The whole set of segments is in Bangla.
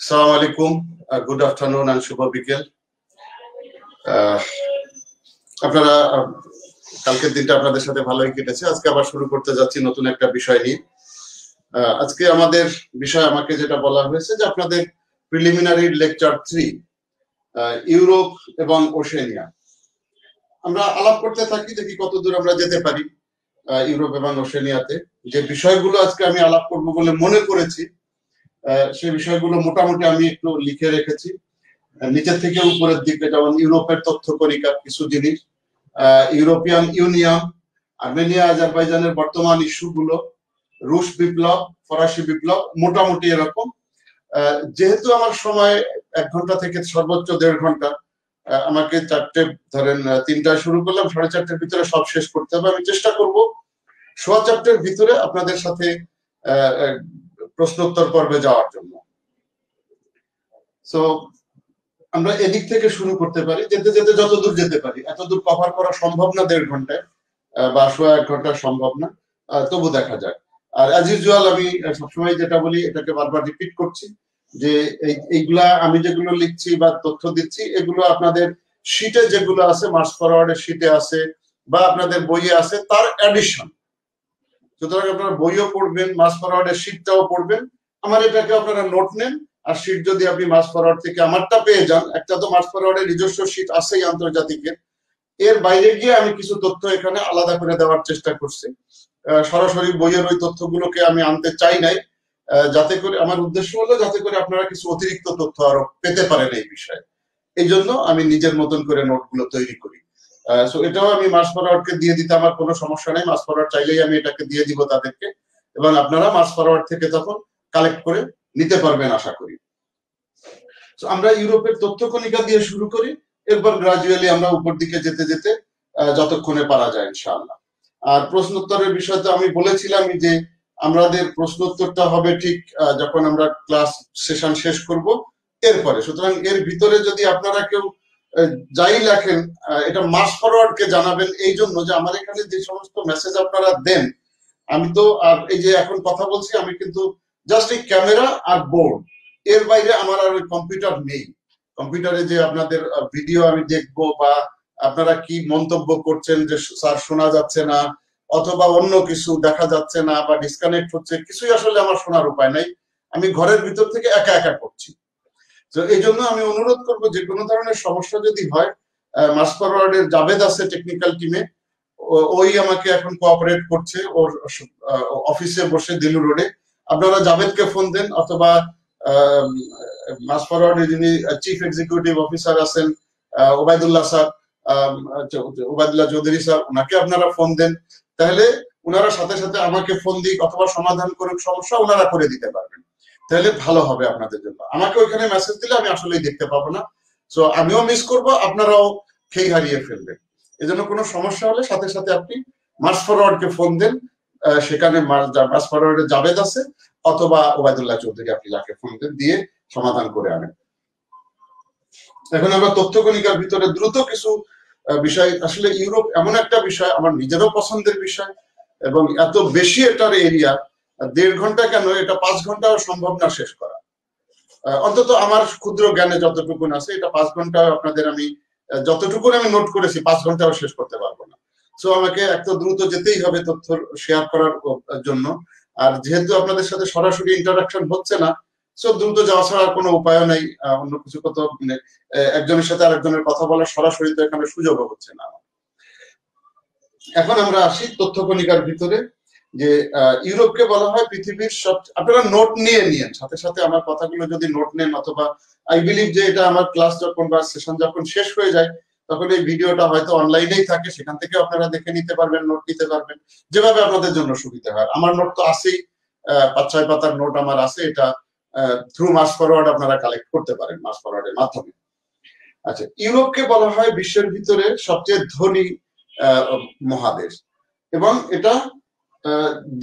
আসসালামু আলাইকুম, গুড আফটারনুন এন্ড শুভ বিকেল। আপনারা কালকের দিনটা আপনাদের সাথে ভালোই কেটেছে। আজকে আবার শুরু করতে যাচ্ছি নতুন একটা বিষয় নিয়ে। আজকে আমাদের বিষয়, আমাকে যেটা বলা হয়েছে যে আপনাদের প্রিলিমিনারি লেকচার 3 ইউরোপ এবং ওশেনিয়া আমরা আলাপ করতে থাকি, দেখি কতদূর আমরা যেতে পারি ইউরোপ এবং ওশেনিয়াতে। যে বিষয়গুলো আজকে আমি আলাপ করব বলে মনে করেছি সেই বিষয়গুলো মোটামুটি আমি একটু লিখে রেখেছি নিচের থেকে উপরের দিকে। যেমন ইউরোপের তথ্য কণিকা কিছু জিনিস, ইউরোপিয়ান ইউনিয়ন, আর্মেনিয়া আজারবাইজানের বর্তমান ইস্যুগুলো, রুশ বিপ্লব, ফরাসি বিপ্লব, মোটামুটি এরকম। যেহেতু আমার সময় 1 ঘন্টা থেকে সর্বোচ্চ 1.5 ঘন্টা, আমাকে ধরেন 3টায় শুরু করলাম, 4:30টার ভিতরে সব শেষ করতে হবে। আমি চেষ্টা করব 4:15টার ভিতরে আপনাদের সাথে প্রশ্নোত্তর পর্বে যাওয়ার জন্য। সো আমরা এদিক থেকে শুরু করতে পারি, যেতে যেতে যতদূর যেতে পারি। এতদূর কভার করা সম্ভব না 1.5 ঘন্টায়, বা 1.5 ঘন্টা সম্ভব না, তবু দেখা যাক। আর অ্যাজ ইউজুয়াল আমি সবসময় যেটা বলি, এটাকে বারবার রিপিট করছি, যে এইগুলা আমি যেগুলো লিখছি বা তথ্য দিচ্ছি, এগুলো আপনাদের শীটে যেগুলো আছে, মার্চ ফরওয়ার্ডের শীটে আছে বা আপনাদের বইয়ে আছে, তার অ্যাডিশন। সুতরাং আপনারা বইও পড়বেন, মার্চ ফরওয়ার্ডের শীটটাও পড়বেন। আমার এটাকে আপনারা নোট নেন, আর শীট যদি আপনি মার্চ ফরওয়ার্ড থেকে আমারটা পেয়ে যান, একটা তো মার্চ ফরওয়ার্ডের নিজস্ব শীট আছেই আন্তর্জাতিকের, এর বাইরে গিয়ে আমি কিছু তথ্য এখানে আলাদা করে দেওয়ার চেষ্টা করছি। সরাসরি বইয়ের ওই তথ্যগুলোকে আমি আনতে চাই নাই, যাতে করে আমার উদ্দেশ্য হলো যাতে করে আপনারা কিছু অতিরিক্ত তথ্য আরো পেতে পারেন এই বিষয়ে। এই জন্য আমি নিজের মতন করে নোটগুলো তৈরি করি। সো এটাও আমি মার্চ ফরওয়ার্ডকে দিয়ে দিতে আমার কোনো সমস্যা নেই। মার্চ ফরওয়ার্ড চাইলেই আমি এটাকে দিয়ে দিব তাদেরকে, এবং আপনারা মার্চ ফরওয়ার্ড থেকে তখন কালেক্ট করে নিতে পারবেন আশা করি। সো আমরা ইউরোপের তথ্য কণিকা দিয়ে শুরু করি, এরপর গ্রাজুয়ালি আমরা উপর দিকে যেতে যেতে যতক্ষণে পারা যায় ইনশাআল্লাহ। আর প্রশ্নোত্তরের বিষয়টা আমি বলেছিলাম যে আমাদের প্রশ্নোত্তরটা হবে ঠিক যখন আমরা ক্লাস সেশন শেষ করব এরপরে। সুতরাং এর ভিতরে যদি আপনারা কেউ যাই লেখেন, এটা মার্চ ফরওয়ার্ডকে জানাবেন, এই জন্য যে আমার এখানে যে সমস্ত মেসেজ আপনারা দেন, আমি তো আর এই যে এখন কথা বলছি, আমি কিন্তু জাস্ট এই ক্যামেরা আর বোর্ড, এর বাইরে আমার আর ওই কম্পিউটার নেই। কম্পিউটারে যে আপনাদের ভিডিও আমি দেখবো বা আপনারা কি মন্তব্য করছেন যে স্যার শোনা যাচ্ছে না, অথবা অন্য কিছু দেখা যাচ্ছে না বা ডিসকানেক্ট হচ্ছে, কিছুই আসলে আমার শোনার উপায় নাই। আমি ঘরের ভিতর থেকে একা একা করছি। তো এই জন্য আমি অনুরোধ করবো, যে কোনো ধরনের সমস্যা যদি হয়, মার্চ ফরওয়ার্ডের জাভেদ আছে টেকনিক্যাল টিমে, ওই আমাকে এখন কোঅপারেট করছে ওর অফিসে বসে দিলু রোডে। আপনারা জাভেদকে ফোন দেন, অথবা মার্চ ফরওয়ার্ডের যিনি চিফ এক্সিকিউটিভ অফিসার আছেন ওবায়দুল্লাহ স্যার, ওবায়দুল্লাহ চৌধুরী স্যার, ওনাকে আপনারা ফোন দেন। তাহলে ওনারা সাথে সাথে আমাকে ফোন দিক অথবা সমাধান করুক সমস্যা, ওনারা করে দিতে পারবেন। তাহলে ভালো হবে আপনাদের জন্য। আমাকে ওইখানে মেসেজ দিলে আমি আসলেই দেখতে পাবো না, সো আমিও মিস করব, আপনারাও খেই হারিয়ে ফেলবেন। এজন্য কোনো সমস্যা হলে সাথে সাথে আপনি মার্চ ফরওয়ার্ডকে ফোন দেন, সেখানে মার্চ ফরওয়ার্ডে জাভেদ আছে, অথবা ওবায়দুল্লাহ চৌধুরী, আপনি যাকে ফোন দেন, দিয়ে সমাধান করে আনেন। এখন আমরা তথ্য কণিকার ভিতরে দ্রুত কিছু বিষয়, আসলে ইউরোপ এমন একটা বিষয় আমার নিজেরও পছন্দের বিষয়, এবং এত বেশি এটার এরিয়া, 1.5 ঘন্টা কেন, এটা 5 ঘন্টাও সম্ভব না শেষ করা। অন্তত আমার ক্ষুদ্র জ্ঞানে যতটুকুন আছে, এটা 5 ঘন্টা আপনাদের আমি যতটুকুন আমি নোট করেছি 5 ঘন্টাও শেষ করতে পারবো না। সো আমাকে এত দ্রুত যেতেই হবে তথ্য শেয়ার করার জন্য। আর যেহেতু আপনাদের সাথে সরাসরি ইন্টারাকশন হচ্ছে না, সো দ্রুত যাওয়া ছাড়া কোনো উপায় নাই। অন্য কিছু কত একজনের সাথে আরেকজনের কথা বলার সরাসরি তো এখানে সুযোগও হচ্ছে না। এখন আমরা আসি তথ্য কণিকার ভিতরে, যে ইউরোপকে বলা হয় পৃথিবীর সব। আপনারা নোট নিয়েন সাথে সাথে, আমার কথাগুলো যদি নোট নেন, অথবা আই বিলিভ যে এটা আমার ক্লাস যখন বা সেশন যখন শেষ হয়ে যায়, তখন এই ভিডিওটা হয়তো অনলাইনেই থাকে, সেখান থেকে আপনারা দেখে নিতে পারবেন, নোট নিতে পারবেন, যেভাবে আপনাদের জন্য সুবিধা হয়। আমার নোট তো আছেই, 5-6 পাতার নোট আমার আছে, এটা থ্রু মার্চ ফরওয়ার্ড আপনারা কালেক্ট করতে পারেন মার্চ ফরওয়ার্ডের মাধ্যমে। আচ্ছা, ইউরোপকে বলা হয় বিশ্বের ভিতরে সবচেয়ে ধনী মহাদেশ, এবং এটা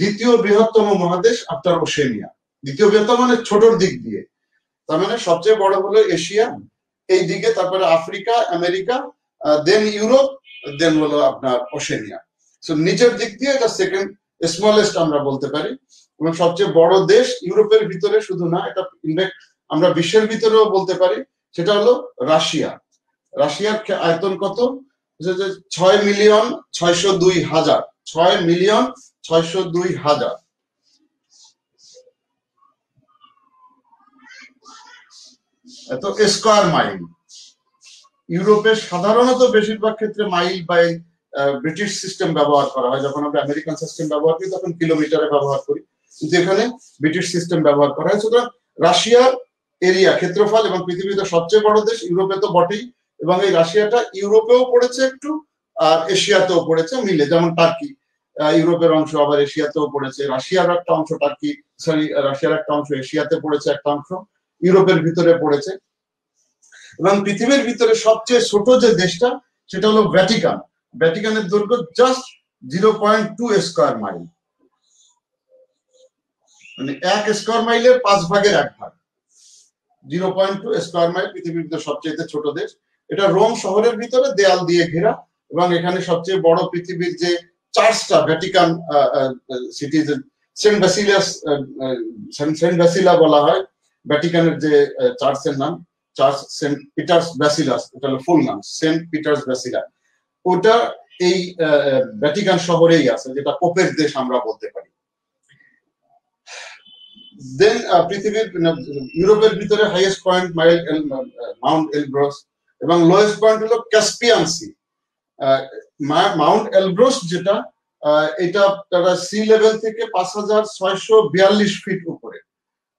দ্বিতীয় বৃহত্তম মহাদেশ আফটার ওশেনিয়া। দ্বিতীয় বৃহত্তম মানে ছোটর দিক দিয়ে, তার মানে সবচেয়ে বড় হলো এশিয়া, এই দিকে, তারপরে আফ্রিকা, আমেরিকা, দেন ইউরোপ, দেন হলো আপনার ওশেনিয়া। সো নিচের দিক দিয়ে এটা সেকেন্ড স্মলেস্ট আমরা বলতে পারি, এবং সবচেয়ে বড় দেশ ইউরোপের ভিতরে শুধু না, এটা ইনফ্যাক্ট আমরা বিশ্বের ভিতরেও বলতে পারি, সেটা হলো রাশিয়া। রাশিয়ার আয়তন কত? 6,602,000, 6,602,000। এত স্কয়ার মাইল। ইউরোপে সাধারণত বেশিরভাগ ক্ষেত্রে মাইল বাই ব্রিটিশ সিস্টেম ব্যবহার করা হয়। যখন আমরা আমেরিকান সিস্টেম ব্যবহার করি তখন কিলোমিটারে ব্যবহার করি, কিন্তু এখানে ব্রিটিশ সিস্টেম ব্যবহার করা হয়। সুতরাং রাশিয়ার এরিয়া, ক্ষেত্রফল এবং পৃথিবীতে সবচেয়ে বড় দেশ, ইউরোপে তো বটেই, এবং এই রাশিয়াটা ইউরোপেও পড়েছে একটু আর এশিয়াতেও পড়েছে মিলে, যেমন টার্কি ইউরোপের অংশ, আবার এশিয়াতেও পড়েছে। রাশিয়ার একটা অংশ টার্কি, সরি, রাশিয়ার একটা অংশ এশিয়াতে পড়েছে, একটা অংশ ইউরোপের ভিতরে পড়েছে। এবং পৃথিবীর ভিতরে সবচেয়ে ছোট যে দেশটা সেটা হলো ভ্যাটিকান। ভ্যাটিকানের দৈর্ঘ্য জাস্ট 0.2 স্কয়ার মাইল, মানে 1 স্কয়ার মাইলের 5 ভাগের 1 ভাগ। 0.2 স্কয়ার মাইল, পৃথিবীর ভিতরে সবচেয়ে ছোট দেশ। এটা রোম শহরের ভিতরে দেয়াল দিয়ে ঘেরা, এবং এখানে সবচেয়ে বড় পৃথিবীর যে চার্চটা, Vatican city, saint basilica, saint basilica বলা হয় ভ্যাটিকানের যে চার্চের নাম, চার্চ সেন্ট পিটার্স ব্যাসিলাস, এটা হলো ফুল নাম, সেন্ট পিটার্স ব্যাসিলা। ওটা এই ভ্যাটিকান শহরেই আছে, যেটা পোপের দেশ আমরা বলতে পারি। দেন পৃথিবীর ইউরোপের ভিতরে হাইয়েস্ট পয়েন্ট মাউন্ট এলব্রস, এবং লোয়েস্ট পয়েন্ট হলো ক্যাসপিয়ান সি। মাউন্ট এলব্রস যেটা, এটা সি লেভেল থেকে 5,642 ফিট উপরে,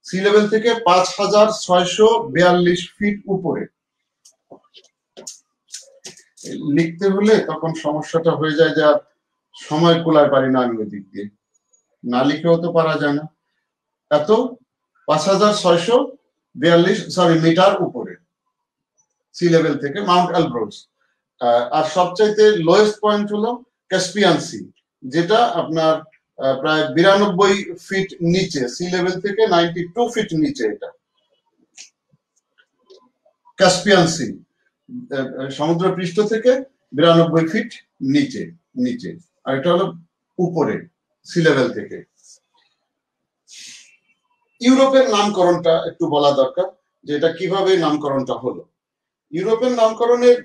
সি লেভেল থেকে 5,642 ফিট উপরে। লিখতে হলে তখন সমস্যাটা হয়ে যায় যে সময় কুলায় পারি না আমি, ওই দিক দিয়ে না লিখেও তো পারা যায় না। এত 5,642 মিটার উপরে সি লেভেল থেকে মাউন্ট এলব্রস। আর সবচাইতে লোয়েস্ট পয়েন্ট হলো ক্যাসপিয়ান সি, যেটা আপনার প্রায় 92 ফিট নিচে, সি লেভেল থেকে 92 ফিট নিচে। এটা ক্যাসপিয়ান সি সমুদ্র পৃষ্ঠ থেকে 92 ফিট নিচে নিচে, আর এটা হলো উপরে সি লেভেল থেকে। ইউরোপের নামকরণটা একটু বলা দরকার, যে এটা কিভাবে নামকরণটা হলো। ইউরোপের নামকরণের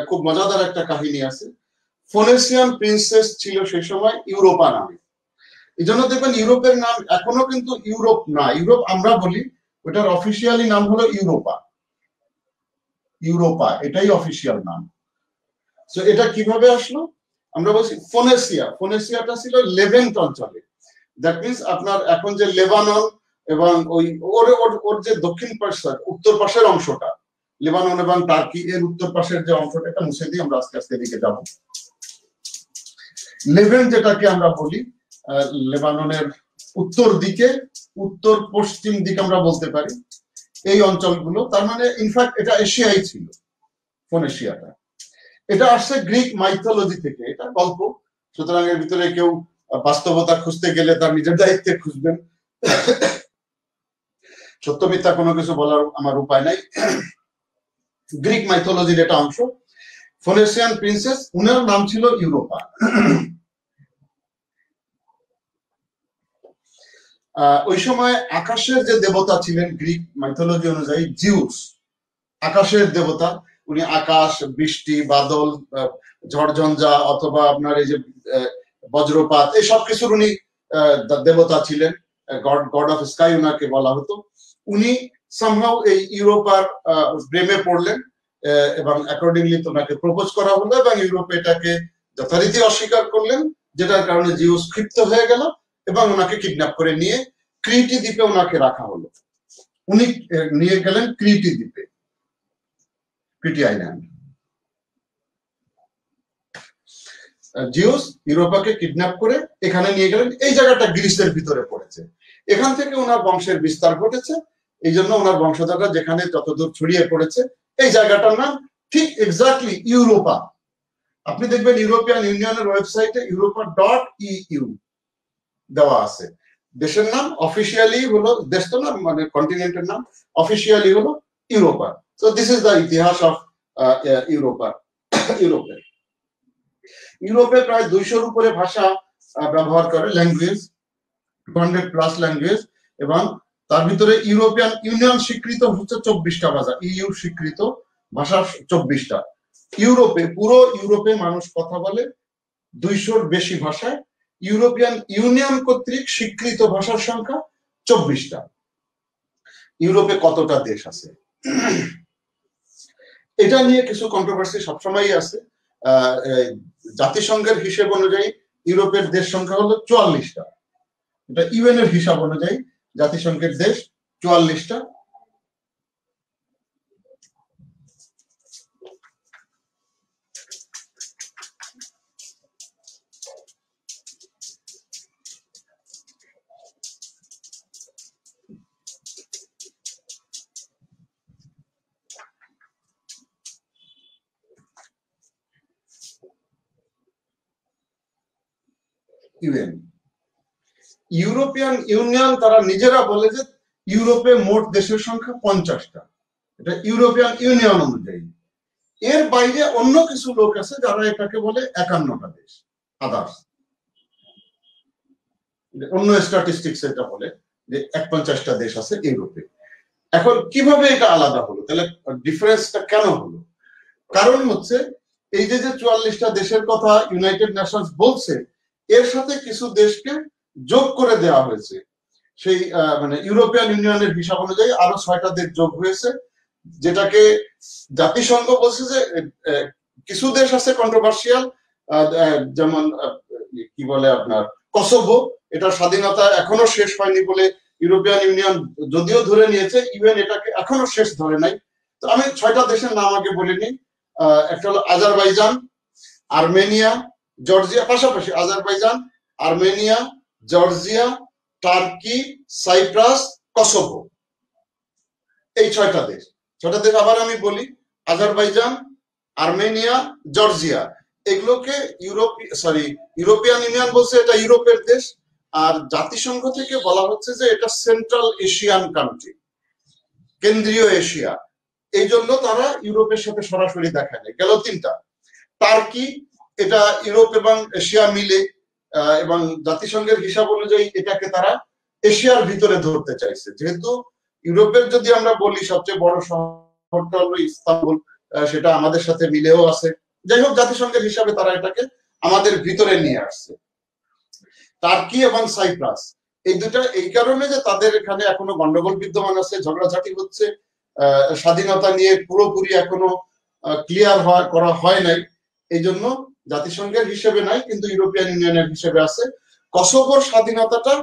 খুব মজাদার একটা কাহিনী আছে। ফোনেসিয়ান প্রিন্সেস ছিল সেই সময় ইউরোপা নামে। এই জন্য দেখবেন ইউরোপের নাম এখনো কিন্তু ইউরোপ না, ইউরোপ আমরা বলি, ওটার অফিসিয়ালি নাম হলো ইউরোপা। ইউরোপা এটাই অফিসিয়াল নাম। তো এটা কিভাবে আসলো? আমরা বলছি ফোনেসিয়া। ফোনেসিয়াটা ছিল লেভেন্ট অঞ্চলে। দ্যাট মিনস আপনার এখন যে লেবানন এবং ওর যে দক্ষিণ পাশের, উত্তর পাশের অংশটা, লেবানন এবং টার্কি এর উত্তর পাশের যে অংশটা, এটা মুছে দিয়ে আমরা আস্তে আস্তে এদিকে যাব। লেভেন্ট যেটাকে আমরা বলি, লেবাননের উত্তর দিকে, উত্তর পশ্চিম দিকে আমরা বলতে পারি, এই অঞ্চলগুলো। তার মানে ইনফ্যাক্ট এটা এশিয়াই ছিল ফোনেশিয়াটা। এটা আসছে গ্রিক মাইথোলজি থেকে, এটা গল্প। সুতরাং এর ভিতরে কেউ বাস্তবতা খুঁজতে গেলে তার নিজের দায়িত্বে খুঁজবেন, সত্য মিথ্যা কোনো কিছু বলার আমার উপায় নাই। গ্রিক মাইথোলজির এটা অংশ। ফোনেশিয়ান প্রিন্সেস, উনার নাম ছিল ইউরোপা। ওই সময় আকাশের যে দেবতা ছিলেন গ্রিক মাইথোলজি অনুযায়ী জিউস, আকাশের দেবতা। উনি আকাশ, বৃষ্টি, বাদল, ঝড়ঝঞ্ঝা অথবা আপনার এই যে বজ্রপাত, এই সব কিছুর উনি দেবতা ছিলেন। গড অফ স্কাই উনাকে বলা হতো। উনি সামহাউ এই ইউরোপার প্রেমে পড়লেন, এবং অ্যাকর্ডিংলি ওনাকে প্রপোজ করা হলো, এবং ইউরোপে এটাকে যথারীতি অস্বীকার করলেন, যেটার কারণে জিউস ক্ষিপ্ত হয়ে গেল এবং ওনাকে কিডন্যাপ করে নিয়ে ক্রিটি দ্বীপে ওনাকে রাখা হলো। উনি নিয়ে গেলেন ক্রিটি দ্বীপে, ক্রিটি আইল্যান্ড। জিউস ইউরোপাকে কিডন্যাপ করে এখানে নিয়ে গেলেন। এই জায়গাটা গ্রিসের ভিতরে পড়েছে। এখান থেকে ওনার বংশের বিস্তার ঘটেছে। এই জন্য ওনার বংশধররা যেখানে যতদূর ছড়িয়ে পড়েছে, এই জায়গাটার নাম ঠিক এক্স্যাক্টলি ইউরোপা। আপনি দেখবেন ইউরোপিয়ান ইউনিয়নের ওয়েবসাইটে ইউরোপা.eu দেওয়া আছে। দেশের নাম অফিসিয়ালি হলো, দেশ তো না, মানে কন্টিনেন্টের নাম অফিসিয়ালি হলো Europa. So this is the ইতিহাস অফ ইউরোপা। ইউরোপে প্রায় 200-র উপরে ভাষা ব্যবহার করে, ল্যাঙ্গুয়েজ, 200+ ল্যাঙ্গুয়েজ, এবং তার ভিতরে ইউরোপিয়ান ইউনিয়ন স্বীকৃত হচ্ছে 24টা ভাষা, ইইউ স্বীকৃত ভাষা 24টা। পুরো ইউরোপে মানুষ কথা বলে 200-র বেশি ভাষায়। ইউরোপিয়ান ইউনিয়ন কর্তৃক স্বীকৃত ভাষার সংখ্যা 24টা। ইউরোপে কতটা দেশ আছে এটা নিয়ে কিছু কন্ট্রোভার্সি সবসময়ই আছে। জাতিসংঘের হিসেব অনুযায়ী ইউরোপের দেশ সংখ্যা হলো 44টা। এটা ইউএন এর হিসাব অনুযায়ী জাতিসংঘের দেশ 44টা। ইউএন ইউরোপিয়ান ইউনিয়ন তারা নিজেরা বলে যে ইউরোপে মোট দেশের সংখ্যা 50টা। এটা ইউরোপিয়ান ইউনিয়ন অনুযায়ী। এর বাইরে অন্য কিছু লোক আছে যারা এটাকে বলে 51টা দেশ, আদার্স। অন্য স্ট্যাটিস্টিক্স এটা বলে যে 51টা দেশ আছে ইউরোপে। এখন কিভাবে এটা আলাদা হলো, তাহলে ডিফারেন্সটা কেন হলো? কারণ হচ্ছে এই যে 44টা দেশের কথা ইউনাইটেড নেশনস বলছে, এর সাথে কিছু দেশকে যোগ করে দেওয়া হয়েছে। সেই মানে ইউরোপিয়ান ইউনিয়নের হিসাব অনুযায়ী আরো 6টা দেশ যোগ হয়েছে, যেটাকে জাতিসংঘ বলছে যে কিছু দেশ আছে কন্ট্রোভার্সিয়াল, যেমন কি বলে আপনার কসোভো। এটা স্বাধীনতা এখনো শেষ হয়নি বলে ইউরোপিয়ান ইউনিয়ন যদিও ধরে নিয়েছে, ইউএন এটাকে এখনো শেষ ধরে নাই। তো আমি 6টা দেশের নাম আগে বলিনি। একটা হলো আজারবাইজান, আর্মেনিয়া, জর্জিয়া, পাশাপাশি Azerbaijan, Armenia, Georgia, Turkey, Cyprus, Kosovo. এই 6টা দেশ। 6টা দেশ আবার আমি বলি, আজারবাইজান, আর্মেনিয়া, জর্জিয়া। এগুলোকে ইউরোপিয়ান ইউনিয়ন বলছে এটা ইউরোপের দেশ, আর জাতিসংঘ থেকে বলা হচ্ছে যে এটা সেন্ট্রাল এশিয়ান কান্ট্রি, কেন্দ্রীয় এশিয়া। এই জন্য তারা ইউরোপের সাথে সরাসরি দেখা নেই। গেল 3টা। টার্কি, এটা ইউরোপ এবং এশিয়া মিলে, এবং জাতিসংঘের হিসাব অনুযায়ী এটাকে তারা এশিয়ার ভিতরে ধরতে চাইছে। যেহেতু ইউরোপের যদি আমরা বলি সবচেয়ে বড় শহরটা হলো ইস্তাম্বুল, সেটা আমাদের সাথে মিলেও আছে। যাই হোক, জাতিসংঘের হিসাবে তারা এটাকে আমাদের ভিতরে নিয়ে আসছে। টার্কি এবং সাইপ্রাস এই দুটা এই কারণে যে তাদের এখানে এখনো গন্ডগোল বিদ্যমান আছে, ঝগড়াঝাটি হচ্ছে, স্বাধীনতা নিয়ে পুরোপুরি এখনো ক্লিয়ার করা হয় নাই। এই জন্য জাতিসংঘের হিসেবে নাই, কিন্তু ইউরোপিয়ান ইউনিয়নের হিসেবে আছে। কসোভোর স্বাধীনতাটা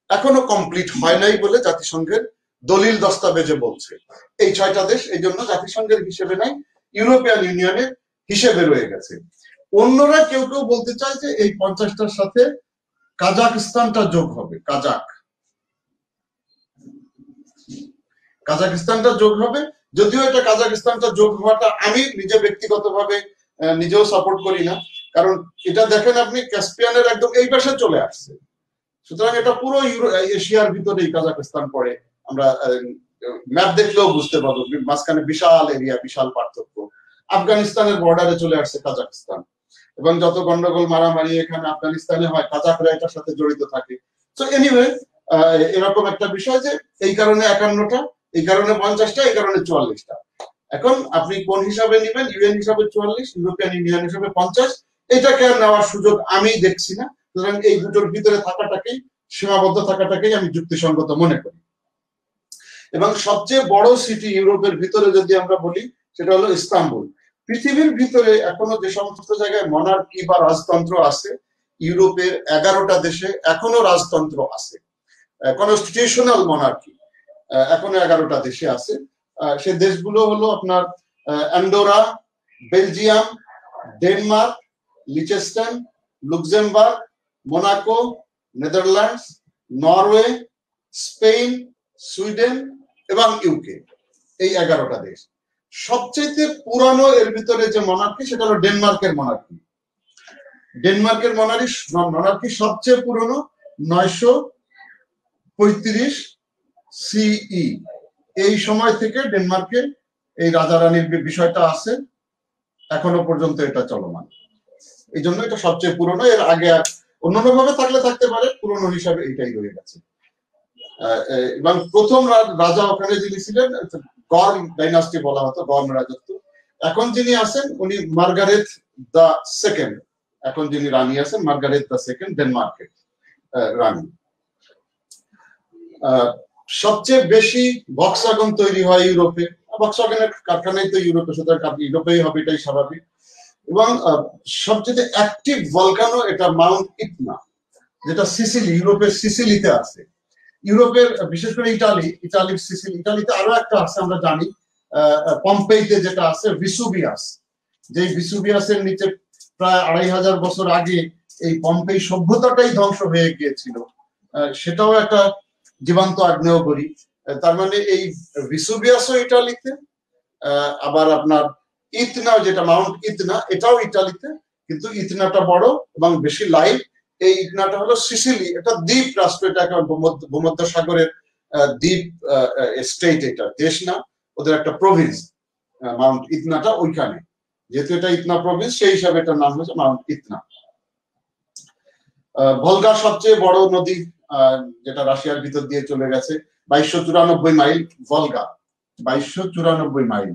এখনো কমপ্লিট হয় নাই বলে জাতিসংঘের দলিল দস্তাবেজে বলছে। এই 6টা দেশ এই জন্য জাতিসংঘের হিসেবে নাই, ইউরোপিয়ান ইউনিয়নের হিসেবে রয়ে গেছে। অন্যরা কেউ কেউ বলতে চায় যে এই 50টার সাথে কাজাকস্তানটা যোগ হবে। কাজাকস্তানটা যোগ হবে, যদিও এটা কাজাকস্তানটা যোগ হওয়াটা আমি নিজে ব্যক্তিগতভাবে নিজেও সাপোর্ট করি না। কারণ এটা দেখেন আপনি, ক্যাসপিয়ানের একদম এই পাশে চলে আসছে। সুতরাং এটা পুরো এশিয়ার ভিতরেই কাজাকস্তান পড়ে। আমরা ম্যাপ দেখলেও বুঝতে পারবো, মাঝখানে বিশাল এরিয়া, বিশাল পার্থক্য। আফগানিস্তানের বর্ডারে চলে আসছে কাজাকস্তান, এবং যত গন্ডগোল মারামারি এখানে আফগানিস্তানে হয়, কাজাকরা এটার সাথে জড়িত থাকে। তো এনিওয়ে, এরকম একটা বিষয় যে এই কারণে 51টা, এই কারণে 50টা, এই কারণে 44টা। এখন আপনি কোন হিসাবে নেবেন, ইউএন হিসাবে 44, ইউরোপিয়ান ইউনিয়ন হিসাবে 50, এটাকে নেওয়ার সুযোগ আমি দেখছি না। সুতরাং এই দুটোর ভিতরে থাকাটাকেই, সীমাবদ্ধ থাকাটাকেই আমি যুক্তিসঙ্গত মনে করি। এবং সবচেয়ে বড় সিটি ইউরোপের ভিতরে যদি আমরা বলি, সেটা হলো ইস্তাম্বুল। পৃথিবীর ভিতরে এখনো যে সমস্ত জায়গায় মনার্কি বা রাজতন্ত্র আছে, ইউরোপের 11টা দেশে এখনো রাজতন্ত্র আছে, কনস্টিটিউশনাল মনার্কি এখনো 11টা দেশে আছে। সে দেশগুলো হলো আপনার Andorra, Belgium, Denmark, Liechtenstein, Luxembourg, Monaco, Netherlands, Norway, Spain, Sweden এবং ইউকে। এই 11টা দেশ। সবচেয়ে পুরানো এর ভিতরে যে মনার্কি, সেটা হলো ডেনমার্কের মনার্কি। ডেনমার্কের মনার্কি সবচেয়ে পুরনো, 935 সিই। এই সময় থেকে ডেনমার্কে এই রাজা রানীর বিষয়টা আছে, এখনো পর্যন্ত এটা চলমান। এই জন্য এটা সবচেয়ে পুরনো। এর আগে অন্যান্য ভাবে থাকলে থাকতে পারে, পুরনো হিসাবে এটাই রয়ে গেছে। এবং প্রথম রাজা ওখানে যিনি ছিলেন গর্ম ডাইনাস্টি বলা হতো, গর্ম রাজত্ব। এখন যিনি আছেন উনি মার্গারেট দ্য সেকেন্ড, এখন যিনি রানী আছেন মার্গারেট দ্য সেকেন্ড, ডেনমার্কের রানী। সবচেয়ে বেশি ভক্সওয়াগন তৈরি হয় ইউরোপে, ভক্সওয়াগনের কারখানায় তো ইউরোপে, সুতরাং ইউরোপেই হবে, এটাই স্বাভাবিক। এবং সবচেয়ে অ্যাক্টিভ ভলকানো এটা মাউন্ট ইটনা, যেটা সিসিলি, ইউরোপের সিসিলিতে আছে। ইউরোপের বিশেষ করে ইটালির সিসিলি, ইটালিতে আরো একটা আছে আমরা জানি, পম্পেইতে যেটা আছে ভিসুভিয়াস, যে ভিসুভিয়াসের নিচে প্রায় 2500 বছর আগে এই পম্পেই সভ্যতাটাই ধ্বংস হয়ে গিয়েছিল, সেটাও একটা জীবন্ত আগ্নেয়গিরি। তার মানে এই ভিসুভিয়াসও ইটালিতে, আবার আপনার ইতনা যেটা মাউন্ট ইতনা এটাও ইটালিতে, কিন্তু ইতনাটা বড় এবং বেশি লাইট। এই ইতনাটা হলো সিসিলি, এটা দ্বীপ রাষ্ট্র, এটা ভূমধ্য সাগরের দ্বীপ স্টেট, এটা দেশ না, ওদের একটা প্রভিন্স। মাউন্ট ইতনাটা ওইখানে, যেহেতু এটা ইতনা প্রভিন্স সেই হিসাবে এটার নাম হয়েছে মাউন্ট ইতনা। ভলগা সবচেয়ে বড় নদী, যেটা রাশিয়ার ভিতর দিয়ে চলে গেছে, 2294 মাইল ভলগা, 2294 মাইল।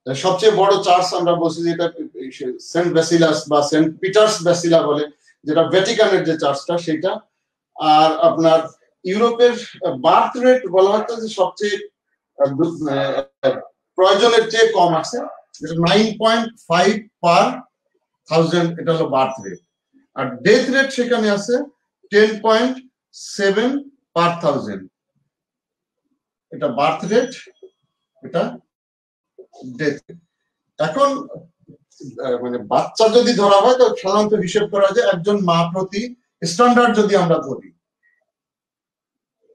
সবচেয়ে বড় চার্চ আমরা বলছি যেটা সেন্ট ব্যাসিলাস বা সেন্ট পিটার্স ব্যাসিলা বলে, যেটা ভ্যাটিকানের যে চার্চটা সেটা। আর আপনার ইউরোপের বার্থ রেট বলা হতো যে সবচেয়ে প্রয়োজনের চেয়ে কম আছে, যেটা 9.5 পার 1000, এটা হলো বার্থ রেট। আর ডেথ রেট সেখানে আছে 10.7 পার 1000, এটা বার্থ রেট, এটা ডেথ। এখন মানে বাচ্চা যদি ধরা হয় তো সাধারণত হিসেব করা যায় একজন মা প্রতি, স্ট্যান্ডার্ড যদি আমরা ধরি,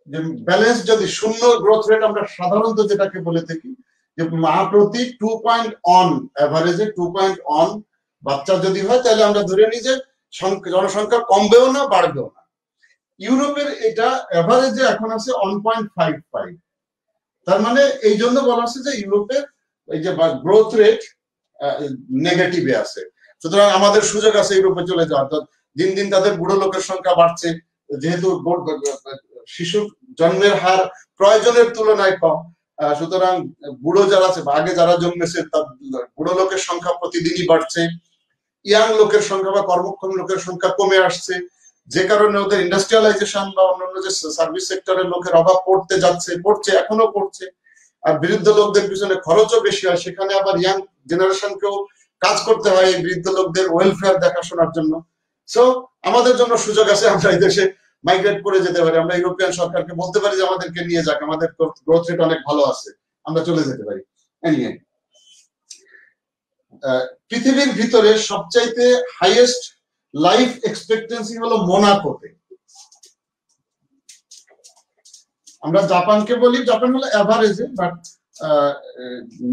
যে ব্যালেন্স যদি শূন্য গ্রোথ রেট আমরা সাধারণত যেটাকে বলে থাকি, যে মা প্রতি 2.1 এভারেজে 2.1 বাচ্চা যদি হয়, তাহলে আমরা ধরে নিই যে জনসংখ্যা কমবেও না বাড়বেও না। ইউরোপের এটা এভারেজে এখন আছে 1.55। তার মানে এই জন্য বলা হচ্ছে যে ইউরোপের এই যে গ্রোথ রেট নেগেটিভে আছে। সুতরাং আমাদের সুযোগ আছে ইউরোপে চলে যাওয়ার। দিন দিন তাদের বুড়ো লোকের সংখ্যা বাড়ছে, যেহেতু শিশুর জন্মের হার প্রয়োজনের তুলনায় কম, সুতরাং বুড়ো যারা আছে বা আগে যারা জন্মেছে তার বুড়ো লোকের সংখ্যা প্রতিদিনই বাড়ছে, ইয়াং লোকের সংখ্যা বা কর্মক্ষম লোকের সংখ্যা কমে আসছে, যে কারণে ওদের ইন্ডাস্ট্রিয়ালাইজেশন বা অন্যান্য যে সার্ভিস সেক্টরের লোকের অভাব পড়ছে, এখনো পড়ছে। আর বৃদ্ধ লোকদের পিছনে খরচও বেশি হয়, সেখানে আবার ইয়াং জেনারেশনকেও কাজ করতে হয় এই বৃদ্ধ লোকদের ওয়েলফেয়ার দেখাশোনার জন্য। সো আমাদের জন্য সুযোগ আছে, আমরা এই দেশে মাইগ্রেট করে যেতে পারি, আমরা ইউরোপিয়ান সরকারকে বলতে পারি যে আমাদেরকে নিয়ে যাক, আমাদের গ্রোথ রেট অনেক ভালো আছে, আমরা চলে যেতে পারি। পৃথিবীর ভিতরে সবচাইতে হাইয়েস্ট লাইফ এক্সপেক্টেন্সি হলো মোনাকোতে। আমরা জাপানকে বলি, জাপান হলো এভারেজে, বাট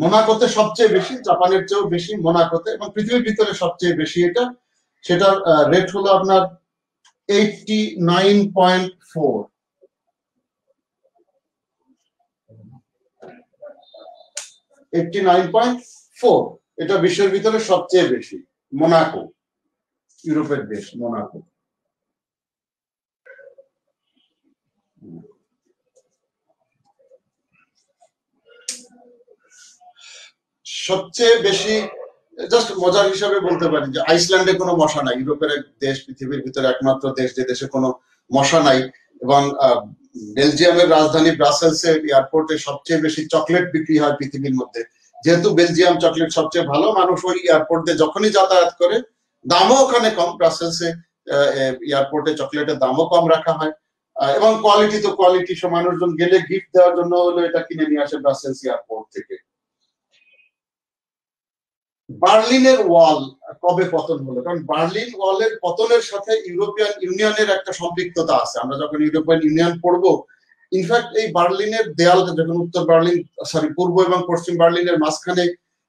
মোনাকোতে সবচেয়ে বেশি, জাপানের চেয়েও বেশি মোনাকোতে, এবং পৃথিবীর ভিতরে সবচেয়ে বেশি এটা, সেটার রেট হলো আপনার 89.4। 89.4 এটা বিশ্বের ভিতরে সবচেয়ে বেশি, মোনাকো, ইউরোপের দেশ মোনাকো। সবচেয়ে বেশি, জাস্ট মজার হিসাবে বলতে পারি যে আইসল্যান্ডে কোনো মশা নাই, ইউরোপের এক দেশ, পৃথিবীর ভিতরে একমাত্র দেশ যে দেশে কোনো মশা নাই। এবং বেলজিয়ামের রাজধানী ব্রাসেলসের এয়ারপোর্টে সবচেয়ে বেশি চকলেট বিক্রি হয় পৃথিবীর মধ্যে। যেহেতু বেলজিয়াম চকলেট সবচেয়ে ভালো, মানুষ ওই এয়ারপোর্ট দিয়ে যখনই যাতায়াত করে, দামও ওখানে কম, ব্রাসেলসে এয়ারপোর্টে চকলেটের দামও কম রাখা হয়। এবং কোয়ালিটি তো কোয়ালিটি, মানুষজন গেলে গিফট দেওয়ার জন্য হলো এটা কিনে নিয়ে আসে ব্রাসেলস এয়ারপোর্ট থেকে। বার্লিনের ওয়াল কবে পতন হলো? কারণ বার্লিন ওয়ালের পতনের সাথে ইউরোপিয়ান ইউনিয়নের একটা সম্পৃক্ততা আছে। আমরা যখন ইউরোপিয়ান ইউনিয়ন পড়বো, ইনফ্যাক্ট এই বার্লিনের দেয়ালটা যখন উত্তর বার্লিন, পূর্ব এবং পশ্চিম বার্লিনের মাঝখানে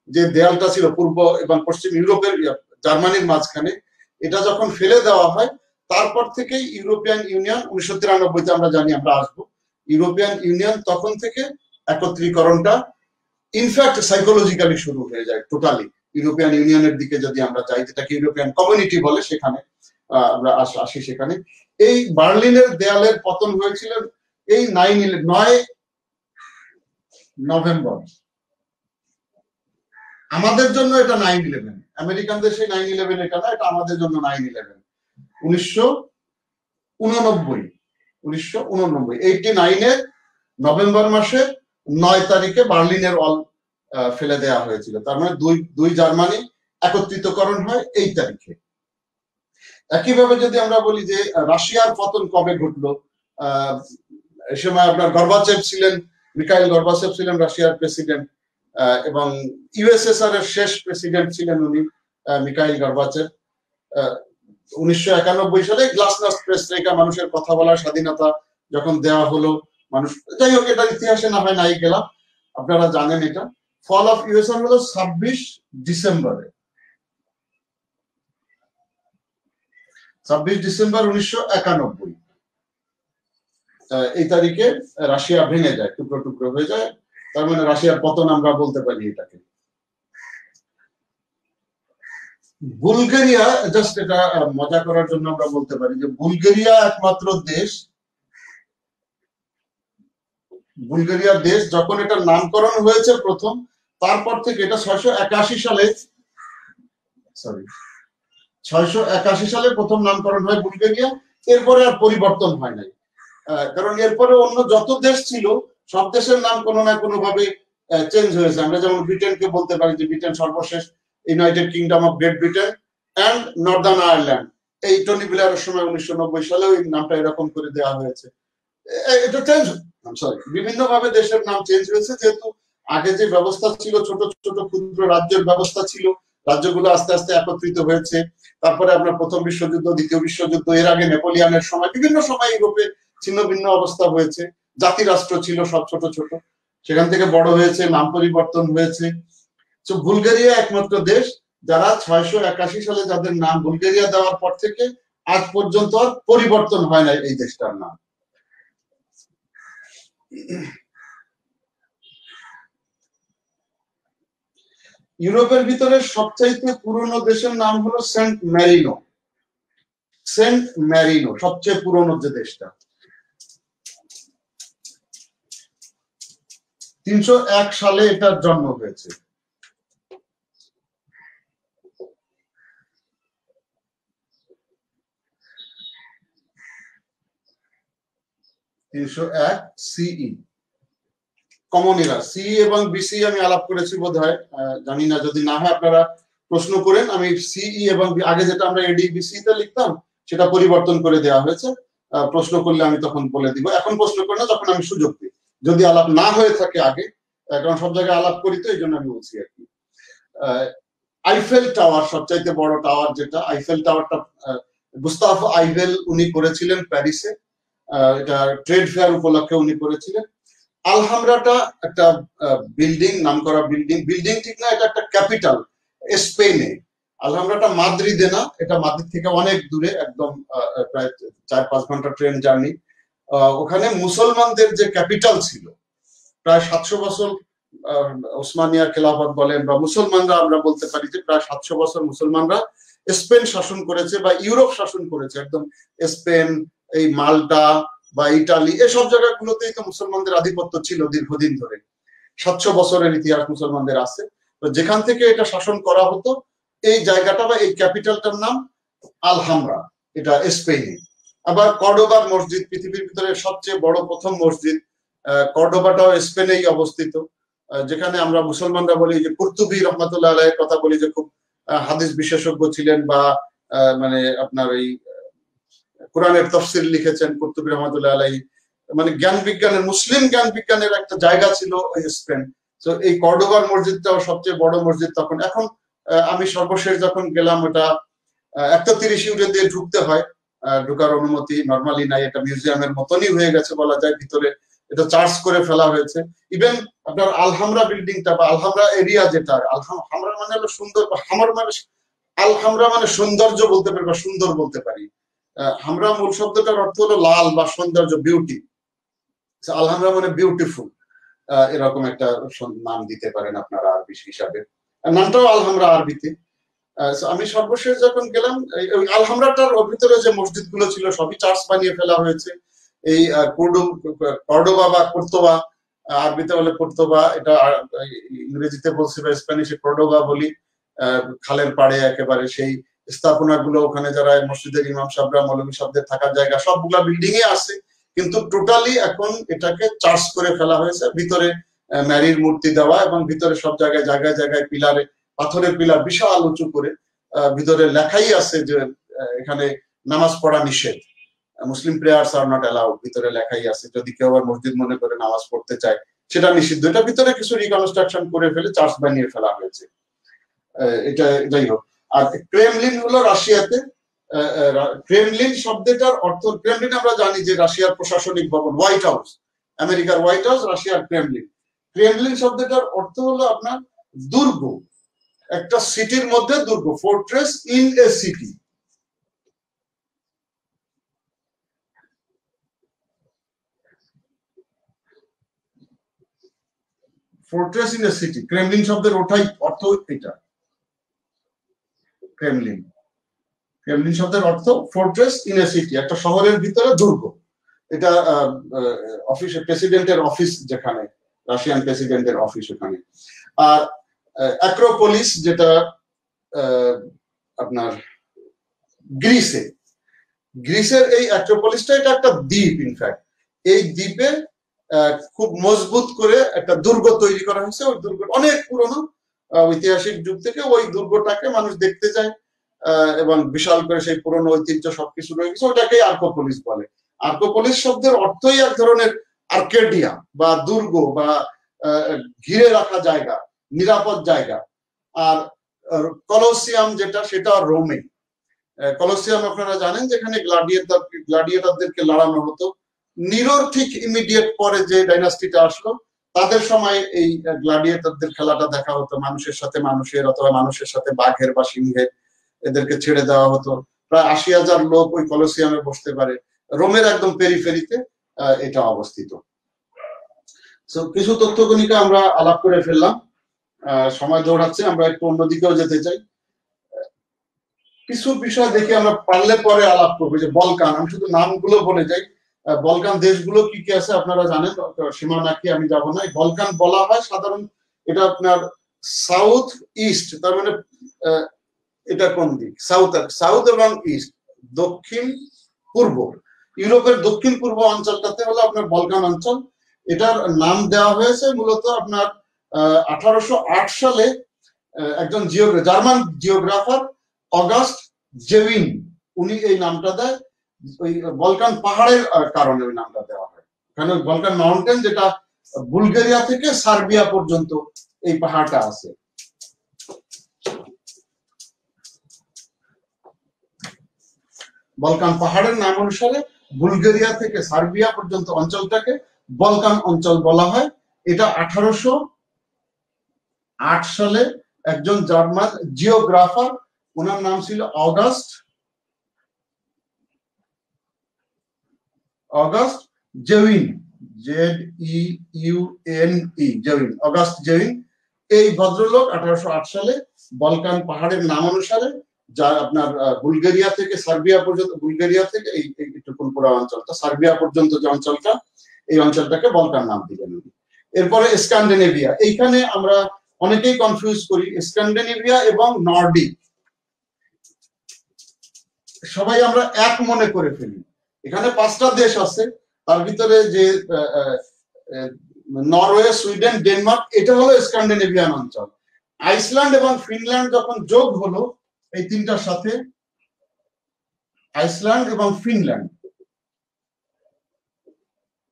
যে দেয়ালটা ছিল, পূর্ব এবং পশ্চিম ইউরোপের, জার্মানির মাঝখানে, এটা যখন ফেলে দেওয়া হয়, তারপর থেকেই ইউরোপিয়ান ইউনিয়ন 1993-তে আমরা জানি, আমরা আসবো, ইউরোপিয়ান ইউনিয়ন তখন থেকে একত্রীকরণটা ইনফ্যাক্ট সাইকোলজিক্যালি শুরু হয়ে যায় টোটালি ইউরোপিয়ান ইউনিয়নের দিকে যদি আমরা যাই, যেটাকে ইউরোপিয়ান কমিউনিটি বলে, সেখানে আমরা আসি। সেখানে এই বার্লিনের দেয়ালের পতন হয়েছিল এই 9 নভেম্বর। আমাদের জন্য এটা 9/11, আমেরিকানদের সেই 9/11 এটা না, এটা আমাদের জন্য 9/11 1989 89 নভেম্বর মাসে 9 তারিখে বার্লিনের ওয়াল ফেলে দেওয়া হয়েছিল। তার মানে দুই জার্মানি একত্রিতকরণ হয় এই তারিখে। একইভাবে যদি আমরা বলি যে রাশিয়ার পতন কবে ঘটলো, এই সময় আপনার গর্বাচেভ ছিলেন, মিখাইল গর্বাচেভ ছিলেন রাশিয়ার প্রেসিডেন্ট, এবং ইউএসএসআর এর শেষ প্রেসিডেন্ট ছিলেন উনি, মিখাইল গর্বাচেভ। 1991 সালে গ্লাসনাস্ট প্রেসট্রেকা, মানুষের কথা বলার স্বাধীনতা যখন দেওয়া হলো মানুষ, যাই হোক এটা ইতিহাসে না হয় নাই গেলাম, আপনারা জানেন এটা। ফল অফ ইউএসএসআর হলো 26 ডিসেম্বরে, 26 ডিসেম্বর 1991 এই তারিখে রাশিয়া ভেঙে যায়, টুকরো টুকরো হয়ে যায়। তার মানে রাশিয়ার পতন আমরা বলতে পারি এটাকে। বুলগেরিয়া, জাস্ট এটা মজা করার জন্য আমরা বলতে পারি যে বুলগেরিয়া একমাত্র দেশ, বুলগেরিয়া দেশ যখন এটা নামকরণ হয়েছে প্রথম, তারপর থেকে এটা 681 সালে প্রথম নামকরণ হয় বুলগেরিয়া। এরপরে আর পরিবর্তন হয় নাই, কারণ এরপরে অন্য যত দেশ ছিল সব দেশের নাম কোনো না কোনো ভাবে চেঞ্জ হয়েছে। আমরা যেমন ব্রিটেনকে বলতে পারি যে ব্রিটেন সর্বশেষ United kingdom of great Britain and Northern Ireland, এই টনি ব্লেয়ারের সময় 1990 সালে ওই নামটা এরকম করে দেওয়া হয়েছে। এটা চেঞ্জ, বিভিন্ন ভাবে দেশের নাম চেঞ্জ হয়েছে, যেহেতু আগে যে ব্যবস্থা ছিল ছোট ছোট ক্ষুদ্র রাজ্যের ব্যবস্থা ছিল, রাজ্যগুলো আস্তে আস্তে একত্রিত হয়েছে। তারপরে আপনার প্রথম বিশ্বযুদ্ধ, দ্বিতীয় বিশ্বযুদ্ধ, এর আগে নেপোলিয়ানের সময়, বিভিন্ন সময় ইউরোপে ছিন্ন ভিন্ন অবস্থা হয়েছে, জাতি রাষ্ট্র ছিল সব ছোট ছোট, সেখান থেকে বড় হয়েছে, নাম পরিবর্তন হয়েছে। তো বুলগেরিয়া একমাত্র দেশ যারা 681 সালে যাদের নাম বুলগেরিয়া দেওয়ার পর থেকে আজ পর্যন্ত আর পরিবর্তন হয় না এই দেশটার নাম। ইউরোপের ভিতরে সবচাইতে পুরনো দেশের নাম হলো সেন্ট ম্যারিনো। সেন্ট ম্যারিনো সবচেয়ে পুরনো যে দেশটা, 301 সালে এটার জন্ম হয়েছে। CE কমন এরা। সি এবং বিসি আমি আলাপ করেছি বোধহয়, জানি না, যদি না হয় আপনারা প্রশ্ন করেন। আমি সিই এবং আগে যেটা আমরা এডি বিসি তে লিখতাম সেটা পরিবর্তন করে দেওয়া হয়েছে, প্রশ্ন করলে আমি তখন বলে দিব। এখন প্রশ্ন করে না, যখন আমি সুযোগ দিই, যদি আলাপ না হয়ে থাকে আগে, কারণ সব জায়গায় আলাপ করি তো এই জন্য আমি বলছি আর কি। আইফেল টাওয়ার সবচাইতে বড় টাওয়ার, যেটা আইফেল টাওয়ারটা গুস্তাভ আইফেল উনি করেছিলেন প্যারিসে, এটা ট্রেড ফেয়ার উপলক্ষে উনি করেছিলেন। আলহামরাটা একটা বিল্ডিং, নামকরা বিল্ডিং ঠিক না, এটা একটা ক্যাপিটাল স্পেনে। আলহামরাটা মাদ্রিদে না, এটা মাদ্রিদ থেকে অনেক দূরে, একদম প্রায় 4-5 ঘন্টা ট্রেন জার্নি। ওখানে মুসলমানদের যে ক্যাপিটাল ছিল, প্রায় 700 বছর ওসমানিয়া খেলাফত বলেন বা মুসলমানরা আমরা বলতে পারি যে প্রায় 700 বছর মুসলমানরা স্পেন শাসন করেছে বা ইউরোপ শাসন করেছে। একদম স্পেন, এই মাল্টা বা ইটালি, এসব জায়গাগুলোতেই তো মুসলমানদের আধিপত্য ছিল দীর্ঘদিন ধরে। 700 বছরের ইতিহাস মুসলমানদের আছে। তো যেখান থেকে এটা শাসন করা হতো, এই জায়গাটা বা এই ক্যাপিটালটার নাম আলহামরা, এটা স্পেনে। আবার কর্ডোবার মসজিদ, পৃথিবীর ভিতরে সবচেয়ে বড় প্রথম মসজিদ, কর্ডোবাটাও স্পেনেই অবস্থিত, যেখানে আমরা মুসলমানরা বলি যে কুরতুবী রহমাতুল্লাহ আলাইহির কথা বলি যে খুব হাদিস বিশেষজ্ঞ ছিলেন, বা মানে আপনার এই কোরআনের তাফসীর লিখেছেন কুরতুবী রহমাতুল্লাহ আলাইহি, মানে জ্ঞান বিজ্ঞানের, মুসলিম জ্ঞান বিজ্ঞানের একটা জায়গা ছিল ওই স্পেন। তো এই কর্ডোবার মসজিদটাও সবচেয়ে বড় মসজিদ তখন। এখন আমি সর্বশেষ যখন গেলাম, ওটা 130 ইউরো দিয়ে ঢুকতে হয়, ঢোকার অনুমতি নরমালি নাই, এটা মিউজিয়ামের মতনই হয়ে গেছে বলা যায়, ভিতরে এটা চার্জ করে ফেলা হয়েছে। ইভেন আপনার আলহামরা বিল্ডিংটা বা আলহামরা এরিয়া, যেটা হামরা মানে হলো সুন্দর, বা হামর মানে আলহামরা মানে সৌন্দর্য বলতে পারি বা সুন্দর বলতে পারি। হামরা মূল শব্দটার অর্থ হলো লাল বা সৌন্দর্য, বিউটি। আলহামরা মানে বিউটিফুল। এরকম একটা নাম দিতে পারেন আপনারা আরবি হিসাবে। নামটাও আলহামরা আরবিতে। আমি সর্বশেষ যখন গেলাম আলহামরাটার ভিতরে যে মসজিদ গুলো ছিল সবই চার্চ বানিয়ে ফেলা হয়েছে। এই কর্ডোবা বা কোর্তোবা, আরবিতে বলে কোর্তোবা, এটা ইংরেজিতে বলছি বা স্প্যানিশে কর্ডোবা বলি, খালের পাড়ে একেবারে সেই স্থাপনা গুলো, ওখানে যারা মসজিদের ইমাম সাহেবরা মৌলভী সাহেবদের থাকার জায়গা সবগুলা বিল্ডিং এ আছে, কিন্তু টোটালি এখন এটাকে চার্চ করে ফেলা হয়েছে। ভিতরে ম্যারির মূর্তি দেওয়া এবং ভিতরে সব জায়গায় জায়গায় জায়গায় পিলারে, পাথরের পিলার বিশাল উঁচু করে, ভিতরে লেখাই আছে যে এখানে নামাজ পড়া নিষেধ, মুসলিম প্রেয়ার্স আর নট অ্যালাউড, ভিতরে লেখাই আছে। যদি কেউ আবার মসজিদ মনে করে নামাজ পড়তে চায় সেটা নিষিদ্ধ। এটা ভিতরে কিছু রিকনস্ট্রাকশন করে ফেলে চার্চ বানিয়ে ফেলা হয়েছে। এটা যাই হোক। আর ক্রেমলিন হলো রাশিয়াতে। ক্রেমলিন শব্দটার অর্থ, ক্রেমলিন আমরা জানি যে রাশিয়ার প্রশাসনিক ভবন, হোয়াইট হাউস, আমেরিকার হোয়াইট হাউস, রাশিয়ার ক্রেমলিন। ক্রেমলিন শব্দটার অর্থ হলো আপনার দুর্গ, একটা সিটির মধ্যে দুর্গ, fortress in a city. Fortress in a city, Kremlin শব্দের ওঠাই অর্থ এটা। ক্রেমলিন, ক্রেমলিন শব্দের অর্থ ফোর্ট্রেস ইন এ সিটি, একটা শহরের ভিতরে দুর্গ। এটা অফিস, প্রেসিডেন্টের অফিস যেখানে, রাশিয়ান প্রেসিডেন্টের অফিস ওখানে। আর অ্যাক্রোপোলিস যেটা আপনার গ্রিসে, গ্রিসের এই অ্যাক্রোপোলিসটা এটা একটা দ্বীপ। ইনফ্যাক্ট এই দ্বীপে খুব মজবুত করে একটা দুর্গ তৈরি করা হয়েছে। ওই দুর্গ অনেক পুরনো, ঐতিহাসিক যুগ থেকে ওই দুর্গটাকে মানুষ দেখতে যায় এবং বিশাল করে সেই পুরনো ঐতিহ্য সবকিছু রয়ে গেছে, ওটাকে আর্কোপোলিস বলে। আর্কোপোলিস শব্দের অর্থই এক ধরনের আর্কেডিয়া বা দুর্গ বা ঘিরে রাখা জায়গা, নিরাপদ জায়গা। আর কলোসিয়াম যেটা, সেটা রোমে। কলোসিয়াম আপনারা জানেন যেখানে গ্লাডিয়েটরদেরকে লড়ানো হতো। নিরোর ঠিক ইমিডিয়েট পরে যে ডাইনাস্টিটা আসলো তাদের সময় এই গ্লাডিয়েটরদের খেলাটা দেখা হতো, মানুষের সাথে মানুষের অথবা মানুষের সাথে বাঘের বা সিংহের, এদেরকে ছেড়ে দেওয়া হতো। প্রায় ৮০,০০০ লোক ওই কলোসিয়ামে বসতে পারে। রোমের একদম পেরিফেরিতে এটা অবস্থিত। কিছু তথ্যকণিকা আমরা আলাপ করে ফেললাম, সময় দৌড়াচ্ছে, আমরা একটু অন্যদিকেও যেতে চাই। কিছু বিষয় দেখে আমরা পারলে পরে আলাপ করবো। যে বলকান, আমি শুধু নামগুলো বলে যাই। বলকান দেশগুলো কি কি আছে আপনারা জানেন, সীমানা কি আমি যাব না। বলকান বলা হয় সাধারণ, এটা আপনার সাউথ ইস্ট, তার মানে এটা কোন দিক, সাউথ এবং ইস্ট, দক্ষিণ পূর্ব, ইউরোপের দক্ষিণ পূর্ব অঞ্চলটাতে হলো আপনার বলকান অঞ্চল। এটার নাম দেওয়া হয়েছে মূলত আপনার 1808 সালে একজন জার্মান জিওগ্রাফার অগাস্ট জেভিন, উনি এই নামটা দেয়। ওই বলকান পাহাড়ের কারণে ওই নামটা দেওয়া হয়। কারণ বলকান মাউন্টেন, যেটা বুলগেরিয়া থেকে সার্বিয়া পর্যন্ত এই পাহাড়টা আছে। বলকান পাহাড়ের নাম অনুসারে বুলগেরিয়া থেকে সার্বিয়া পর্যন্ত অঞ্চলটাকে বলকান অঞ্চল বলা হয়। এটা 1808 সালে একজন জার্মান জিওগ্রাফার, ওনার নাম ছিল অগাস্ট জেভিন, ZEUNE, জেভিন, অগাস্ট জেভিন। এই ভদ্রলোক 1808 সালে বলকান পাহাড়ের নাম অনুসারে, যা আপনার বুলগেরিয়া থেকে সার্বিয়া পর্যন্ত, বুলগেরিয়া থেকে এইটুকুন পুরো অঞ্চলটা সার্বিয়া পর্যন্ত যে অঞ্চলটা, এই অঞ্চলটাকে বলকান নাম দিলেন। এরপরে স্ক্যান্ডিনেভিয়া, এইখানে আমরা অনেকেই কনফিউজ করি স্ক্যান্ডিনেভিয়া এবং নর্ডিক, সবাই আমরা এক মনে করে ফেলি। এখানে 5টা দেশ আছে, তার ভিতরে যে নরওয়ে, সুইডেন, ডেনমার্ক, এটা হলো স্ক্যান্ডিনেভিয়ান অঞ্চল। আইসল্যান্ড এবং ফিনল্যান্ড যখন যোগ হলো এই তিনটার সাথে, আইসল্যান্ড এবং ফিনল্যান্ড,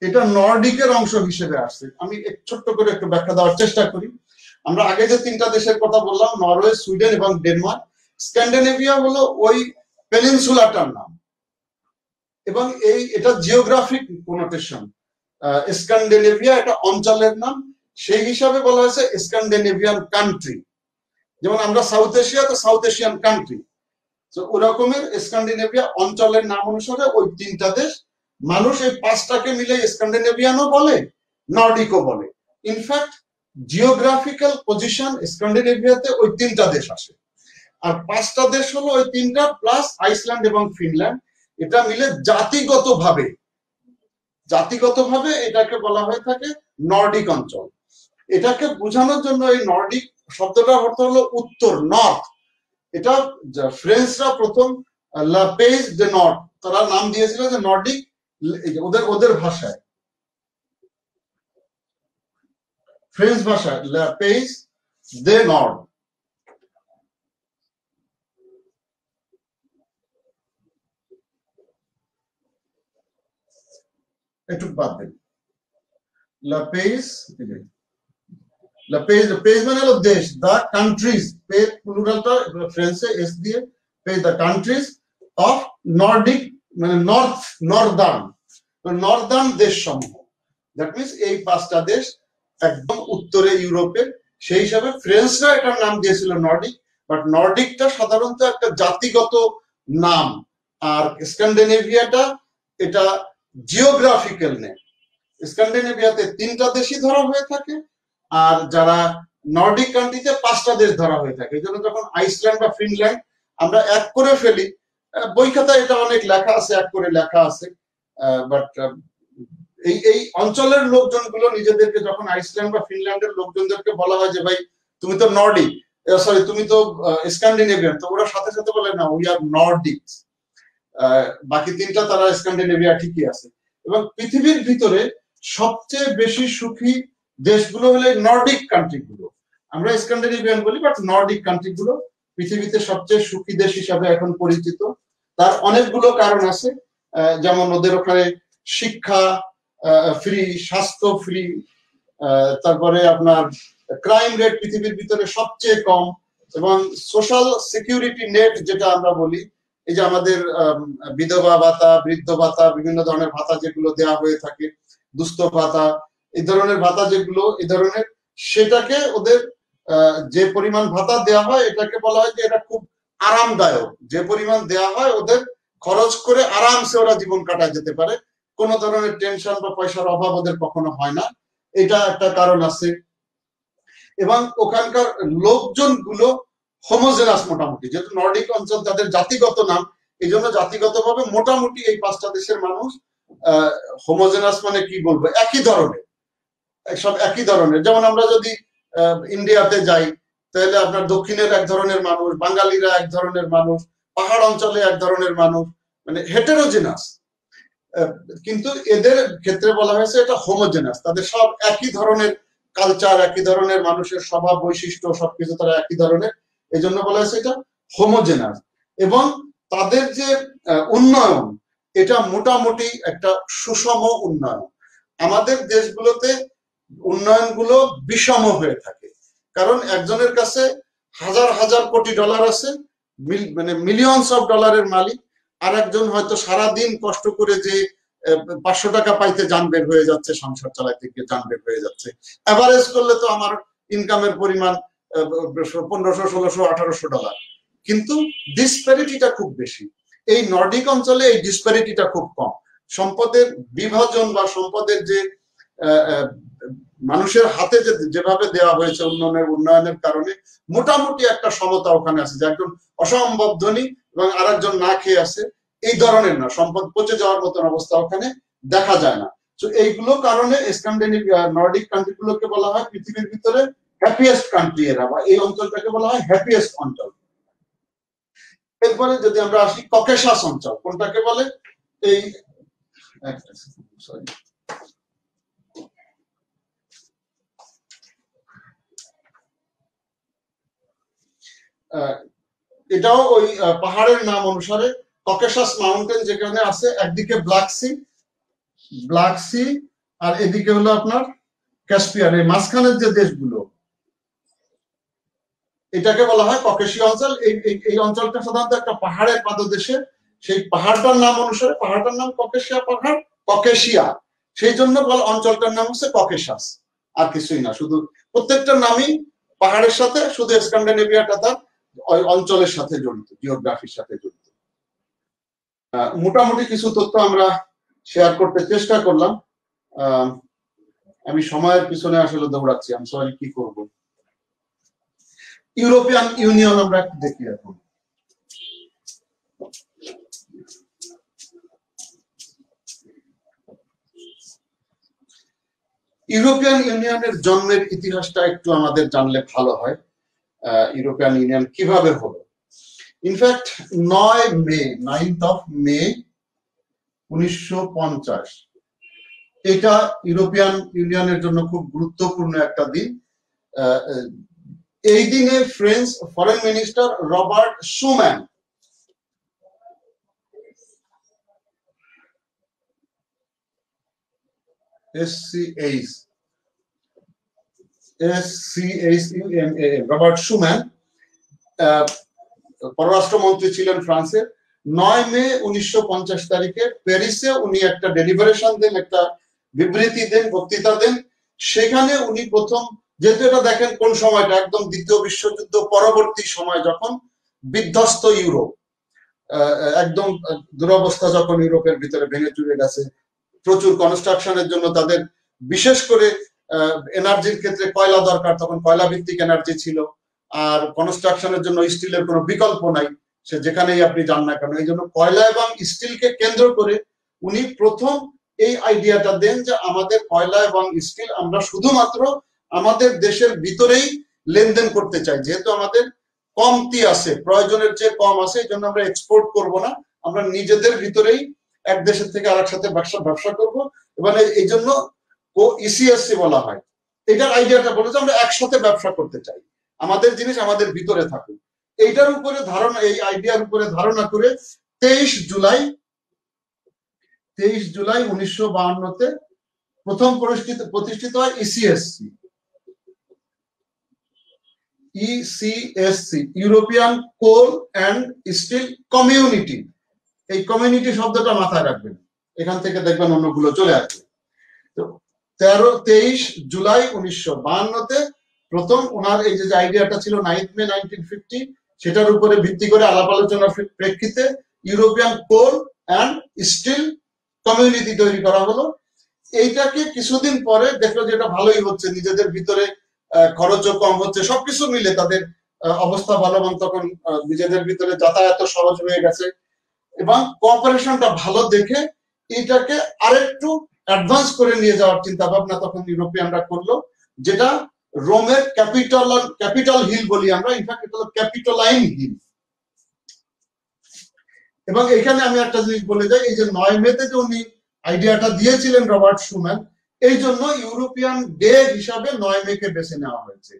এটা নর্ডিকের অংশ হিসেবে আসছে। আমি ছোট্ট করে একটু ব্যাখ্যা দেওয়ার চেষ্টা করি। আমরা আগে যে 3টা দেশের কথা বললাম, নরওয়ে, সুইডেন এবং ডেনমার্ক, স্ক্যান্ডিনেভিয়া হলো ওই পেনিনসুলাটার নাম এবং এটা জিওগ্রাফিক কোনোটেশন। স্ক্যান্ডিনেভিয়া এটা অঞ্চলের নাম, সেই হিসাবে বলা হয়েছে স্ক্যান্ডিনেভিয়ান কান্ট্রি। যেমন আমরা সাউথ এশিয়া, তো সাউথ এশিয়ান কান্ট্রি, তো ওরকমের স্ক্যান্ডিনেভিয়া অঞ্চলের নাম অনুসারে ওই 3টা দেশ। মানুষ এই 5টাকে মিলে স্ক্যান্ডিনেভিয়ানও বলে, নর্ডিকও বলে, ইনফ্যাক্ট জিওগ্রাফিক্যাল পজিশন স্ক্যান্ডিনেভিয়াতে ওই তিনটা দেশ আসে, আর পাঁচটা দেশ হলো ওই তিনটা প্লাস আইসল্যান্ড এবং ফিনল্যান্ড। এটা মিলে জাতিগতভাবে এটাকে বলা হয়ে থাকে নর্ডিক অঞ্চল। এটাকে বোঝানোর জন্য এই নর্ডিক শব্দটার অর্থ হলো উত্তর, নর্থ। এটা ফ্রেঞ্চরা প্রথম লা পেজ দে নর্থ, তারা নাম দিয়েছিল যে নর্ডিক, ওদের ভাষায়, ফ্রেঞ্চ ভাষায় লা পেজ দে নর্থ। একটু বাদ দেন, লা পেজ, পেজ মানে হলো দেশ, দা কান্ট্রিজ, পেজ প্লুরালটা ফ্রেঞ্চে এস দিয়ে, পেজ দা কান্ট্রিজ অফ নর্ডিক মানে নর্দার্ন দেশ সমূহ। দ্যাট মিনস এই পাঁচটা দেশ একদম উত্তরে ইউরোপের, সেই হিসাবে ফ্রেঞ্চরা এটার নাম দিয়েছিল নর্ডিক। বাট নর্ডিকটা সাধারণত একটা জাতিগত নাম, আর স্ক্যান্ডিনেভিয়াটা এটা জিওগ্রাফিক্যাল নেম। স্ক্যান্ডিনেভিয়াতে তিনটা দেশই ধরা হয়ে থাকে, আর যারা নর্ডিক কান্ট্রিতে পাঁচটা দেশ ধরা হয়ে থাকে। এই জন্য যখন আইসল্যান্ড বা ফিনল্যান্ড আমরা এক করে ফেলি, বই খাতায় এটা অনেক লেখা আছে, এক করে লেখা আছে, বাট এই অঞ্চলের লোকজনগুলো নিজেদেরকে যখন আইসল্যান্ড বা ফিনল্যান্ডের লোকজনদেরকে বলা হয় যে ভাই তুমি তো নর্ডিক, সরি তুমি তো স্ক্যান্ডিনেভিয়ান, তো ওরা সাথে সাথে বলে না উই আর নর্ডিক। বাকি তিনটা তারা স্ক্যান্ডিনেভিয়া ঠিকই আছে। এবং পৃথিবীর ভিতরে সবচেয়ে বেশি সুখী দেশগুলো হলো নর্ডিক কান্ট্রি গুলো। আমরা স্ক্যান্ডিনেভিয়ান বলি, বাট নর্ডিক কান্ট্রি গুলো পৃথিবীতে সবচেয়ে সুখী দেশ হিসাবে এখন পরিচিত। তার অনেকগুলো কারণ আছে, যেমন ওদের ওখানে শিক্ষা ফ্রি, স্বাস্থ্য ফ্রি, তারপরে আপনার ক্রাইম রেট পৃথিবীর ভিতরে সবচেয়ে কম, এবং সোশ্যাল সিকিউরিটি নেট যেটা আমরা বলি, এই যে আমাদের বিধবা ভাতা, বৃদ্ধ ভাতা, বিভিন্ন ধরনের ভাতা যেগুলো দেওয়া হয়ে থাকে, দুস্থ ভাতা, এই ধরনের ভাতা যেগুলো, এই ধরনের, সেটাকে ওদের যে পরিমাণ ভাতা দেওয়া হয় এটাকে বলা হয় যে এটা খুব আরামদায়ক। যে পরিমাণ দেওয়া হয় ওদের খরচ করে আরামসে ওরা জীবন কাটায় যেতে পারে, কোনো ধরনের টেনশন বা পয়সার অভাব ওদের কখনো হয় না। এটা একটা কারণ আছে। এবং ওখানকার লোকজন গুলো হোমোজেনাস, মোটামুটি, যেহেতু নর্ডিক অঞ্চল তাদের জাতিগত নাম, এই জন্য জাতিগতভাবে মোটামুটি এই পাঁচটা দেশের মানুষ হোমোজেনাস, মানে কি বলবো, একই ধরনের, সব একই ধরনের। যেমন আমরা যদি ইন্ডিয়াতে যাই, তাহলে আপনার দক্ষিণের এক ধরনের মানুষ, বাঙালিরা এক ধরনের মানুষ, পাহাড় অঞ্চলে এক ধরনের মানুষ, মানে হেটেরোজেনাস। কিন্তু এদের ক্ষেত্রে বলা হয়েছে এটা হোমোজেনাস, তাদের সব একই ধরনের কালচার, একই ধরনের মানুষের স্বভাব বৈশিষ্ট্য, সবকিছু তারা একই ধরনের, এই জন্য বলা হয়েছে এটা হোমোজেনাস। এবং তাদের যে উন্নয়ন, এটা মোটামুটি একটা সুষম উন্নয়ন। আমাদের দেশগুলোতে উন্নয়নগুলো বিষম হয়ে থাকে, কারণ একজনের কাছে হাজার হাজার কোটি ডলার আছে, মানে মিলিয়নস অফ ডলারের মালিক, আর একজন হয়তো সারাদিন কষ্ট করে যে 500 টাকা পাইতে যান বের হয়ে যাচ্ছে, সংসার চালাইতে গিয়ে যান বের হয়ে যাচ্ছে। এভারেজ করলে তো আমার ইনকামের পরিমাণ 1500, 1600, 1800 ডলার, কিন্তু ডিসপ্যারিটিটা খুব বেশি। এই নর্ডিক অঞ্চলে এই ডিসপ্যারিটিটা খুব কম। সম্পদের বিভাজন বা সম্পদের যে মানুষের হাতে যেভাবে দেওয়া হয়েছে উন্নয়নের কারণে মোটামুটি একটা সমতা ওখানে আছে, যে একজন অসম্ভব ধনী এবং আরেকজন না খেয়ে আছে, এই ধরনের না, সম্পদ পচে যাওয়ার মতন অবস্থা ওখানে দেখা যায় না। তো এইগুলো কারণে স্ক্যান্ডিনেভিয়া, নর্ডিক কান্ট্রি গুলোকে বলা হয় পৃথিবীর ভিতরে হ্যাপিয়েস্ট কান্ট্রি এরা, বা এই অঞ্চলটাকে বলা হয় হ্যাপিয়েস্ট অঞ্চল। এরপরে যদি আমরা আসি ককেশাস অঞ্চল, কোনটাকে বলে, এই সরি এটাও ওই পাহাড়ের নাম অনুসারে ককেশাস মাউন্টেন, যেখানে আছে একদিকে ব্ল্যাক সি আর এদিকে হলো আপনার ক্যাসপিয়ান, এই মাঝখানের যে দেশগুলো, এটাকে বলা হয় ককেশীয় অঞ্চল। এই অঞ্চলটা সাধারণত একটা পাহাড়ের পাদদেশে, সেই পাহাড়টার নাম অনুসারে, পাহাড়টার নাম ককেশিয়া পাহাড়, ককেশিয়া, সেই জন্য অঞ্চলটার নাম হচ্ছে ককেশাস, আর কিছুই না। শুধু প্রত্যেকটার নামই পাহাড়ের সাথে, শুধু স্ক্যান্ডিনেভিয়াটা তার ওই অঞ্চলের সাথে জড়িত, জিওগ্রাফির সাথে জড়িত। মোটামুটি কিছু তথ্য আমরা শেয়ার করতে চেষ্টা করলাম। আমি সময়ের পিছনে আসলে দৌড়াচ্ছি, আমি সরি, কি করব। ইউরোপিয়ান ইউনিয়ন আমরা একটু দেখি এখন। ইউরোপিয়ান ইউনিয়নের জন্মের ইতিহাসটা একটু আমাদের জানলে ভালো হয়। ইউরোপিয়ান ইউনিয়ন কিভাবে হলো। ইনফ্যাক্ট 9th মে 1950 এটা ইউরোপিয়ান ইউনিয়নের জন্য খুব গুরুত্বপূর্ণ একটা দিন। এই দিনে French foreign minister Robert Schuman Robert Schuman পররাষ্ট্রমন্ত্রী ছিলেন ফ্রান্সের। 9 মে 1950 তারিখে প্যারিসে উনি একটা ডেলিভারেশন দেন, একটা বিবৃতি দেন, বক্তৃতা দেন। সেখানে উনি প্রথম, যেহেতু এটা দেখেন কোন সময়টা, একদম দ্বিতীয় বিশ্বযুদ্ধ পরবর্তী সময়, যখন বিধ্বস্ত ইউরোপ, একদম দুরবস্থা যখন ইউরোপের ভিতরে ভেঙে চুরে গেছে, প্রচুর কনস্ট্রাকশনের জন্য তাদের বিশেষ করে এনার্জির ক্ষেত্রে কয়লা দরকার, তখন কয়লা ভিত্তিক এনার্জি ছিল, আর কনস্ট্রাকশনের জন্য স্টিলের কোনো বিকল্প নাই, সে যেখানেই আপনি যান না কেন। এই জন্য কয়লা এবং স্টিলকে কেন্দ্র করে উনি প্রথম এই আইডিয়াটা দেন যে আমাদের কয়লা এবং স্টিল আমরা শুধুমাত্র আমাদের দেশের ভিতরেই লেনদেন করতে চাই, যেহেতু আমাদের কমতি আছে, প্রয়োজনের চেয়ে কম আছে, এই জন্য আমরা এক্সপোর্ট করব না, আমরা নিজেদের ভিতরেই এক দেশের থেকে আরেক সাথে ব্যবসা করব। এবং এই জন্য ইসিএসসি বলা হয়। এটার আইডিয়াটা বলে যে আমরা একসাথে ব্যবসা করতে চাই, আমাদের জিনিস আমাদের ভিতরে থাকুক। এইটার উপরে ধারণা, এই আইডিয়ার উপরে ধারণা করে 23 জুলাই 1952-তে প্রথম প্রতিষ্ঠিত হয় ECSC, European Coal and Steel Community. এই কমিউনিটি শব্দটা মাথায় রাখবেন, এখান থেকে দেখবেন অন্যগুলো চলে আসবে। তো 23 জুলাই 1952-তে প্রথম ওনার এই যে আইডিয়াটা ছিল 9th মে 1950, সেটার উপরে ভিত্তি করে আলাপ আলোচনার প্রেক্ষিতে European Coal and Steel Community তৈরি করা হলো। এইটাকে কিছুদিন পরে দেখলো যে এটা ভালোই হচ্ছে, নিজেদের ভিতরে খরচও কম হচ্ছে, সবকিছু মিলে তাদের অবস্থা ভালো, এবং তখন নিজেদের ভিতরে যাতায়াত সহজ হয়ে গেছে, এবং কোঅপারেশনটা ভালো দেখে এটাকে আরেকটু অ্যাডভান্স করে নিয়ে যাওয়ার চিন্তা ভাবনা তখন ইউরোপিয়ানরা করলো, যেটা রোমের ক্যাপিটাল হিল বলি আমরা, ইনফ্যাক্ট এটা হলো ক্যাপিটোলাইন হিল। এবং এখানে আমি একটা জিনিস বলে যাই, এই যে 9 মেতে যে উনি আইডিয়াটা দিয়েছিলেন রবার্ট শুম্যান, এই জন্য ইউরোপিয়ান ডে হিসাবে 9 মেকে বেছে নেওয়া হয়েছে।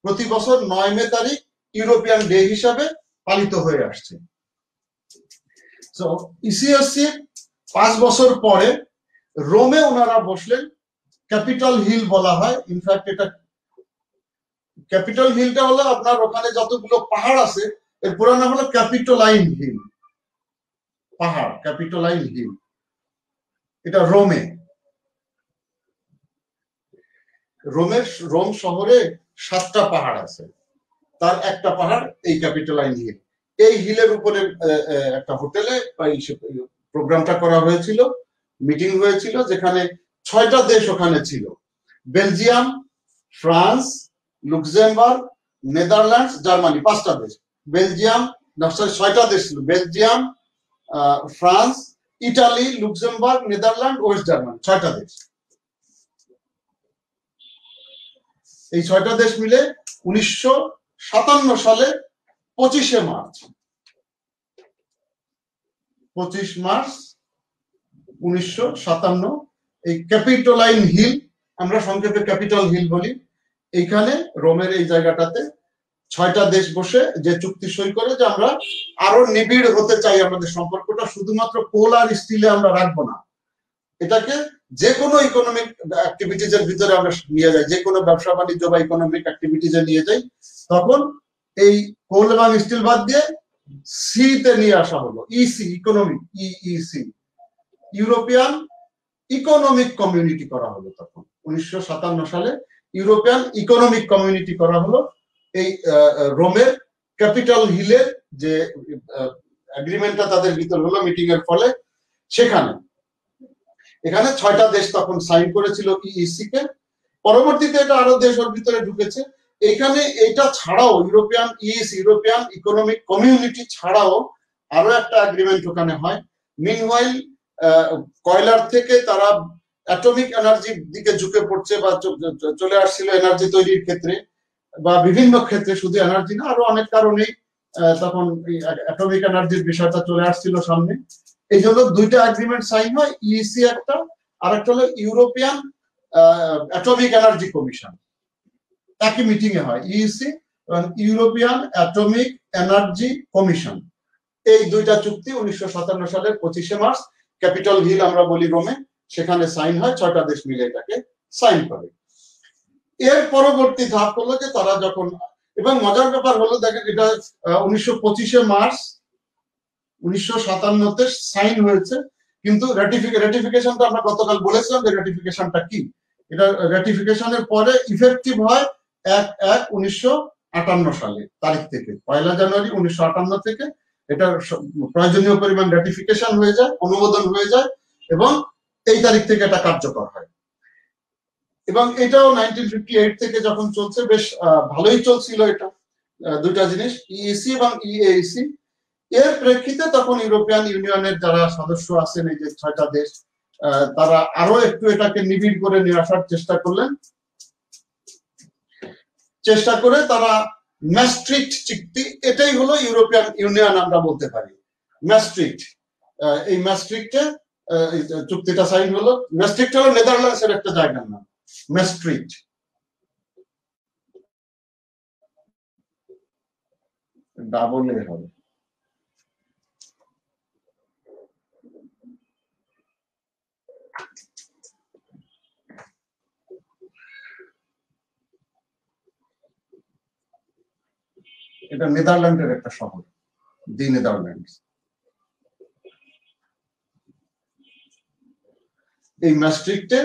প্রতি বছর 9 মে তারিখ ইউরোপিয়ান ডে হিসাবে পালিত হয়ে আসছে। তো ইসিএসসি 5 বছর পরে রোমে ওনারা বসলেন, ক্যাপিটাল হিল বলা হয়। ইনফ্যাক্ট এটা ক্যাপিটাল হিলটা হলো আপনার ওখানে যতগুলো পাহাড় আছে এর পুরো নাম হলো ক্যাপিটোলাইন হিল পাহাড়, ক্যাপিটোলাইন হিল। এটা রোম শহরে 7টা পাহাড় আছে, তার একটা পাহাড় এই ক্যাপিটোলাইন হিল। এই হিলের উপরে একটা হোটেলে প্রোগ্রামটা করা হয়েছিল, মিটিং হয়েছিল, যেখানে 6টা দেশ ওখানে ছিল, Belgium, France, Luxembourg, Netherlands, Germany, 5টা দেশ। বেলজিয়াম, 6টা দেশ ছিল, Belgium, France, Italy, Luxembourg, Netherland, West Germany, 6টা দেশ। এই 6টা দেশ মিলে 1957 সালে 25 মার্চ 1957 এই ক্যাপিটোলাইন হিল, আমরা সংক্ষেপে ক্যাপিটাল হিল বলি, এইখানে রোমের এই জায়গাটাতে 6টা দেশ বসে যে চুক্তি সই করে যে আমরা আরো নিবিড় হতে চাই, আমাদের সম্পর্কটা শুধুমাত্র কোল আর স্টিলে আমরা রাখবো না, এটাকে যে কোনো ইকোনমিক অ্যাক্টিভিটিজ এর ভিতরে আমরা নিয়ে যাই, যে কোনো ব্যবসা বাণিজ্য বা ইকোনমিক অ্যাক্টিভিটিজ এ নিয়ে যাই। তখন এই কোল এবং স্টিল বাদ দিয়ে সি তে নিয়ে আসা হলো, EC, economic, EEC, European economic community করা হলো। তখন 1957 সালে ইউরোপিয়ান ইকোনমিক কমিউনিটি করা হলো। এই রোমের ক্যাপিটাল হিলের যে এগ্রিমেন্টটা তাদের ভিতর হলো মিটিং এর ফলে, এখানে 6টা দেশ তখন সাইন করেছিল ইইসি কে, পরবর্তীতে এটা আরো দেশ ওর ভিতরে ঢুকেছে। এখানে এটা ছাড়াও ইউরোপিয়ান ইকোনমিক কমিউনিটি ছাড়াও আরো একটা এগ্রিমেন্ট ওখানে হয়। মিনওয়াইল কয়লার থেকে তারা অ্যাটমিক এনার্জির দিকে ঝুঁকে পড়ছে বা চলে আসছিল এনার্জি তৈরির ক্ষেত্রে বা বিভিন্ন ক্ষেত্রে, শুধু এনার্জি না আরো অনেক কারণেই তখন অ্যাটমিক এনার্জির বিষয়টা চলে আসছিল সামনে। এই জন্য দুইটা এগ্রিমেন্ট সাইন হয়, ইইসি একটা, আর একটা হলো ইউরোপিয়ান অ্যাটমিক এনার্জি কমিশন। একই মিটিং এ হয় ইইসি এবং ইউরোপিয়ান অ্যাটমিক এনার্জি কমিশন। এই দুইটা চুক্তি 1957 সালের 25শে মার্চ ক্যাপিটাল হিল আমরা বলি রোমে, সেখানে সাইন হয়, 6টা দেশ মিলে এটাকে সাইন করে। এর পরবর্তী ধাপ হলো যে তারা যখন, এবং মজার ব্যাপার হলো দেখেন এটা 1925শে মার্চ 1957-তে সাইন হয়েছে, কিন্তু রেটিফিকেশনটা আমরা গতকাল বলেছিলাম যে রেটিফিকেশনটা কি। এটা রেটিফিকেশনের পরে ইফেক্টিভ হয় 1/1/1958 সালে তারিখ থেকে, 1 জানুয়ারি 1958 থেকে এটা প্রয়োজনীয় পরিমাণ রেটিফিকেশন হয়ে যায়, অনুমোদন হয়ে যায় এবং এই তারিখ থেকে এটা কার্যকর হয়। এবং এটাও 1958 থেকে যখন চলছে, বেশ ভালোই চলছিল এটা, দুইটা জিনিস ইইসি এবং ইএইসি। এর প্রেক্ষিতে তখন ইউরোপিয়ান ইউনিয়নের যারা সদস্য আছেন, এই যে 6টা দেশ, তারা আরো একটু এটাকে নিবিড় করে নিয়ে আসার চেষ্টা করে তারা ম্যাস্ট্রিক্ট চুক্তি, এটাই হলো ইউরোপিয়ান ইউনিয়ন আমরা বলতে পারি। ম্যাস্ট্রিক্ট, এই ম্যাস্ট্রিক্টে চুক্তিটা সাইন হলো। ম্যাস্ট্রিক্ট হলো নেদারল্যান্ডসের একটা জায়গার নাম, ম্যাস্ট্রিক্ট। ডাবল এ হবে। এটা নেদারল্যান্ডের একটা শহর, দি নেদারল্যান্ডস। এই ম্যাস্ট্রিক্টে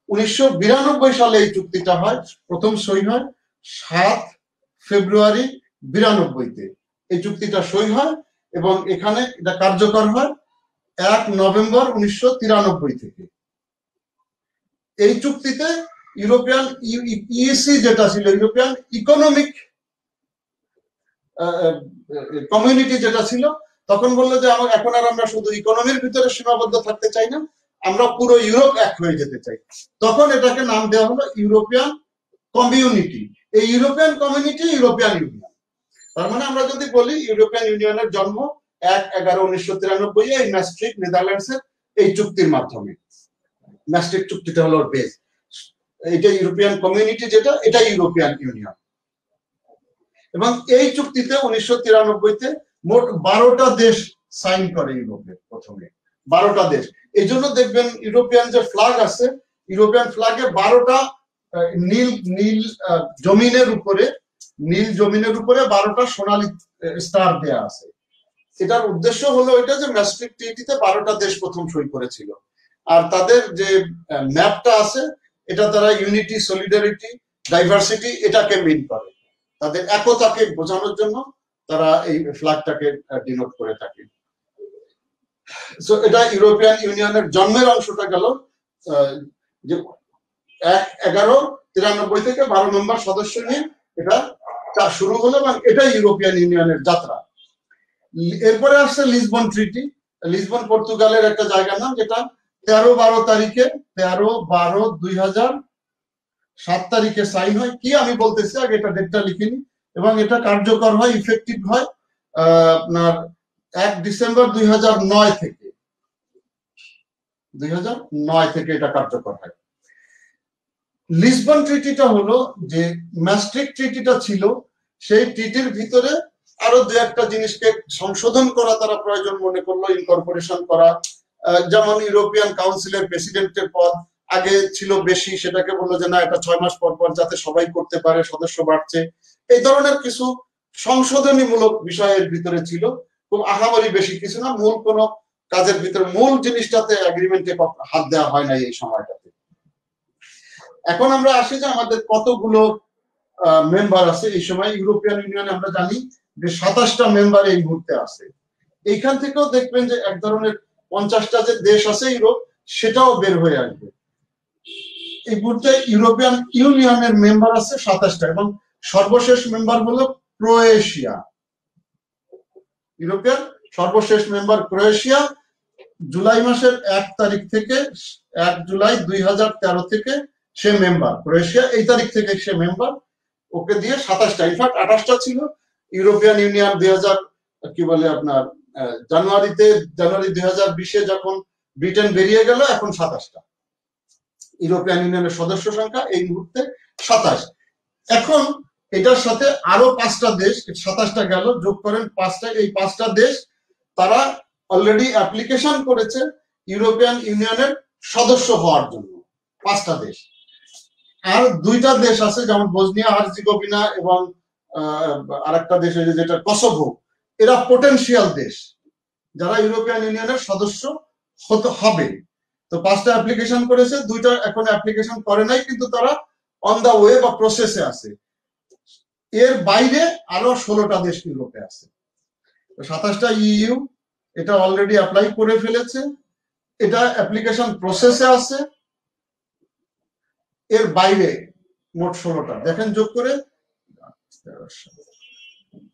1992 সালে এই চুক্তিটা হয়, প্রথম সই হয় 7 ফেব্রুয়ারি 92-তে এই চুক্তিটা সই হয় এবং এখানে এটা কার্যকর হয় 1 নভেম্বর 1993 থেকে। এই চুক্তিতে ইউরোপিয়ান ইইসি যেটা ছিল, ইউরোপিয়ান ইকোনমিক কমিউনিটি যেটা ছিল, তখন বললো যে এখন আর আমরা শুধু ইকোনমির ভিতরে সীমাবদ্ধ থাকতে চাই না, আমরা পুরো ইউরোপ এক হয়ে যেতে চাই। তখন এটাকে নাম দেওয়া হলো ইউরোপিয়ান কমিউনিটি। এই ইউরোপিয়ান কমিউনিটি ইউরোপিয়ান ইউনিয়ন। তার মানে আমরা যদি বলি ইউরোপিয়ান ইউনিয়নের জন্ম 1/11/1993 এই ম্যাস্ট্রিক্ট নেদারল্যান্ডসের এই চুক্তির মাধ্যমে। ম্যাস্ট্রিক্ট চুক্তিটা হলো বেস, এটা ইউরোপিয়ান কমিউনিটি যেটা, এটা ইউরোপিয়ান ইউনিয়ন। এবং এই চুক্তিতে 1993-তে মোট 12টা দেশ সাইন করে ইউরোপের, প্রথমে 12টা দেশ। এই জন্য দেখবেন ইউরোপিয়ান যে ফ্ল্যাগ আছে, ইউরোপিয়ান ফ্ল্যাগে 12টা নীল জমিনের উপরে 12টা সোনালী স্টার দেয়া আছে। এটার উদ্দেশ্য হলো এটা যে ম্যাস্ট্রিক্ট ট্রিটিতে 12টা দেশ প্রথম সই করেছিল, আর তাদের যে ম্যাপটা আছে এটা তারা ইউনিটি, সলিডারিটি, ডাইভার্সিটি এটাকে মিন করে, তাদের একতাকে বোঝানোর জন্য তারা এই ফ্ল্যাগটাকে ডিনোট করে থাকে। সো এটা ইউরোপিয়ান ইউনিয়নের জন্মের অংশটা গেল যে 1/11/93 থেকে 12 মেম্বার সদস্য নিয়ে এটা শুরু হলো এবং এটা ইউরোপিয়ান ইউনিয়নের যাত্রা। এরপরে আসছে লিসবন ট্রিটি। লিসবন পর্তুগালের একটা জায়গার নাম, যেটা 13-12 তারিখে 13-12-2007 তারিখে সাইন হয়। কি আমি বলতেছি আগে এটা ডেটটা লিখিনি। এবং এটা কার্যকর হয়, ইফেক্টিভ হয় আপনার 1 ডিসেম্বর 2009 থেকে। 2009 থেকে এটা কার্যকর হয়। লিসবন ট্রিটিটা হলো যে ম্যাস্ট্রিক্ট ট্রিটিটা ছিল, সেই ট্রিটির ভিতরে আরো দু একটা জিনিসকে সংশোধন করা তারা প্রয়োজন মনে করলো, ইনকর্পোরেশন করা। যেমন ইউরোপিয়ান কাউন্সিলের প্রেসিডেন্টের পদ আগে ছিল বেশি, সেটাকে বললো যে না, এটা 6 মাস পর পর যাতে সবাই করতে পারে, সদস্য বাড়ছে। এই ধরনের কিছু সংশোধনীমূলক বিষয়ের ভিতরে ছিল, খুব আহামরি বেশি কিছু না। মূল কোন কাজের ভিতরে, মূল জিনিসটাতে এগ্রিমেন্টে হাত দেওয়া হয় না এই সময়টাতে। এখন আমরা আসি যে আমাদের কতগুলো মেম্বার আছে এই সময় ইউরোপিয়ান ইউনিয়নে। আমরা জানি যে 27টা মেম্বার এই মুহূর্তে আছে। এইখান থেকেও দেখবেন যে এক ধরনের 50টা যে দেশ আছে ইউরোপ, সেটাও বের হয়ে আসবে। এই মুহূর্তে ইউরোপিয়ান ইউনিয়নের মেম্বার আছে 27টা এবং সর্বশেষ মেম্বার হলো ক্রোয়েশিয়া। ইউরোপিয়ান সর্বশেষ মেম্বার ক্রোয়েশিয়া জুলাই মাসের 1 তারিখ থেকে 1 জুলাই 2013 থেকে সে মেম্বার। ক্রোয়েশিয়া এই তারিখ থেকে সে মেম্বার, ওকে দিয়ে 27টা, ইনফ্যাক্ট 28টা ছিল। ইউরোপিয়ান ইউনিয়ন 2000 কি বলে আপনার জানুয়ারি 2020-এ যখন ব্রিটেন বেরিয়ে গেল, এখন 27টা ইউরোপিয়ান ইউনিয়নের সদস্য সংখ্যা এই মুহূর্তে 27। এখন এটার সাথে আরো 5টা দেশ, 27টা গেল, যোগ করেন 5টা, এই 5টা দেশ তারা অলরেডি অ্যাপ্লিকেশন করেছে ইউরোপিয়ান ইউনিয়নের সদস্য হওয়ার জন্য, 5টা দেশ। আর 2টা দেশ আছে যেমন বসনিয়া হার্জেগোভিনা এবং আরেকটা দেশ যেটা কসোভো, এরা পোটেনশিয়াল দেশ যারা ইউরোপিয়ান ইউনিয়নের সদস্য হতে হবে। তো 5টা অ্যাপ্লিকেশন করেছে, 2টা এখন অ্যাপ্লিকেশন করে নাই, কিন্তু তারা অন দা ওয়ে বা প্রসেসে আছে। এর বাইরে আরো 16টা দেশ ইউরোপে আছে। 27টা ইইউ এটা অলরেডি অ্যাপ্লাই করে ফেলেছে, এটা অ্যাপ্লিকেশন প্রসেসে আছে। এর বাইরে মোট 16টা, দেখেন যোগ করে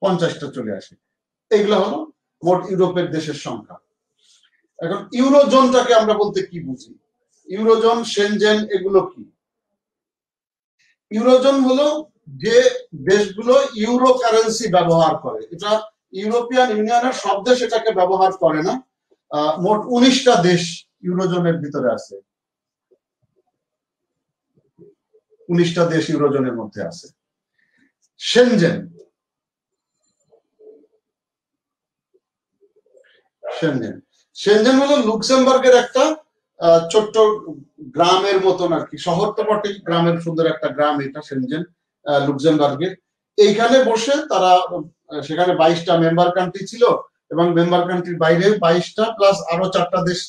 50টা চলে আসে। এগুলো হলো মোট ইউরোপের দেশের সংখ্যা। এখন ইউরোজোনটাকে আমরা বলতে কি বুঝি? ইউরোজোন, সেনজেন, এগুলো কি? ইউরোজোন হলো যে দেশগুলো ইউরো কারেন্সি ব্যবহার করে। এটা ইউরোপিয়ান ইউনিয়নের সব দেশ এটাকে ব্যবহার করে না। মোট 19টা দেশ ইউরোজোনের ভিতরে আছে, 19টা দেশ ইউরোজোনের মধ্যে আছে। সেনজেন, সেনজেন হলো লুক্সেমবার্গের একটা ছোট্ট গ্রামের মতন আর কি, শহর তো বটেই, গ্রামের সুন্দর একটা গ্রাম এটা সেনজেন, লুক্সেমবার্গের। এইখানে বসে তারা, সেখানে 22টা মেম্বার কান্ট্রি ছিল এবং মেম্বার কান্ট্রির বাইরে 22টা প্লাস আরো 4টা দেশ,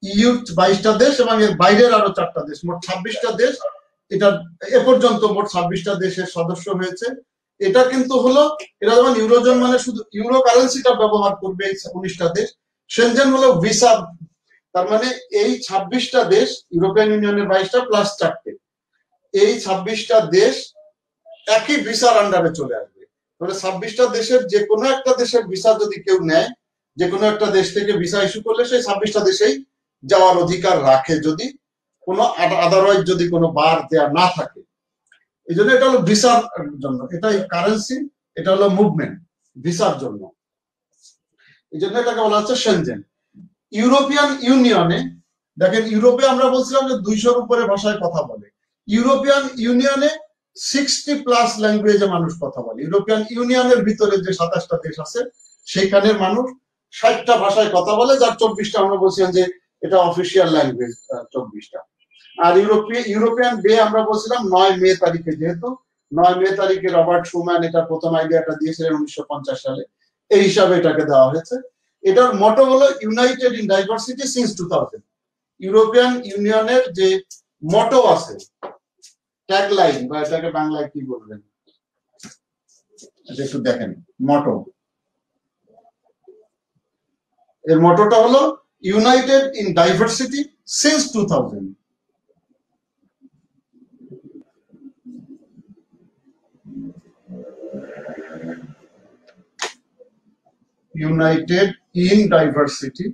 ইইউ 22টা দেশ এবং এর বাইরের আরো 4টা দেশ, মোট 26টা দেশ। এটা এ পর্যন্ত মোট 26টা দেশের সদস্য হয়েছে। এটা কিন্তু হলো, এরা যেমন ইউরোজোন মানে শুধু ইউরো কারেন্সিটা ব্যবহার করবে এই 19টা দেশ। সেনজেন হলো ভিসা, তার মানে এই 26টা দেশ, ইউরোপিয়ান ইউনিয়নের 22টা প্লাস 4টে, এই 26টা দেশ একই ভিসার আন্ডারে চলে আসবে। তাহলে 26টা দেশের যে কোনো একটা দেশের ভিসা যদি কেউ নেয়, যে কোনো একটা দেশ থেকে ভিসা ইস্যু করলে সেই 26টা দেশেই যাওয়ার অধিকার রাখে, যদি কোনো আদারওয়াইজ যদি কোনো বার দেয়া না থাকে। এই জন্য এটা হলো ভিসার জন্য, এটা কারেন্সি, এটা হলো মুভমেন্ট ভিসার জন্য। এই জন্য এটাকে বলা হচ্ছে সেনজেন। ইউরোপিয়ান ইউনিয়নে দেখেন, ইউরোপে আমরা বলছিলাম যে 200-র উপরে ভাষায় কথা বলে। ইউরোপিয়ান ইউনিয়নে 60+ ল্যাঙ্গুয়েজে মানুষ কথা বলে। ইউরোপিয়ান ইউনিয়নের ভিতরে যে 27টা দেশ আছে সেইখানের মানুষ 60টা ভাষায় কথা বলে, যার 24টা আমরা বলছিলাম যে এটা অফিসিয়াল ল্যাঙ্গুয়েজ, 24টা। আর ইউরোপিয়ান ডে আমরা বলছিলাম 9 মে তারিখে, যেহেতু 9 মে তারিখে রবার্ট শুম্যান এটা প্রথম আইডিয়াটা দিয়েছিলেন 1950 সালে, এই হিসাবে এটাকে দেওয়া হয়েছে। এটার মটো হলো United in diversity since 2000। European ইউনিয়নের যে মটো আছে, ট্যাগলাইন, বা এটাকে বাংলায় কি বলবেন একটু দেখেন, মটো, এর মটোটা হলো United in diversity since 2000। United in diversity